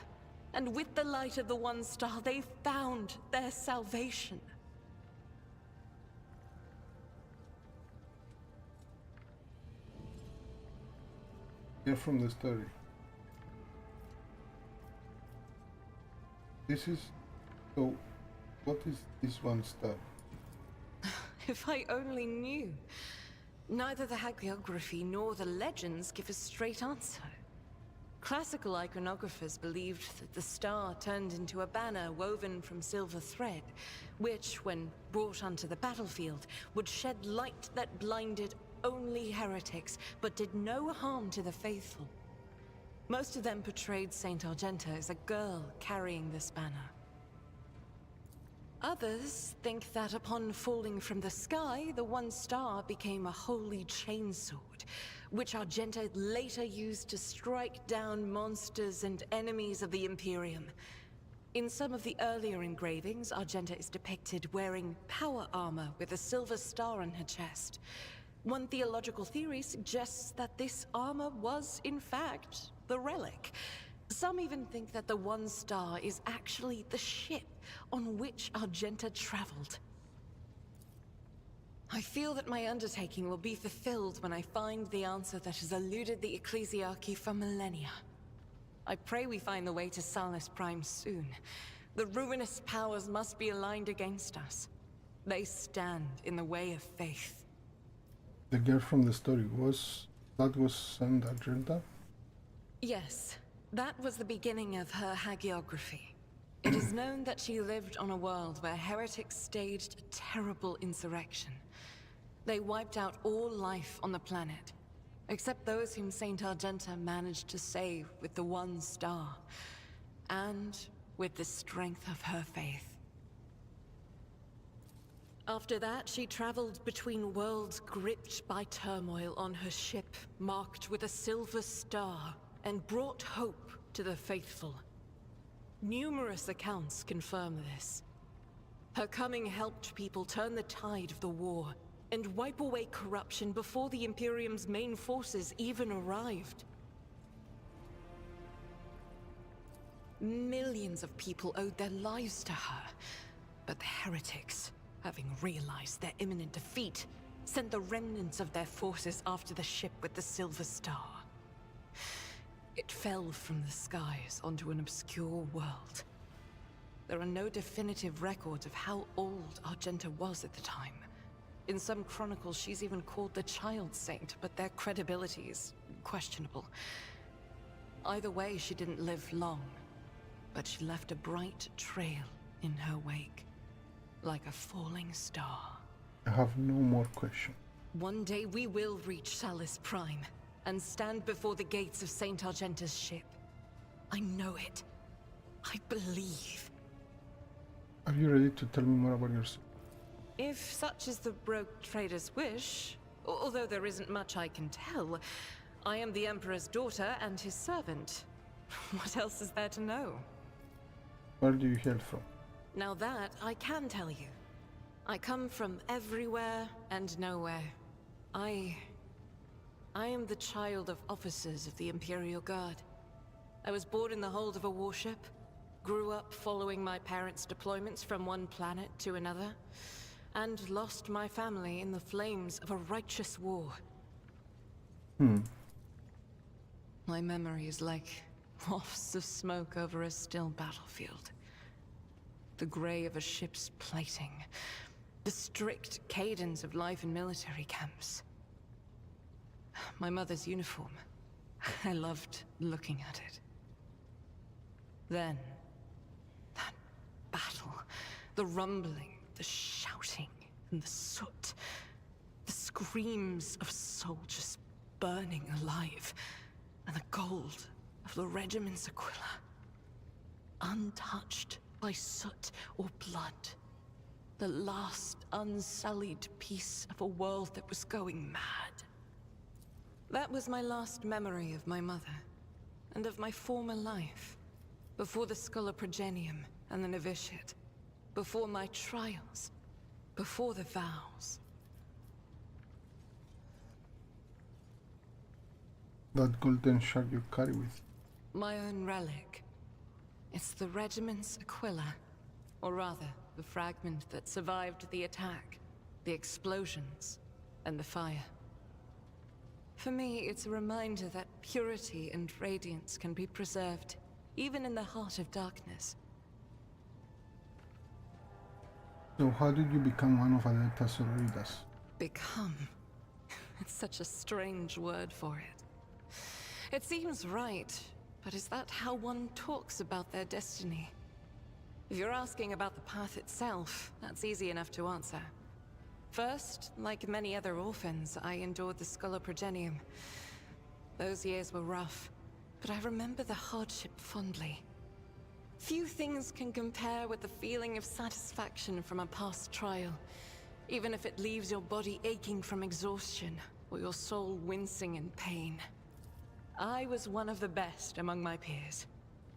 And with the light of the one star, they found their salvation. Hear from the story. So, what is this one star? If I only knew. Neither the hagiography nor the legends give a straight answer. Classical iconographers believed that the star turned into a banner woven from silver thread, which, when brought onto the battlefield, would shed light that blinded only heretics, but did no harm to the faithful. Most of them portrayed Saint Argenta as a girl carrying this banner. Others think that upon falling from the sky, the one star became a holy chainsword, which Argenta later used to strike down monsters and enemies of the Imperium. In some of the earlier engravings, Argenta is depicted wearing power armor with a silver star on her chest. One theological theory suggests that this armor was, in fact, the relic. Some even think that the one star is actually the ship on which Argenta traveled. I feel that my undertaking will be fulfilled when I find the answer that has eluded the Ecclesiarchy for millennia. I pray we find the way to Salus Prime soon. The ruinous powers must be aligned against us. They stand in the way of faith. The girl from the story was Saint Argenta? Yes, that was the beginning of her hagiography. It is known that she lived on a world where heretics staged a terrible insurrection. They wiped out all life on the planet, except those whom Saint Argenta managed to save with the one star, and with the strength of her faith. After that, she traveled between worlds gripped by turmoil on her ship, marked with a silver star, and brought hope to the faithful. Numerous accounts confirm this. Her coming helped people turn the tide of the war, and wipe away corruption before the Imperium's main forces even arrived. Millions of people owed their lives to her, but the heretics, having realized their imminent defeat, sent the remnants of their forces after the ship with the silver star. It fell from the skies onto an obscure world. There are no definitive records of how old Argenta was at the time. In some chronicles, she's even called the Child Saint, but their credibility is questionable. Either way, she didn't live long, but she left a bright trail in her wake. Like a falling star. I have no more questions. One day we will reach Salus Prime and stand before the gates of Saint Argenta's ship. I know it. I believe. Are you ready to tell me more about yourself? If such is the broke trader's wish, although there isn't much I can tell, I am the Emperor's daughter and his servant. What else is there to know? Where do you hail from? Now that I can tell you. I come from everywhere and nowhere. I am the child of officers of the Imperial Guard. I was born in the hold of a warship, grew up following my parents' deployments from one planet to another. and lost my family in the flames of a righteous war. My memory is like wafts of smoke over a still battlefield. The grey of a ship's plating. The strict cadence of life in military camps. My mother's uniform. I loved looking at it. Then, that battle. The rumbling, the shouting, and the soot. The screams of soldiers burning alive. And the gold of the regiment's Aquila. Untouched by soot or blood. The last unsullied piece of a world that was going mad. That was my last memory of my mother, and of my former life. Before the Progenium and the novitiate. Before my trials. Before the vows. That golden shard you carry with you. My own relic. It's the regiment's Aquila. Or rather, the fragment that survived the attack, the explosions, and the fire. For me, it's a reminder that purity and radiance can be preserved, even in the heart of darkness. So how did you become one of Adeptas Sororitas? Become? It's such a strange word for it. It seems right, but is that how one talks about their destiny? If you're asking about the path itself, that's easy enough to answer. First, like many other orphans, I endured the Progenium. Those years were rough, but I remember the hardship fondly. Few things can compare with the feeling of satisfaction from a past trial, even if it leaves your body aching from exhaustion, or your soul wincing in pain. I was one of the best among my peers,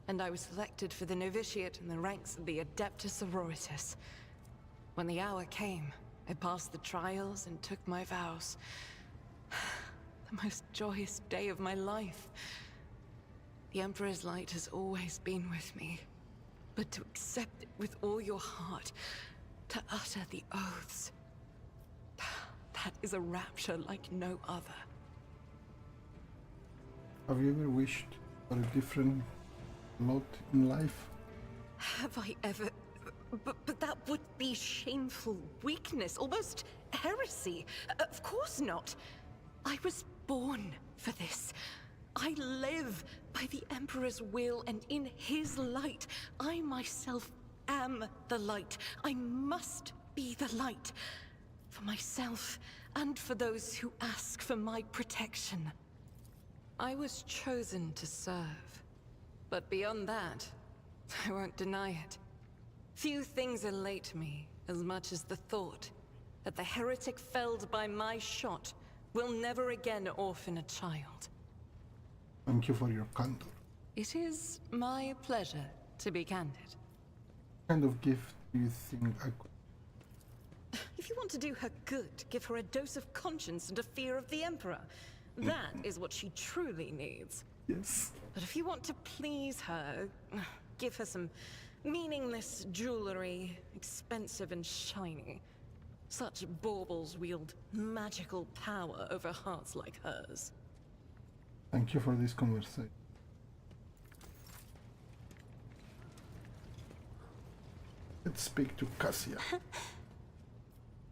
and I was selected for the novitiate in the ranks of the Adeptus Sororitas. When the hour came, I passed the trials and took my vows. The most joyous day of my life. The Emperor's light has always been with me, but to accept it with all your heart, to utter the oaths, that is a rapture like no other. Have you ever wished for a different lot in life? Have I ever? But that would be shameful weakness, almost heresy. Of course not. I was born for this. I live by the Emperor's will, and in his light, I myself am the light. I must be the light. For myself, and for those who ask for my protection. I was chosen to serve. But beyond that, I won't deny it. Few things elate me as much as the thought that the heretic felled by my shot will never again orphan a child. Thank you for your candor. It is my pleasure to be candid. What kind of gift do you think I could? If you want to do her good, give her a dose of conscience and a fear of the Emperor. That is what she truly needs. Yes. But if you want to please her, give her some meaningless jewelry, expensive and shiny. Such baubles wield magical power over hearts like hers. Thank you for this conversation. Let's speak to Cassia.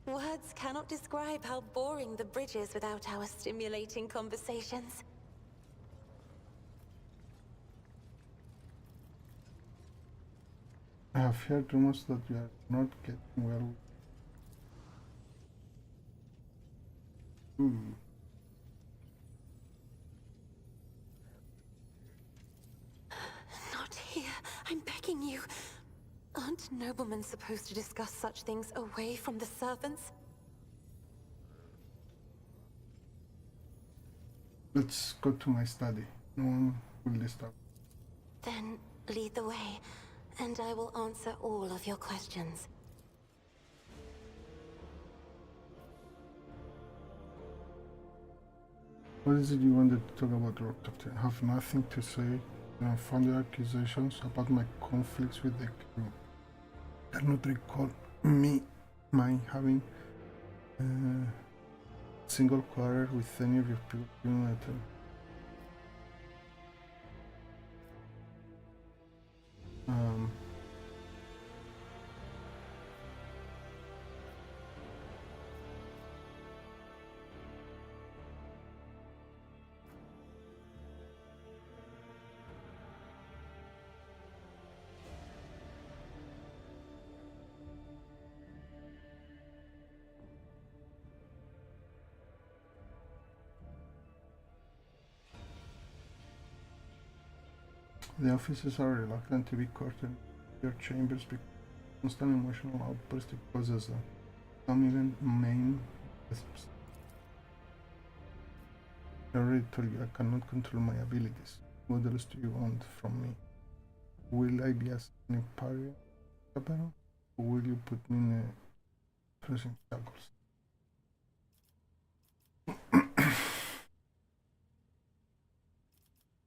Words cannot describe how boring the bridge is without our stimulating conversations. I have heard rumors that you are not getting well. Not here. I'm begging you. Aren't noblemen supposed to discuss such things away from the servants? Let's go to my study. No one will disturb. Then lead the way, and I will answer all of your questions. What is it you wanted to talk about, Lord Captain? I have nothing to say. You have founded accusations about my conflicts with the crew. Cannot recall me mind having single quarter with any of your people during my turn. The officers are reluctant to be quartered in their chambers because constant emotional outburst it causes them. Some even maim wisps. I already told you I cannot control my abilities. What else do you want from me? Will I be as an Imperial, or will you put me in pressing shackles?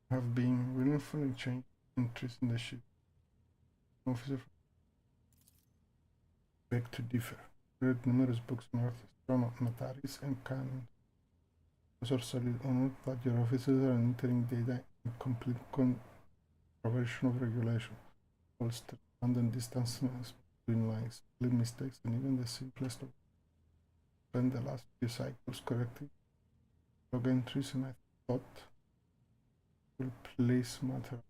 Have been willfully changed interest in the ship. Officer beg to differ. Read numerous books on Earth, Mataris, and canon. Those are solid honor that your officers are entering data in complete contravention of regulation. Holster, abandon distances between lines, split mistakes, and even the simplest of spend the last few cycles correcting log entries, and I thought will place matter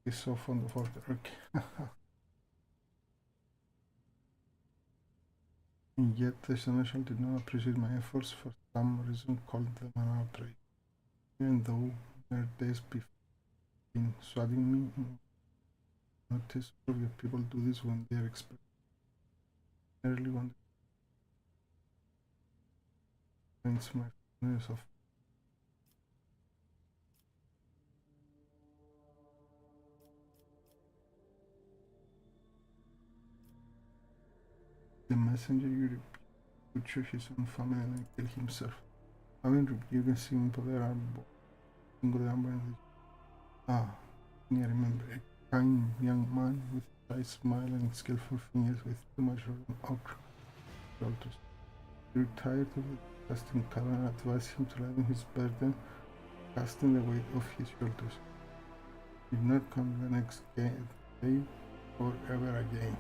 is so fond of order. Okay. And yet the Seneschal did not appreciate my efforts, for some reason called them an outrage. Even though their days before been swatting me, notice all of your people do this when they are expected. Early one finds my fondness of the messenger you butcher his own family and kill himself. Having rebuked a simple I remember a kind young man with a shy smile and skillful fingers with too much of ochre shoulders. He retired of the casting cavern and advised him to lighten his burden, casting the weight off his shoulders. He did not come the next day or ever again.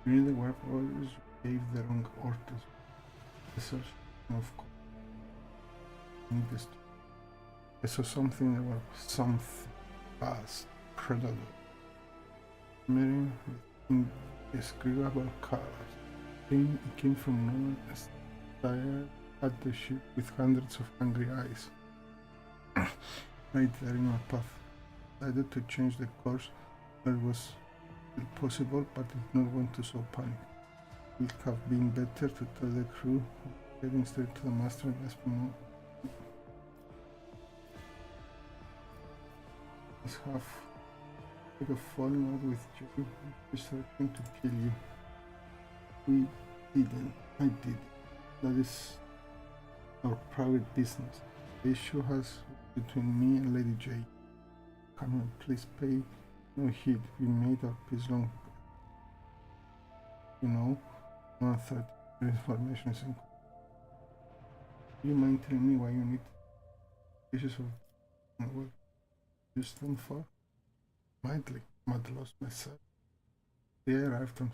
During the war, orders gave the wrong orders. The search of needless. I saw something that was something vast, predator, mirroring with indescribable colors. It came from nowhere, stared at the ship with hundreds of angry eyes. Right there in my path. I decided to change the course. It was possible, but did not want to show panic. It would have been better to tell the crew, heading straight to the master and ask for more. Have like a falling out with Joe, we're starting to kill you. We didn't. I did. That is our private business. The issue has between me and Lady J. Can we please pay no heed? We made our peace long. You know, 130 information is included. Do you mind telling me why you need pieces of what use them for? Mightly, might lost myself. They arrived on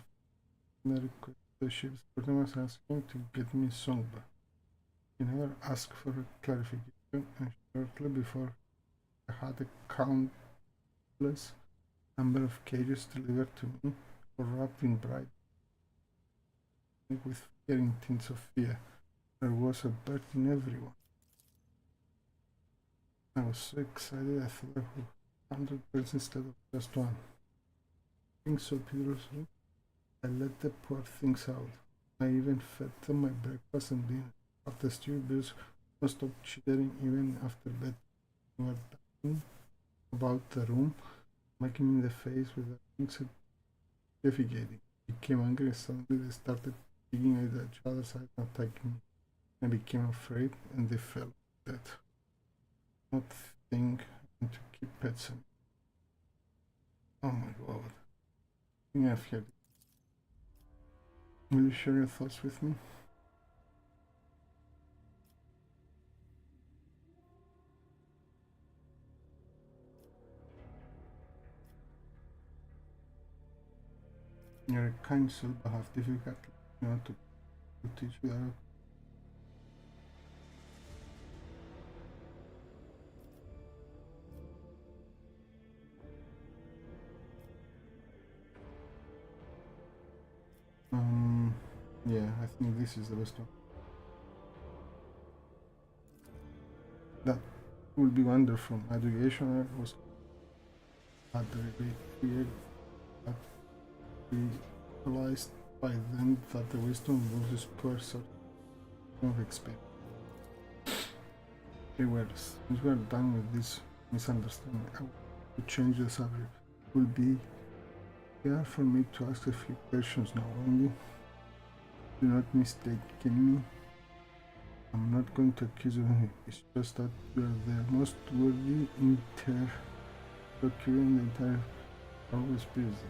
the request the ship's captain was asking to get me Songba. He never asked for a clarification, and shortly before I had a countless number of cages delivered to me, or wrapped in bright with flaring tints of fear. There was a bird in everyone. I was so excited I thought I would 100 birds instead of just one. Being so beautiful, I let the poor things out. I even fed them my breakfast and dinner. After stupid birds who stopped chittering even after bed. They were dancing about the room, making me in the face with their wings and defecating. I became angry and suddenly they started digging at each other's side and attacking me. I became afraid and they fell dead. Not think to keep pets. Oh my god. I think I've heard it. Will you share your thoughts with me? You're a kind soul but have difficulty, to teach without. Yeah, I think this is the best one. That would be wonderful. Education was at the created, but we realized by then that the wisdom was this poor sort of experience. Since we are done with this misunderstanding, I want to change the subject. It will be fair for me to ask a few questions now only. Do not mistake me. I'm not going to accuse you of anything. It's just that you are the most worthy interlocutor in the entire always busy.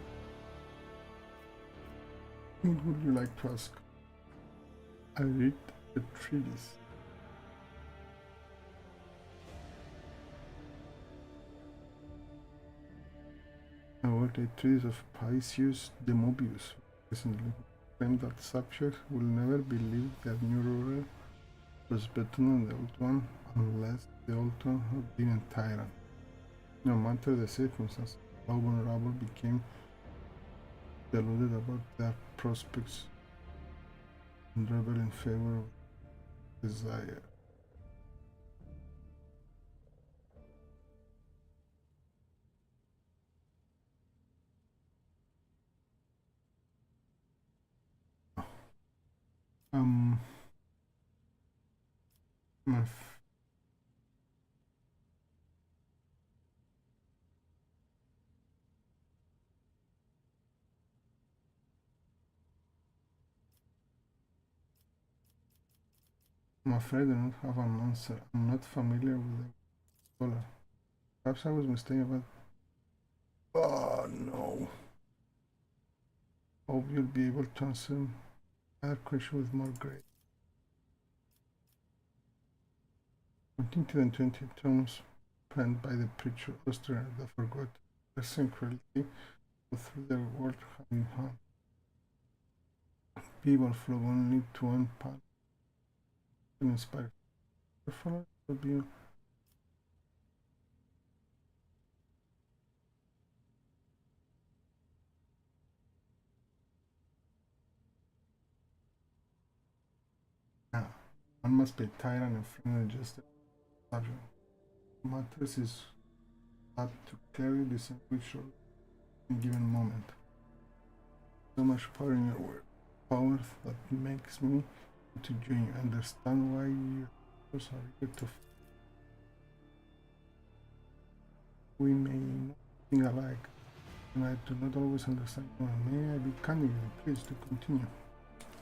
What would you like to ask? I read the treatise. I wrote a treatise of Paisius de Mobius recently. Claimed that subjects will never believe their new ruler was better than the old one unless the old one had been a tyrant. No matter the circumstances, how vulnerable became deluded about their prospects and rebel in favor of desire. My I'm afraid I don't have an answer. I'm not familiar with the scholar. Perhaps I was mistaken, but oh no. Hope you'll be able to answer that question with more grace. 1920 tomes penned by the preacher Austrian the forgot person cruelty through the world hand in hand. People flow only to one path to inspire. Follow will be now. One must be tyrant and friendly just subject. Matters is hard to clearly distinguish in a given moment. So much power in your word. Power that makes me to join you. Understand why you are here to. We may not think alike, and I do not always understand. May I be candid with you, please, to continue?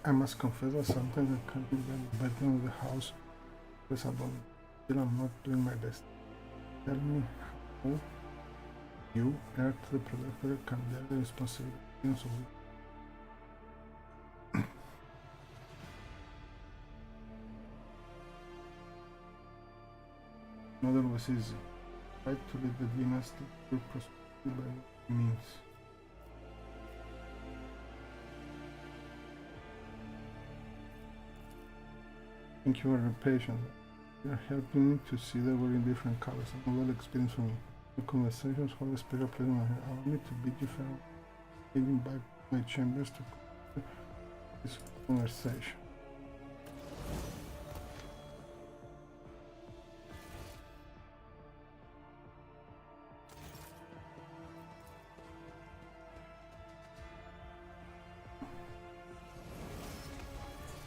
I must confess that sometimes I can't be the burden of the house because about still I'm not doing my best. Tell me how you, heir to the protector, can bear the responsibility of it. Another was easy. Try to lead the dynasty through prosperity by what means. Thank you for your patience. You are helping me to see the world in different colors. A novel experience for me. The conversations hold a special place in my heart. Allow me to bid you farewell. Heading back to my chambers to continue this conversation.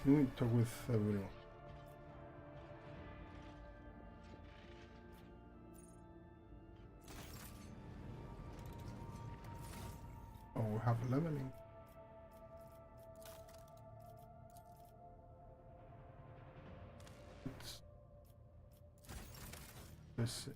Let me talk with everyone. Oh, we have leveling. Let's see.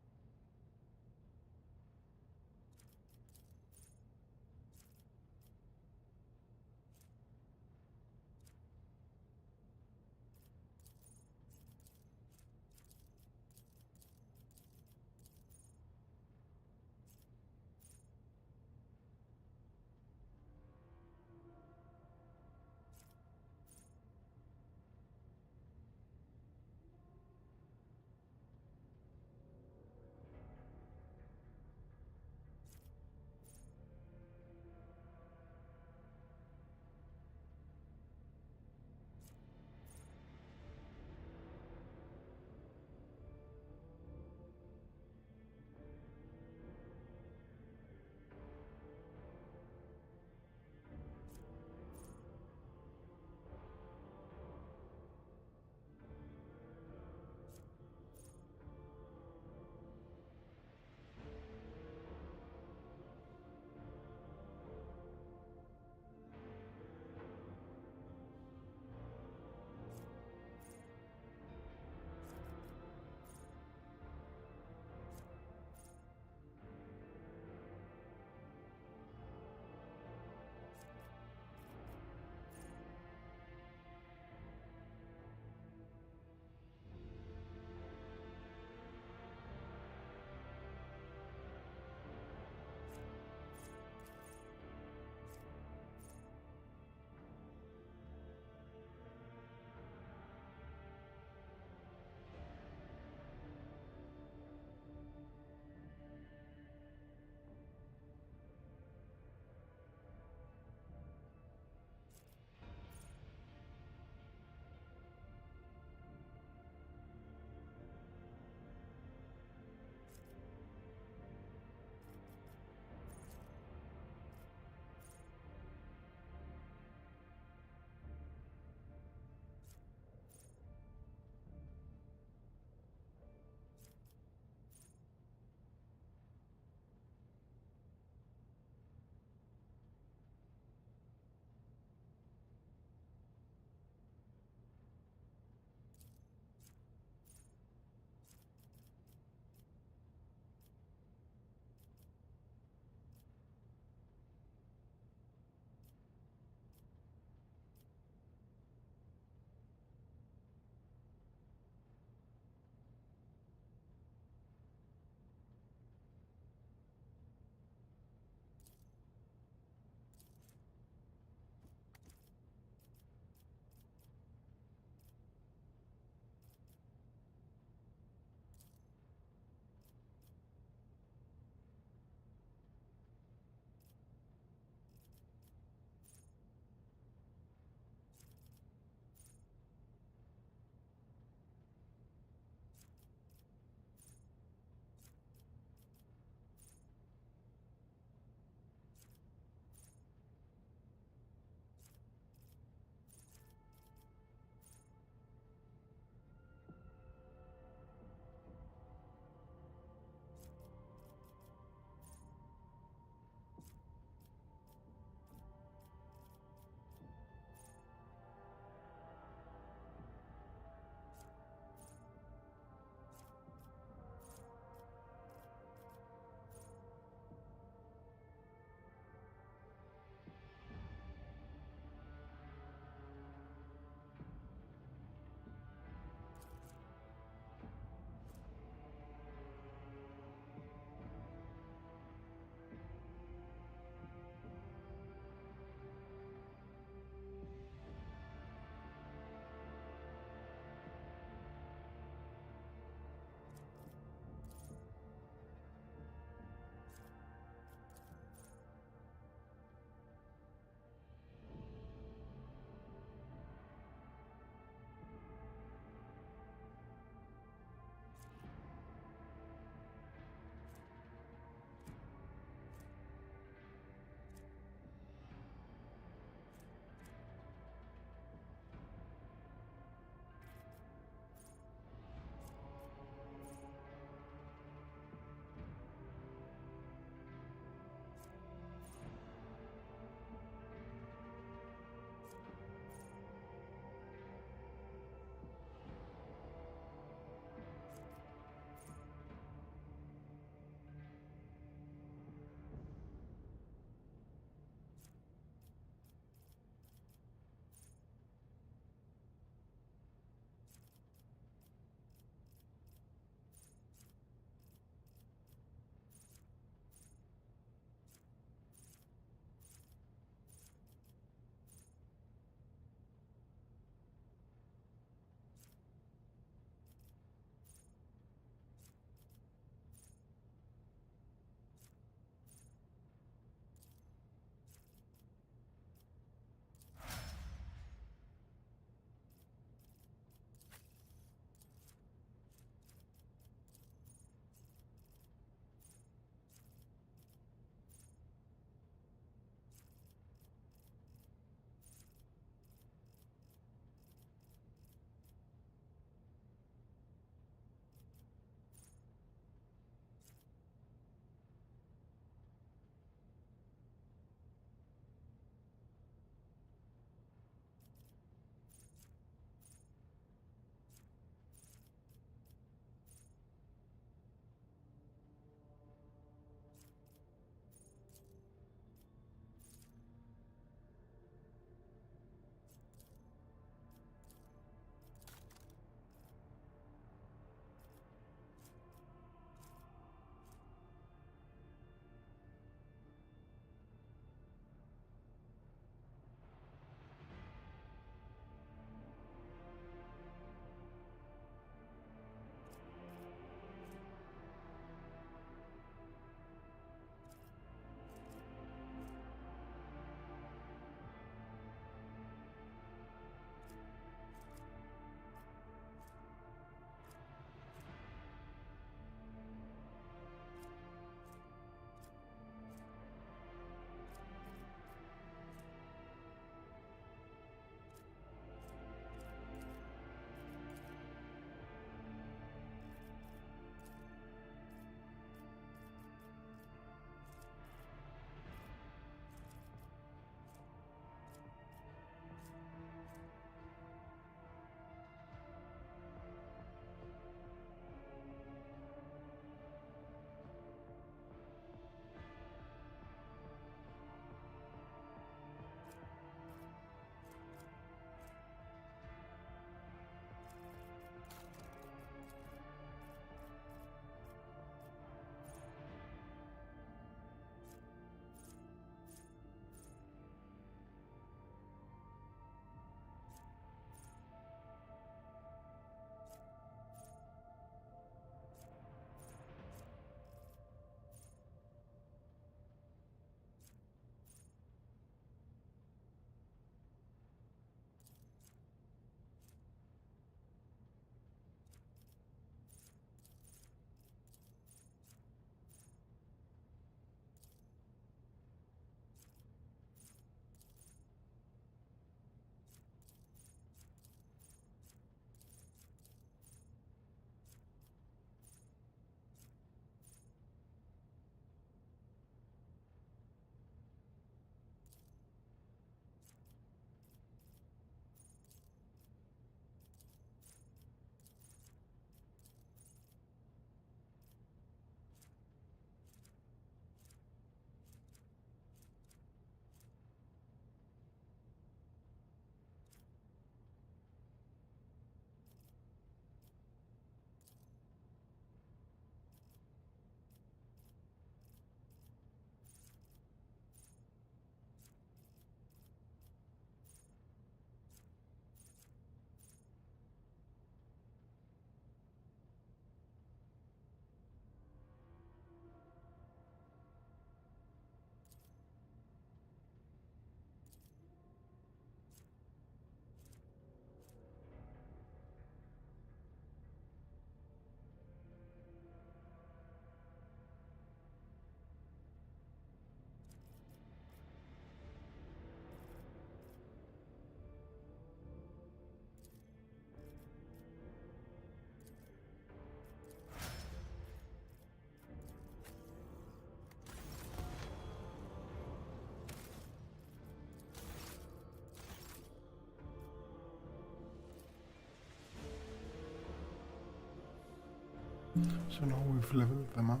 So now we've leveled them up.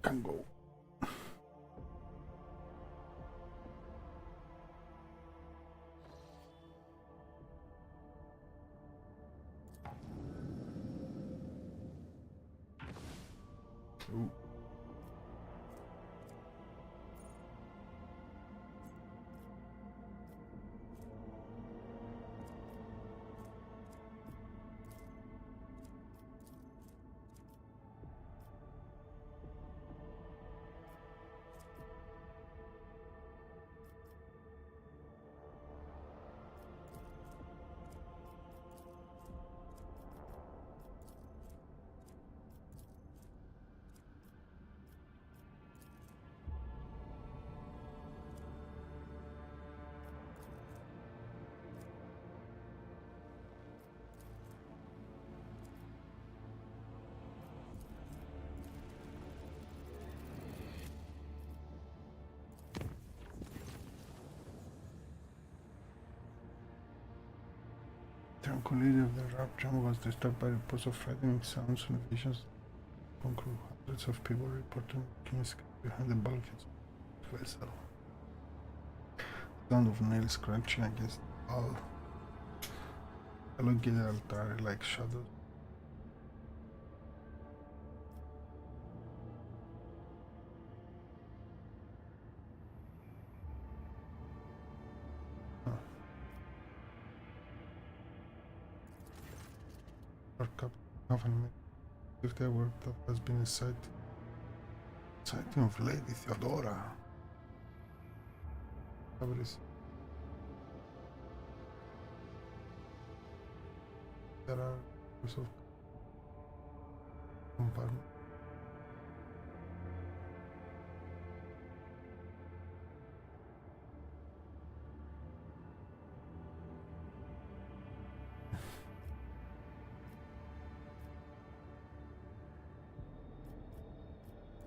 Can go. Ooh. Tranquility of the rapture was disturbed by reports of frightening sounds and visions. Conclude hundreds of people reported kings behind the bulkheads of the vessel. Sound of nails scratching against the hull. Elongated altare like shadows. If there were, that has been a sighting of Lady Theodora. There are ways of compartment.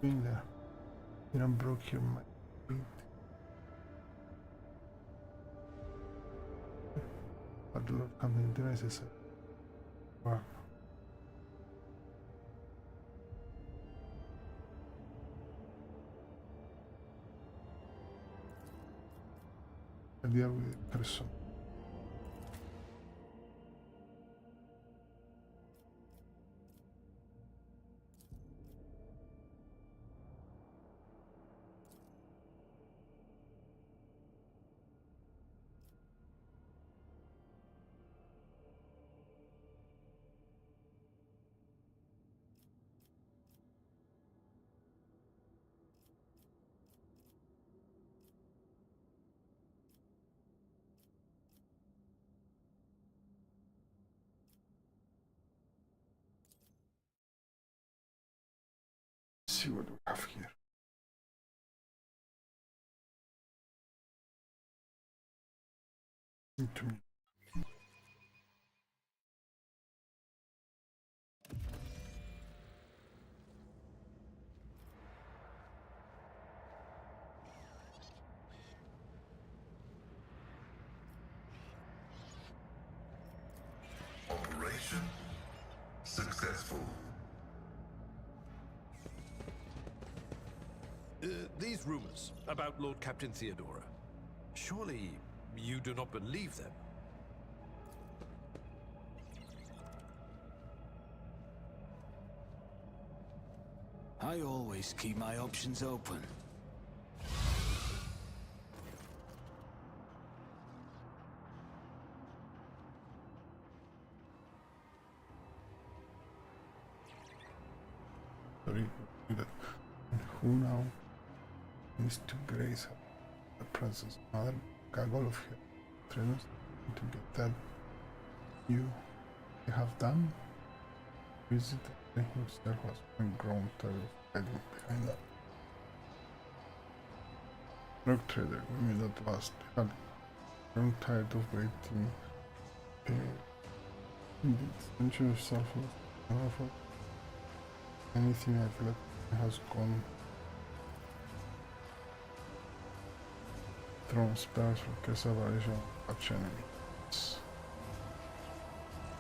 Doing there. Didn't broke here my feet. But the Lord comes into necessary. Wow. I deal with a person. See what we have here. Into me. Operation successful. These rumors about Lord Captain Theodora, surely you do not believe them? I always keep my options open. Sorry, that. And who now needs to grace the presence of Mother Gaggle of her trainers to get that you have done? Visit himself has been grown tired of hiding behind that. Rock trader, we meet at last. Had grown tired of waiting. Indeed, venture yourself with anything I've let has gone thrown spells for cast aberration touch enemies.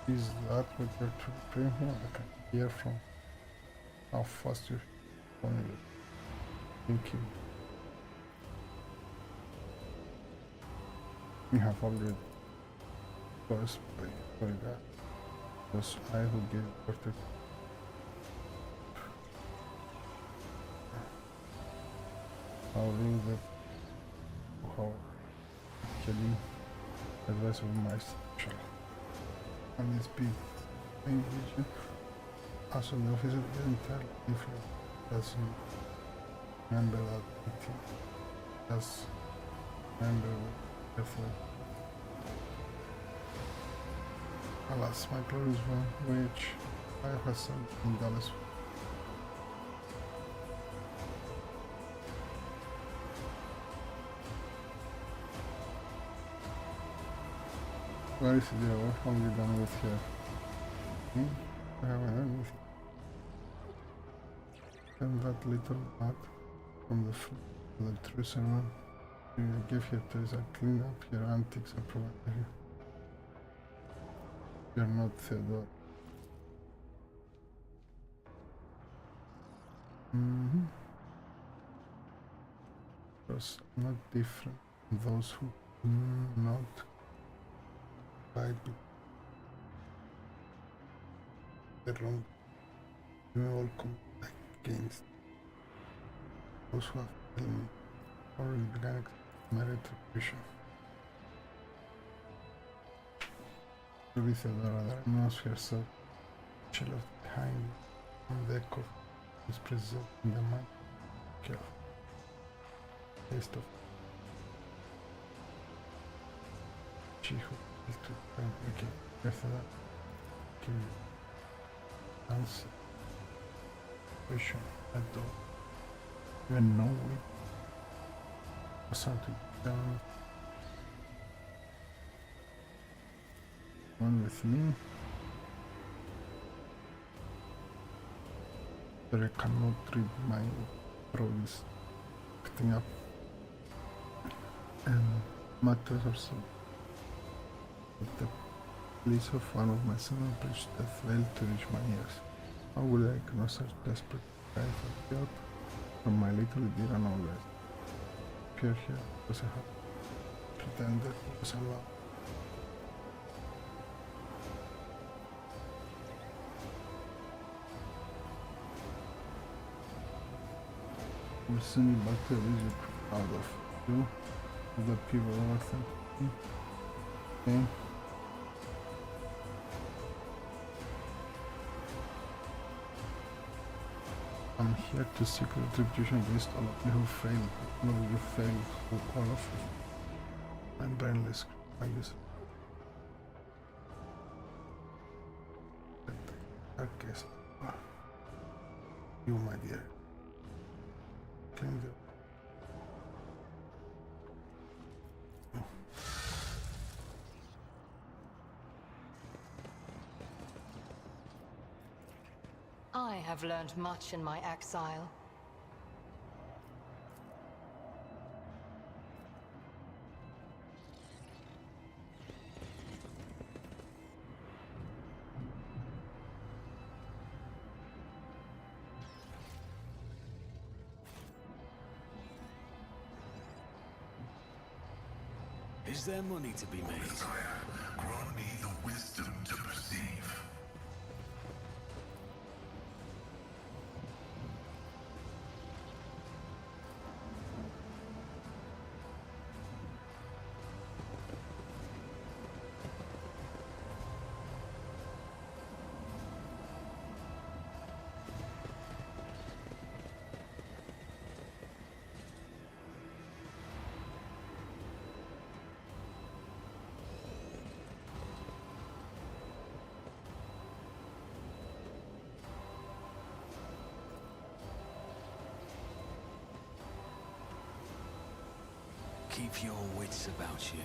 Is that what you're preparing here? I can hear from how fast you're only thinking. You have already first by that. It was I who gave birth to how rule the how killing advice of my special. And this be engaging also the officer intel influence doesn't remember that it does remember therefore. Alas, my glorious one, which I have sent in Dallas. Where is it there? What have we done with here? I haven't done anything. And that little mat from the true sermon you give here to is a clean up your antics and provide you. You're not Theodore. Because not different from those who not right the wrong. You all come against those who have already begun merit retribution. Maybe Theodora, that knows herself, she left behind from the echo is preserved in the mind. Careful. Taste of she who is to find again. After that, give you answer. Vision, I don't even know it. Or something down. One with me. But I cannot read my throat is acting up. And matters are so. But the police of one of my son preached death failed to reach my ears. How would I ignore such desperate cry for help from my little dear and always? Appear here because I have pretended it was allowed. We'll send you back to the region out of you, of the people over them. Okay. I'm here to seek retribution against all of you who failed. All of you failed, all of you. I'm brainless, I guess. I guess. You, my dear. Clean the I have learned much in my exile. Is there money to be made? Messiah, grant me the wisdom to perceive. Keep your wits about you.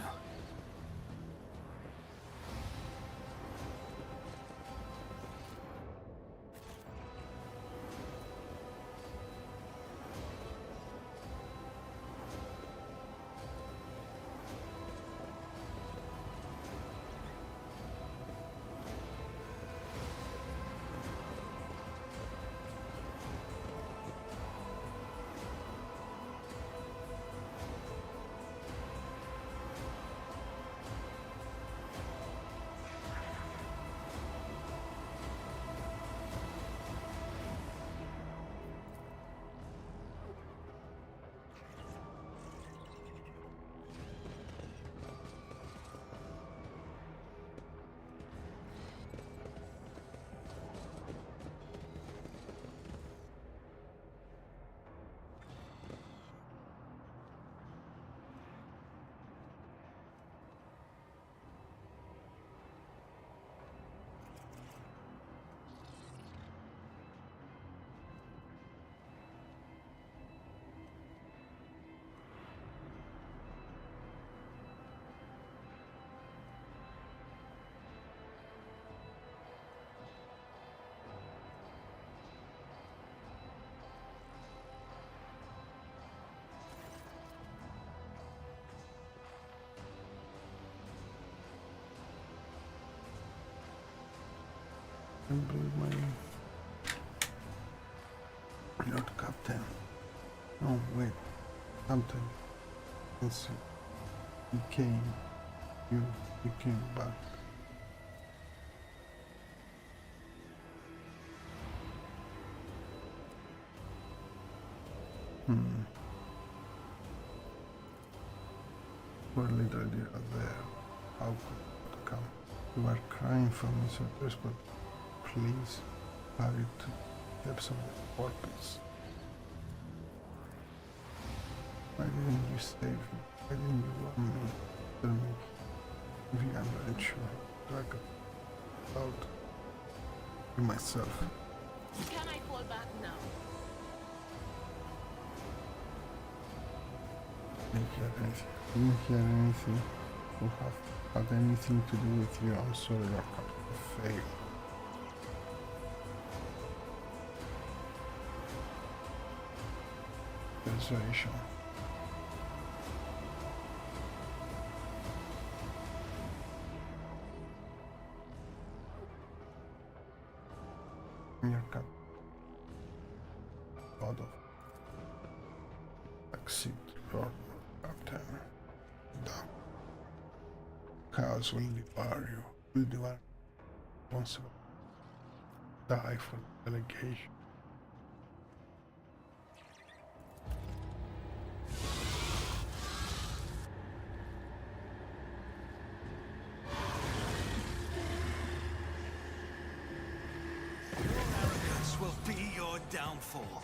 can bring my not captain. Oh wait, captain. Let's see. He came back. Poor little dear there. How could it come? You are crying for me, Sir but please hurry to depths of the porpoise. Why didn't you save me? Why didn't you want me? Tell me if you am adventure. Drag out to myself. Can I fall back now? Didn't hear anything. Didn't hear anything who have had anything to do with you. I'm sorry, your captain failed. Persuasion. Your captain. God of exit your captain. The chaos will devour you. Will devour responsible. Die for delegation. Arrogance will be your downfall.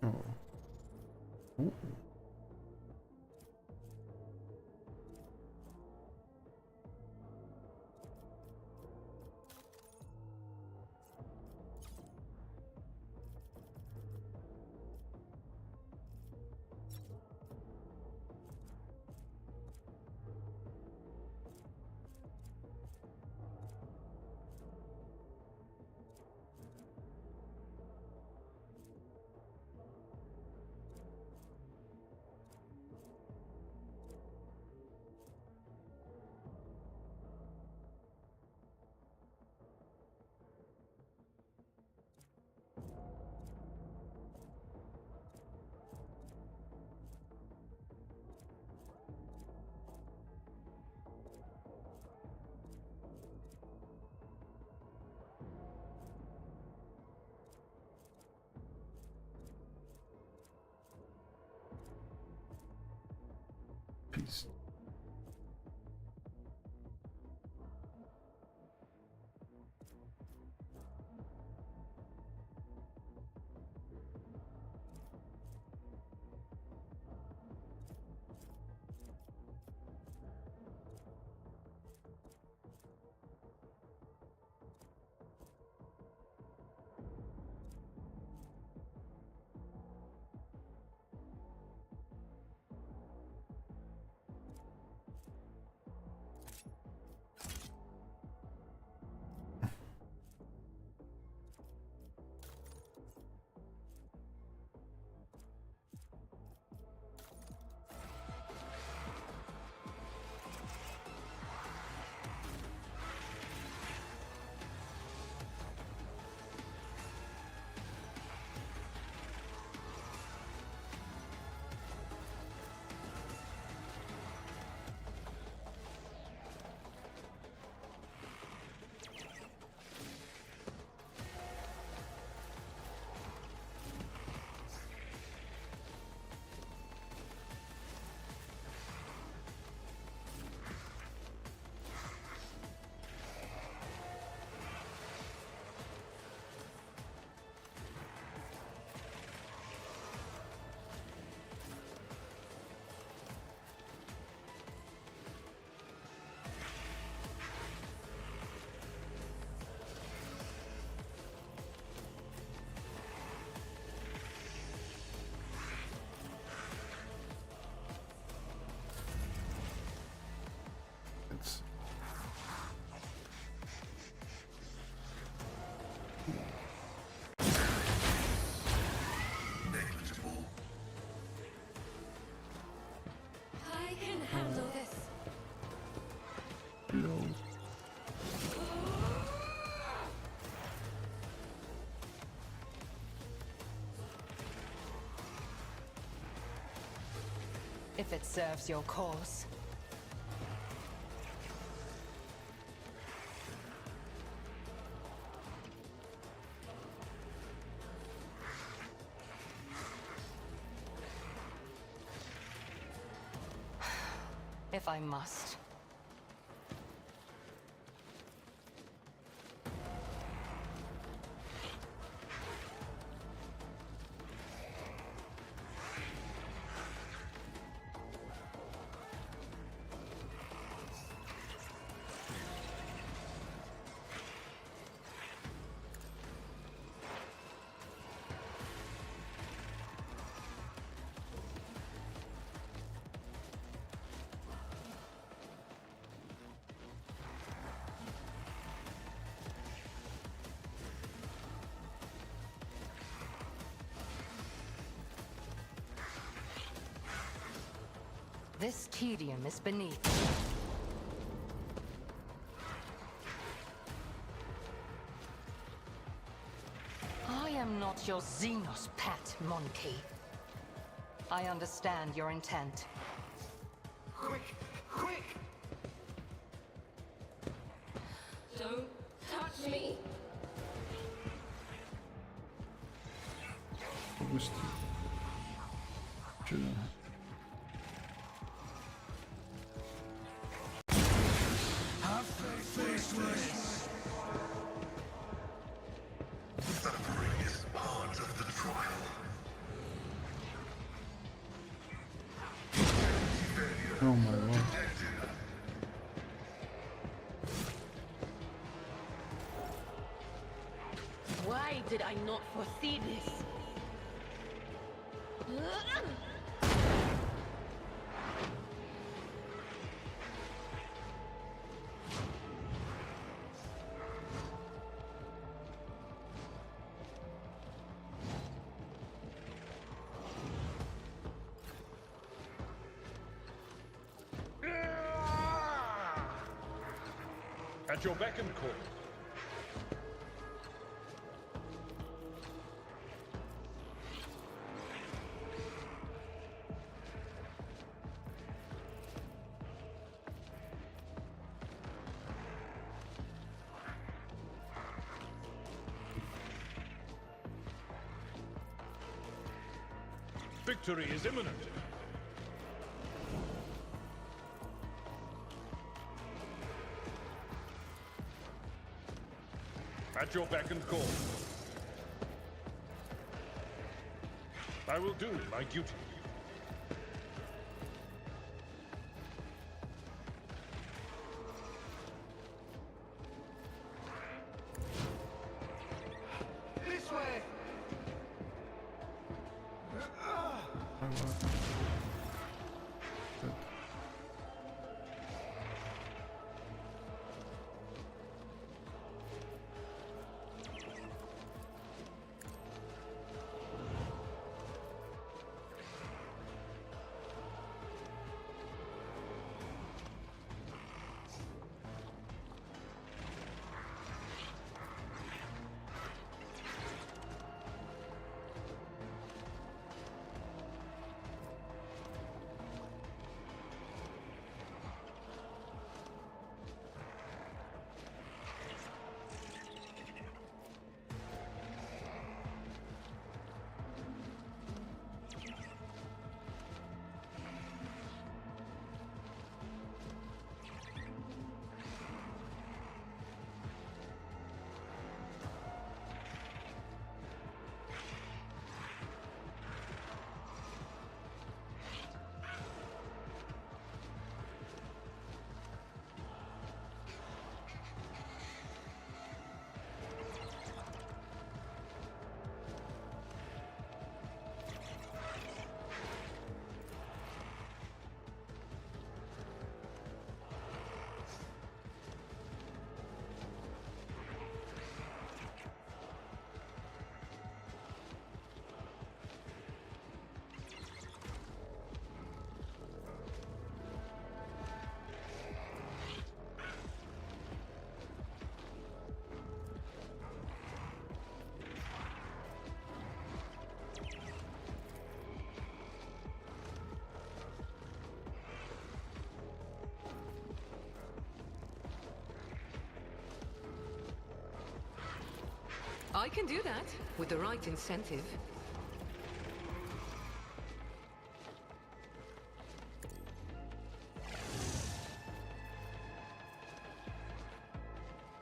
Oh. Ooh. Peace. If it serves your cause. If I must. This tedium is beneath. I am not your xenos pet, monkey. I understand your intent. Quick! Quick! Don't touch me! Just chill. Suffering is part of the trial. Oh my lord. Why did I not foresee this? At your beck and call. Victory is imminent. At your beck and call. I will do my duty. This way! I can do that, with the right incentive.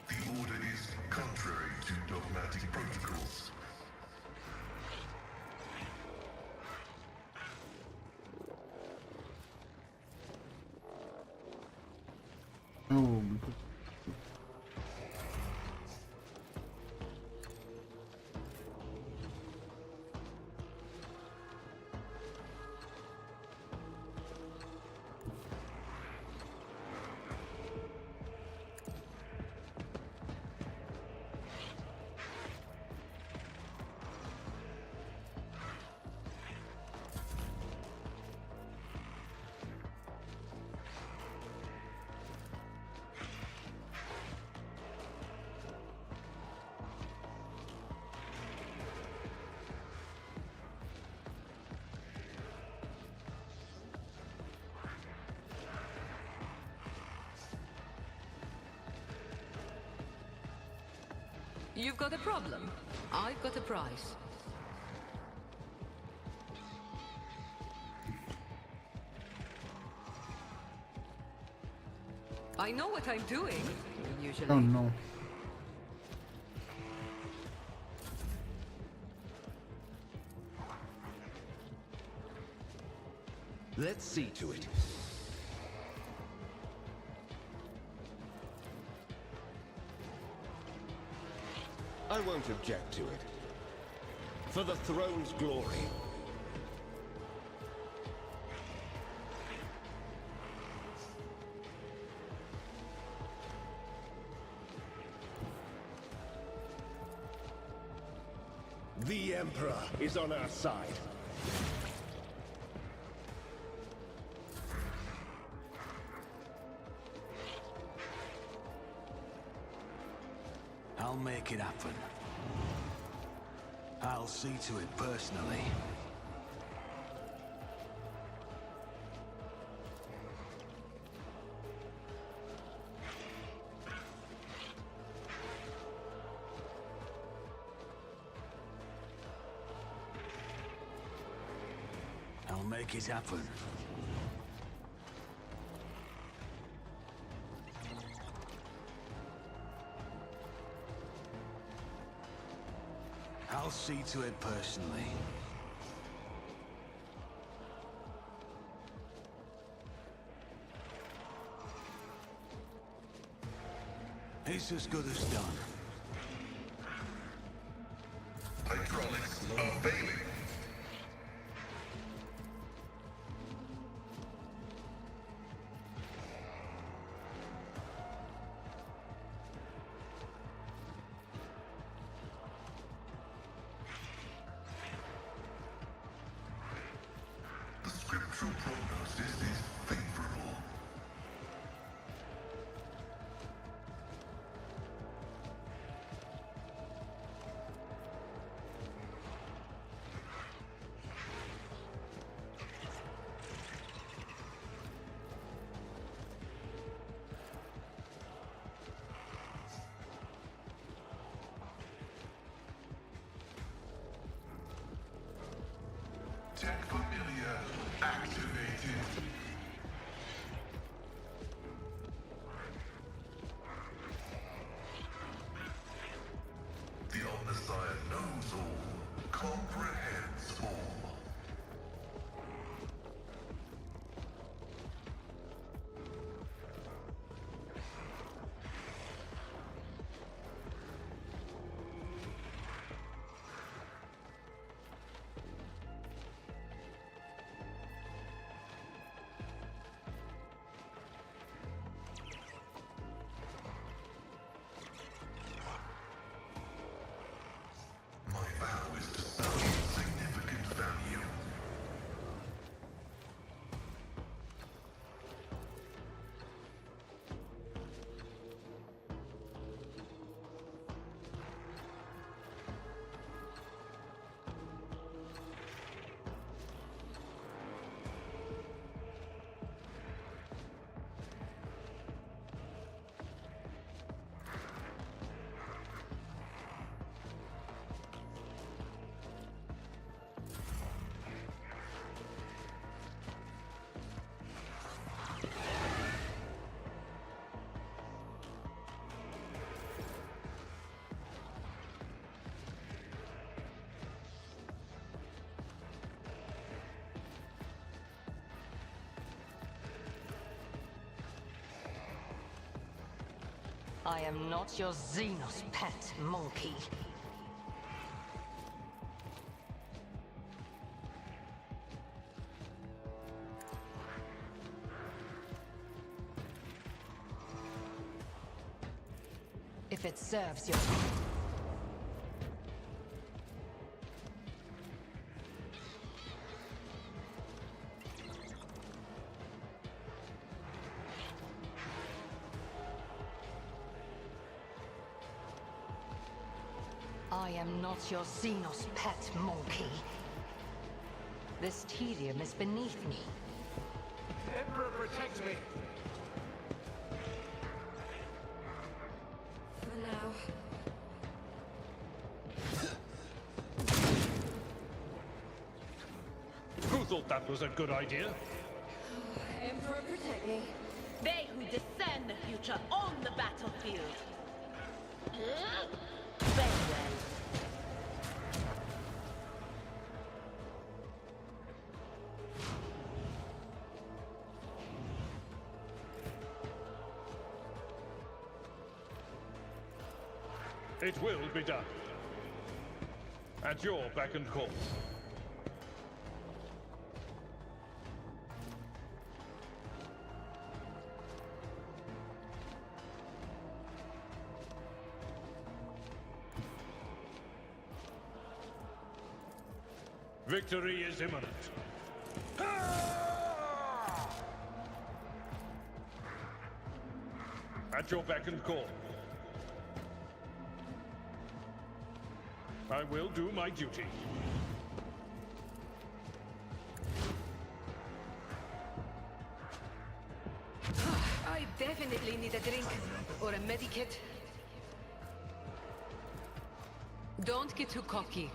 The order is contrary to dogmatic protocols. Oh, because You've got a problem. I've got a prize. I know what I'm doing, usually. oh no. Let's see to it. I won't object to it. For the throne's glory. The Emperor is on our side. I'll make it happen. I'll see to it personally. I'll make it happen. I'll see to it personally. It's as good as done. Hydraulics are failing. The scriptural prognosis is favorable. I am not your xenos pet, monkey. If it serves your... I am not your xenos pet, monkey. This tedium is beneath me. Emperor, protect me! For now. Who thought that was a good idea? Emperor, protect me. They who discern the future on the battlefield. Farewell. It will be done. At your beck and call. Victory is imminent. At your beck and call. I will do my duty. I definitely need a drink. Or a medikit. Don't get too cocky.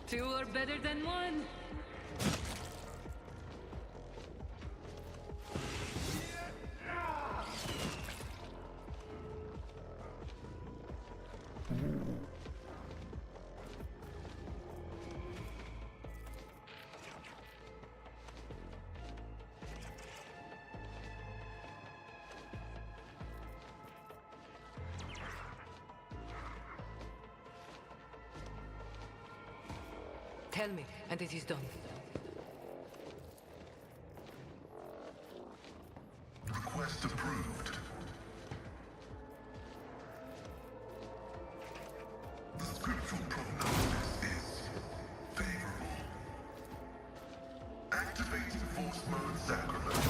Two are better than one. Tell me, and it is done. Request approved. The scriptural prognosis is favorable. Activating force mode sacrament.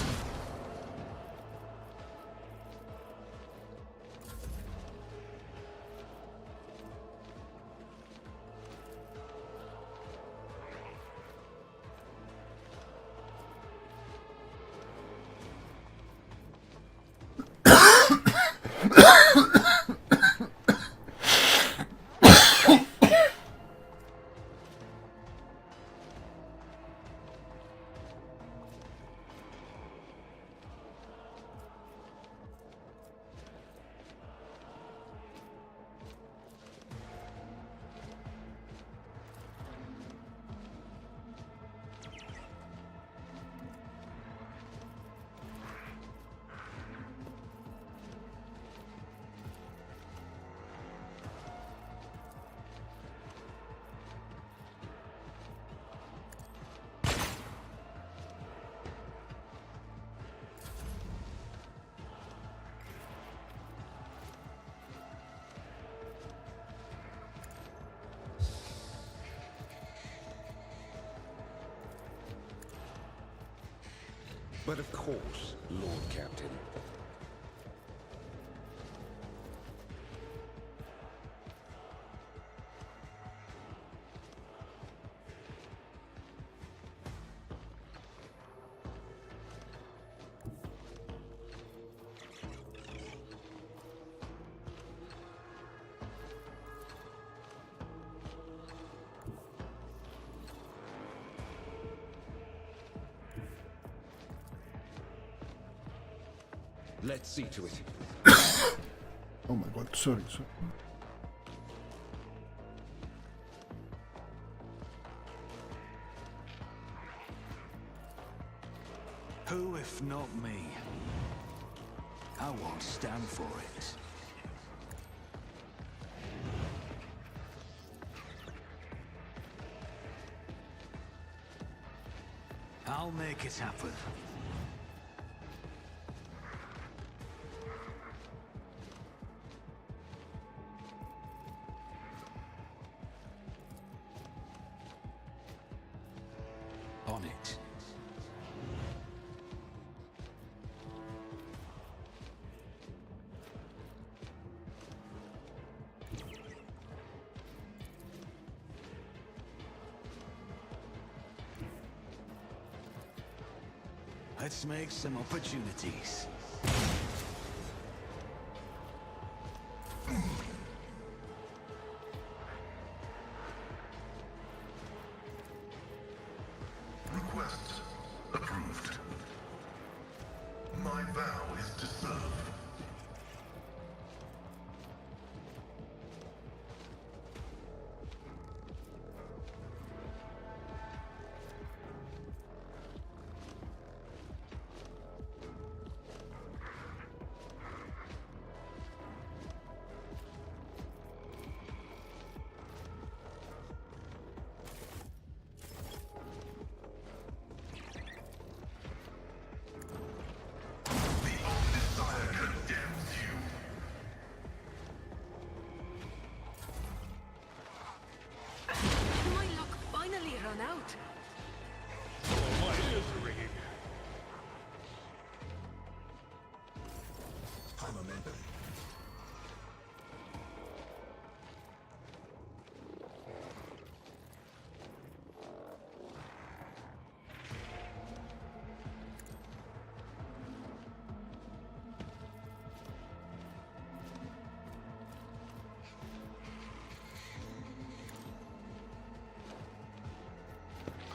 But of course, Lord Captain. Let's see to it. Oh my god, sorry. Who, if not me? I won't stand for it. I'll make it happen. On it. Let's make some opportunities. Request approved. My vow is to serve. My luck finally run out. Oh, my ears are ringing. High momentum.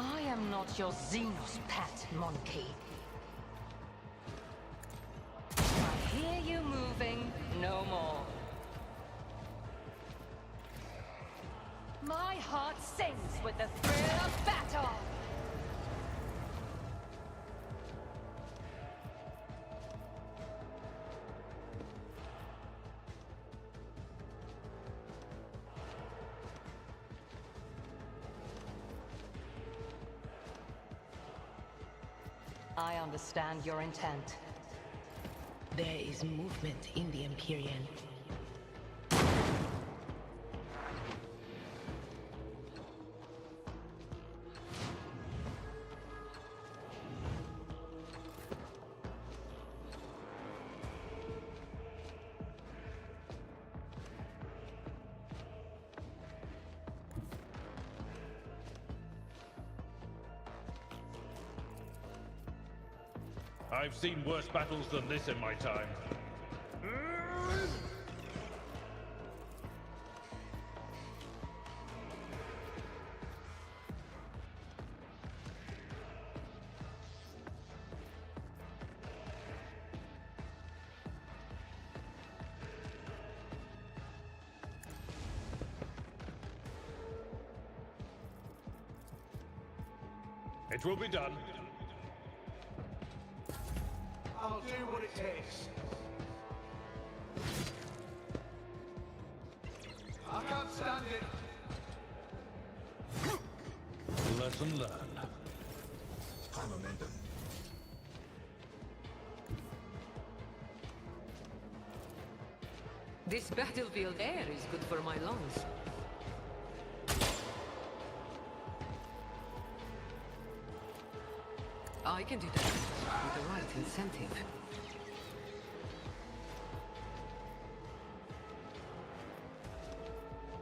I am not your xenos pet, monkey. I hear you moving no more. My heart sings with the thrill of battle! I understand your intent. There is movement in the Imperium. I've seen worse battles than this in my time. It will be done. I'll do what it takes. I can't stand it. Lesson learned. High momentum. This battlefield air is good for my lungs. I can do that with the right incentive.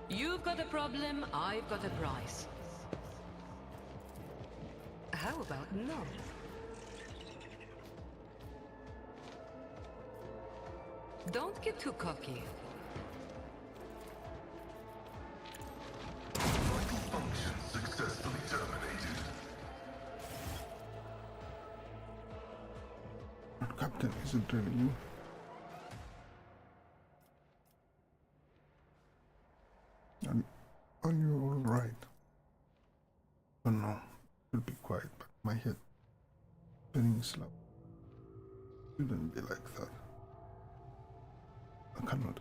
You've got a problem, I've got a price. How about no? Don't get too cocky. Vital function successfully terminated. Captain, is it really you? Are you alright? Oh no, it'll be quiet, but my head feeling slow. Shouldn't be like that. I cannot.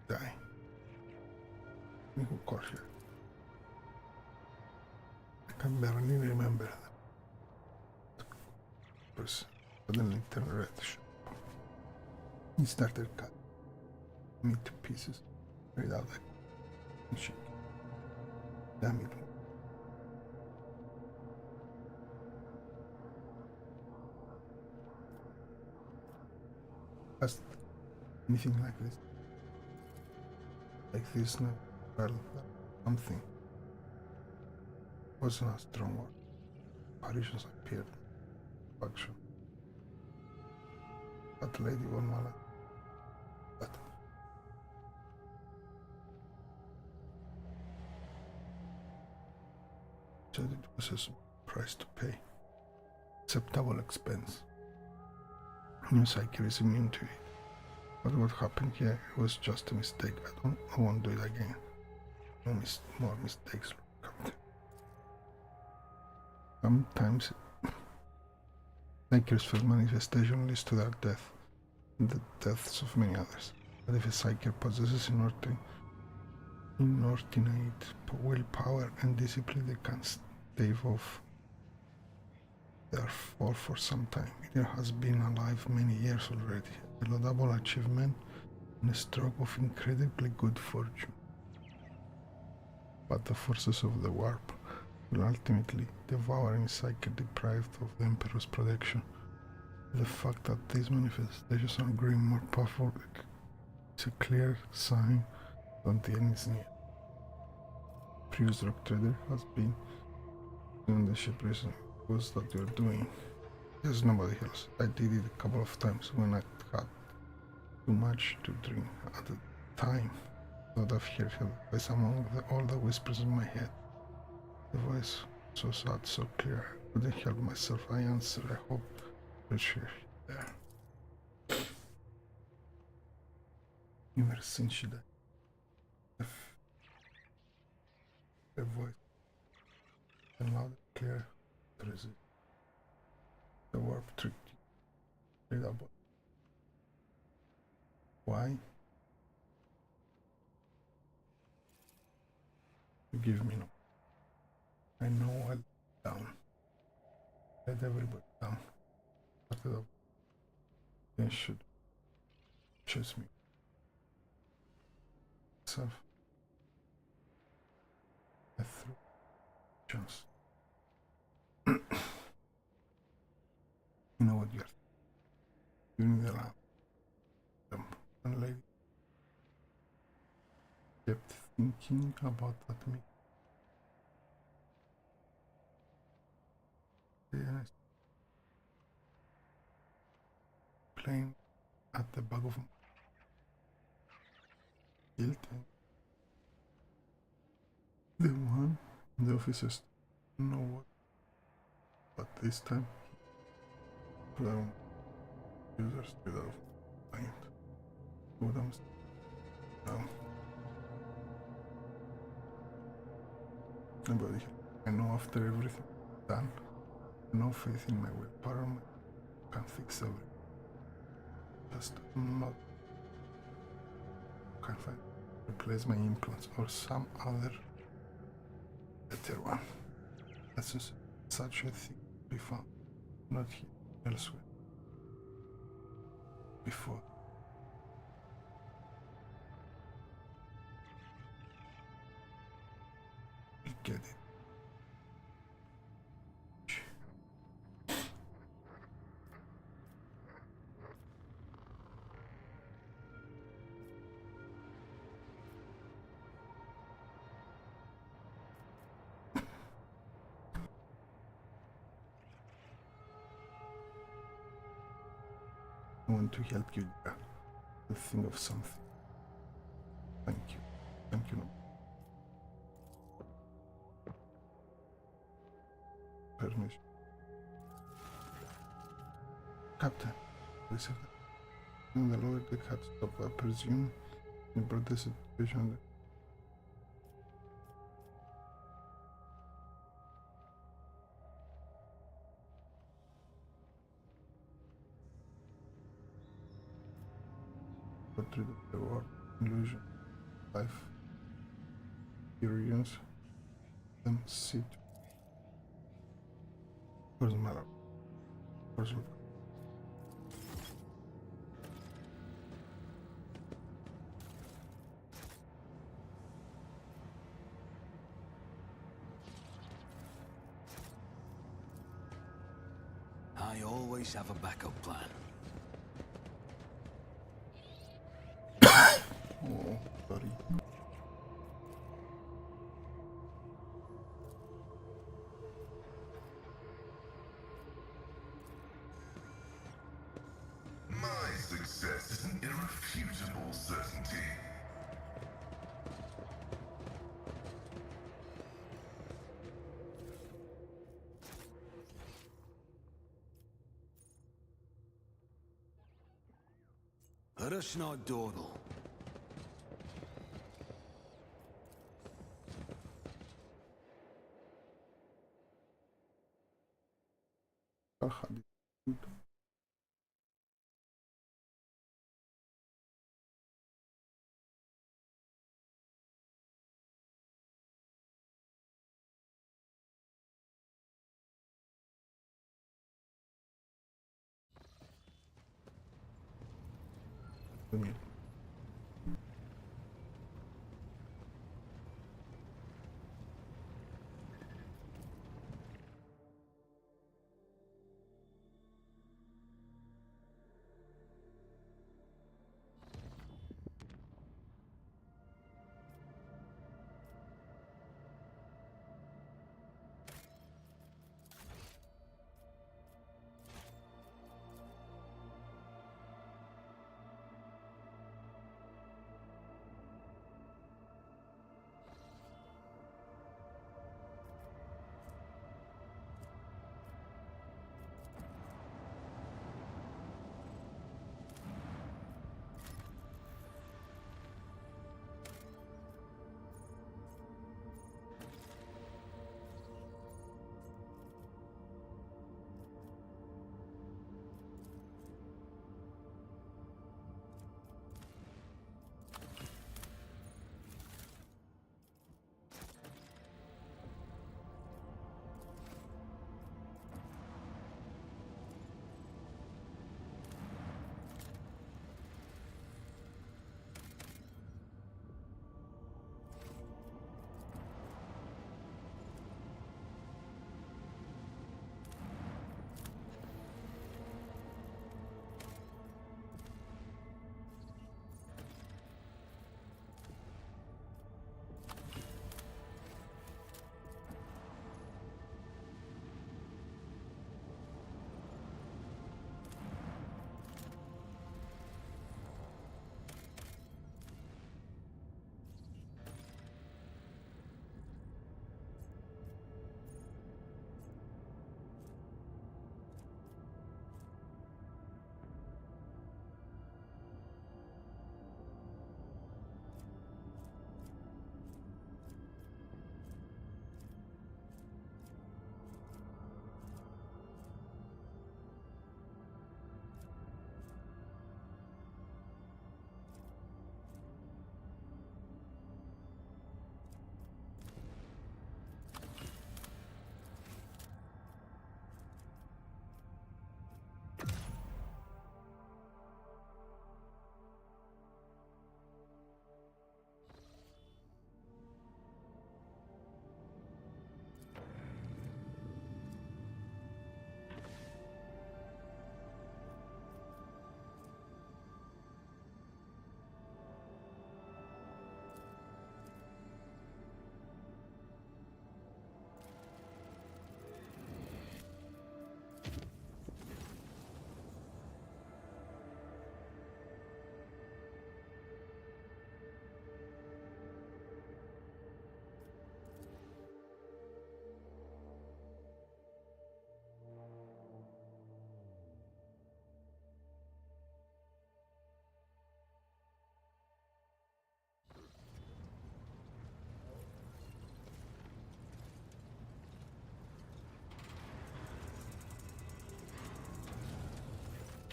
Die. Who caught you? I can barely remember them. Was suddenly turned red. He started cutting me to pieces. Without that shit. Damn it. Has anything like this? Like this now? Well, something. Wasn't a strong word. Apparitions appeared. Faction. That lady won my life. But said it was a small price to pay. Acceptable expense. New psyche is immune to it. But what happened here was just a mistake. I won't do it again. No more mistakes, Captain. Sometimes psychers feel manifestation leads to their death and the deaths of many others. But if a psyker possesses inordinate willpower and discipline, they can stave off their fall for some time. It has been alive many years already. A laudable achievement and a stroke of incredibly good fortune. But the forces of the warp will ultimately devour any psyche deprived of the Emperor's protection. The fact that these manifestations are growing more powerful is a clear sign that the end is near. Previous rock trader has been doing the ship recently. Was that you're doing? There's nobody else. I did it a couple of times when I had too much to drink at the time. Thought of heard her voice among all the whispers in my head. The voice so sad, so clear. I couldn't help myself. I answered. I hope you'll share there. Ever since she died, her voice and loud and clear. The warp tricked you. Why? You give me no. I know I'll be down. Let everybody down. Started up. They should choose me. Self. I threw chance. You know what you're doing the lamp. And lady kept thinking about that me. Yes. Playing at the back of my guilt. The one the officers don't know what, but this time from users without mind. What I'm now. Nobody. I know after everything done, no faith in my willpower can fix everything. Just not can find replace my implants or some other better one. That's just such a thing we found, not here, elsewhere. Before. We get it. I want to help you to think of something. Thank you. Thank you. Permission. Captain, please have that. In the lower deck had stopped, I presume you brought the situation. Portrait of the war, illusion, life, experience, them sit. Doesn't matter. Doesn't matter. I always have a backup plan. Oh, sorry. My success is an irrefutable certainty. Let us not dawdle.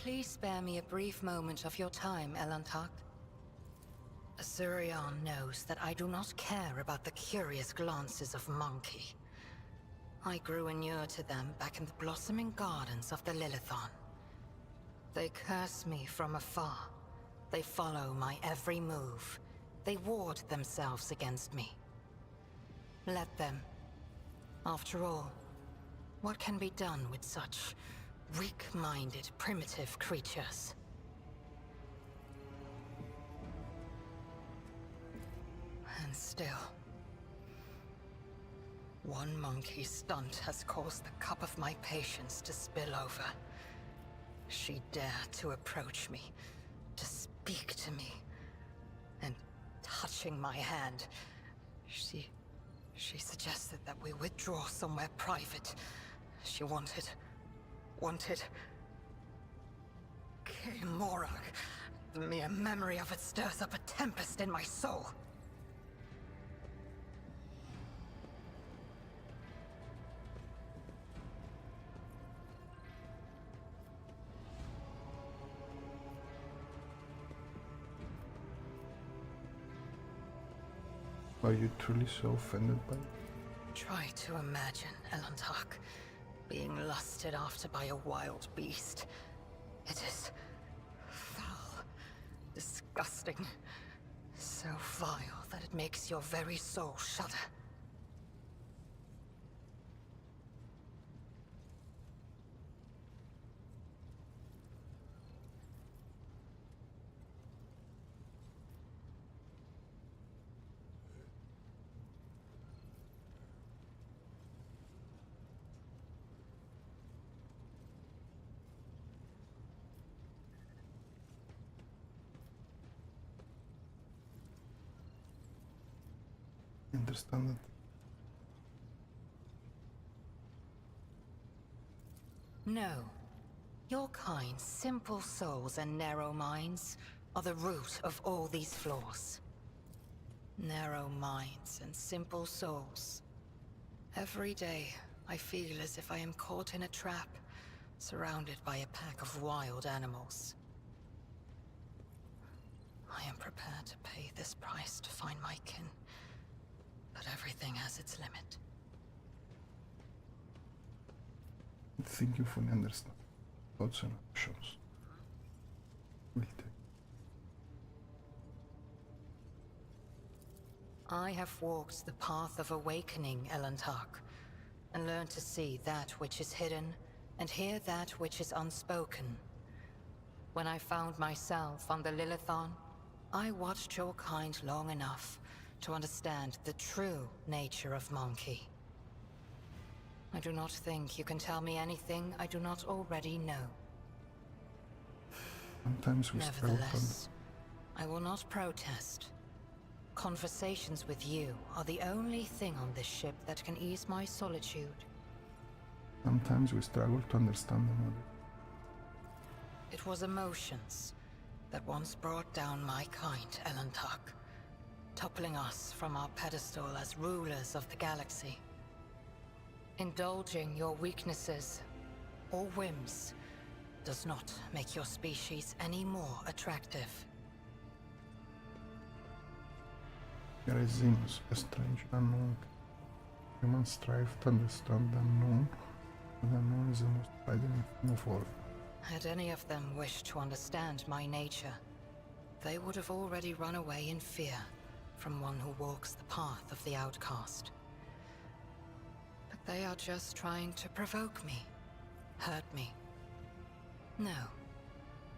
please spare me a brief moment of your time, Elantak? Azurion knows that I do not care about the curious glances of Monkey. I grew inured to them back in the blossoming gardens of the Lilithon. They curse me from afar. They follow my every move. They ward themselves against me. Let them. After all, what can be done with such weak-minded, primitive creatures? And still, one monkey stunt has caused the cup of my patience to spill over. She dared to approach me, to speak to me, and touching my hand, she suggested that we withdraw somewhere private. She wanted... Morag. The mere memory of it stirs up a tempest in my soul. Are you truly so offended by it? Try to imagine, Elantak, being lusted after by a wild beast. It is foul, disgusting, so vile that it makes your very soul shudder. Understand it. No. Your kind's simple souls and narrow minds are the root of all these flaws. Narrow minds and simple souls. Every day, I feel as if I am caught in a trap, surrounded by a pack of wild animals. I am prepared to pay this price to find my kin. But everything has its limit. I think you fully understand. Thoughts and actions will take. I have walked the path of awakening, Elantak, and learned to see that which is hidden, and hear that which is unspoken. When I found myself on the Lilithon, I watched your kind long enough to understand the true nature of Monkey. I do not think you can tell me anything I do not already know. Sometimes we struggle. Nevertheless, I will not protest. Conversations with you are the only thing on this ship that can ease my solitude. Sometimes we struggle to understand another. It was emotions that once brought down my kind, Elantak, toppling us from our pedestal as rulers of the galaxy. Indulging your weaknesses or whims does not make your species any more attractive. There is xenos, a strange unknown. Humans strive to understand the unknown, but the unknown is the most frightening thing of all. Had any of them wished to understand my nature, they would have already run away in fear from one who walks the path of the outcast. But they are just trying to provoke me, hurt me. No.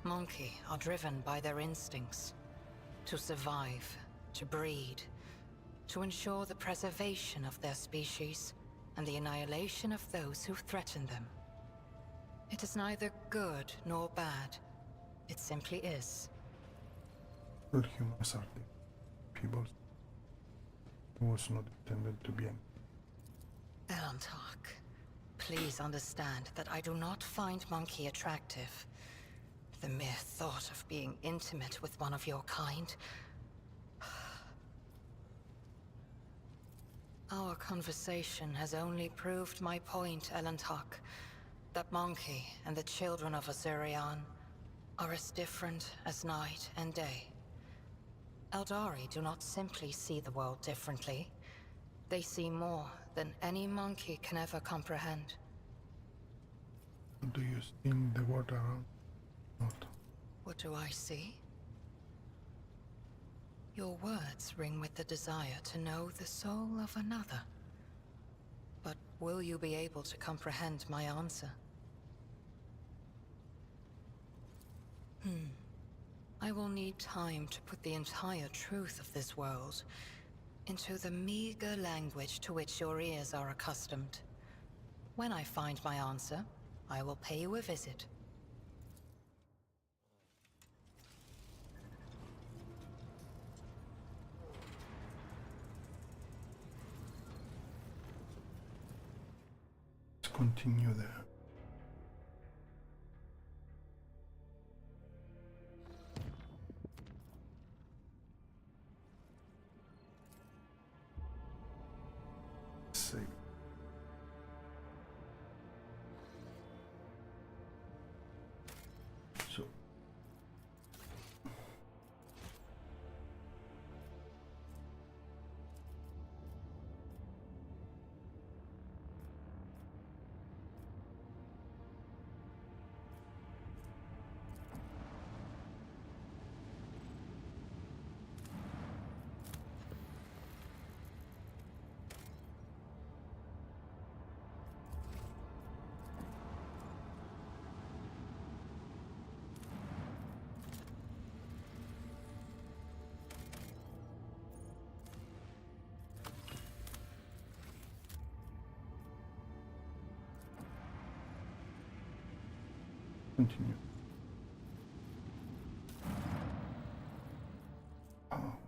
Monkey are driven by their instincts. To survive, to breed, to ensure the preservation of their species and the annihilation of those who threaten them. It is neither good nor bad. It simply is. All humans are the people. It was not intended to be an... Elantak, please understand that I do not find Monkey attractive. The mere thought of being intimate with one of your kind... Our conversation has only proved my point, Elantak. That Monkey and the children of Azurion are as different as night and day. Eldari do not simply see the world differently. They see more than any monkey can ever comprehend. Do you sting the world around? Not. What do I see? Your words ring with the desire to know the soul of another. But will you be able to comprehend my answer? I will need time to put the entire truth of this world into the meager language to which your ears are accustomed. When I find my answer, I will pay you a visit. Let's continue there. Save. So continue. Oh.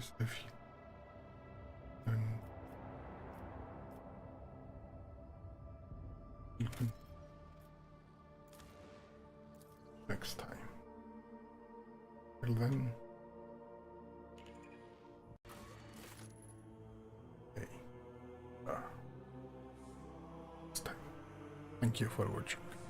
is defeat. And you can next time. Till then. Next time. Thank you for watching.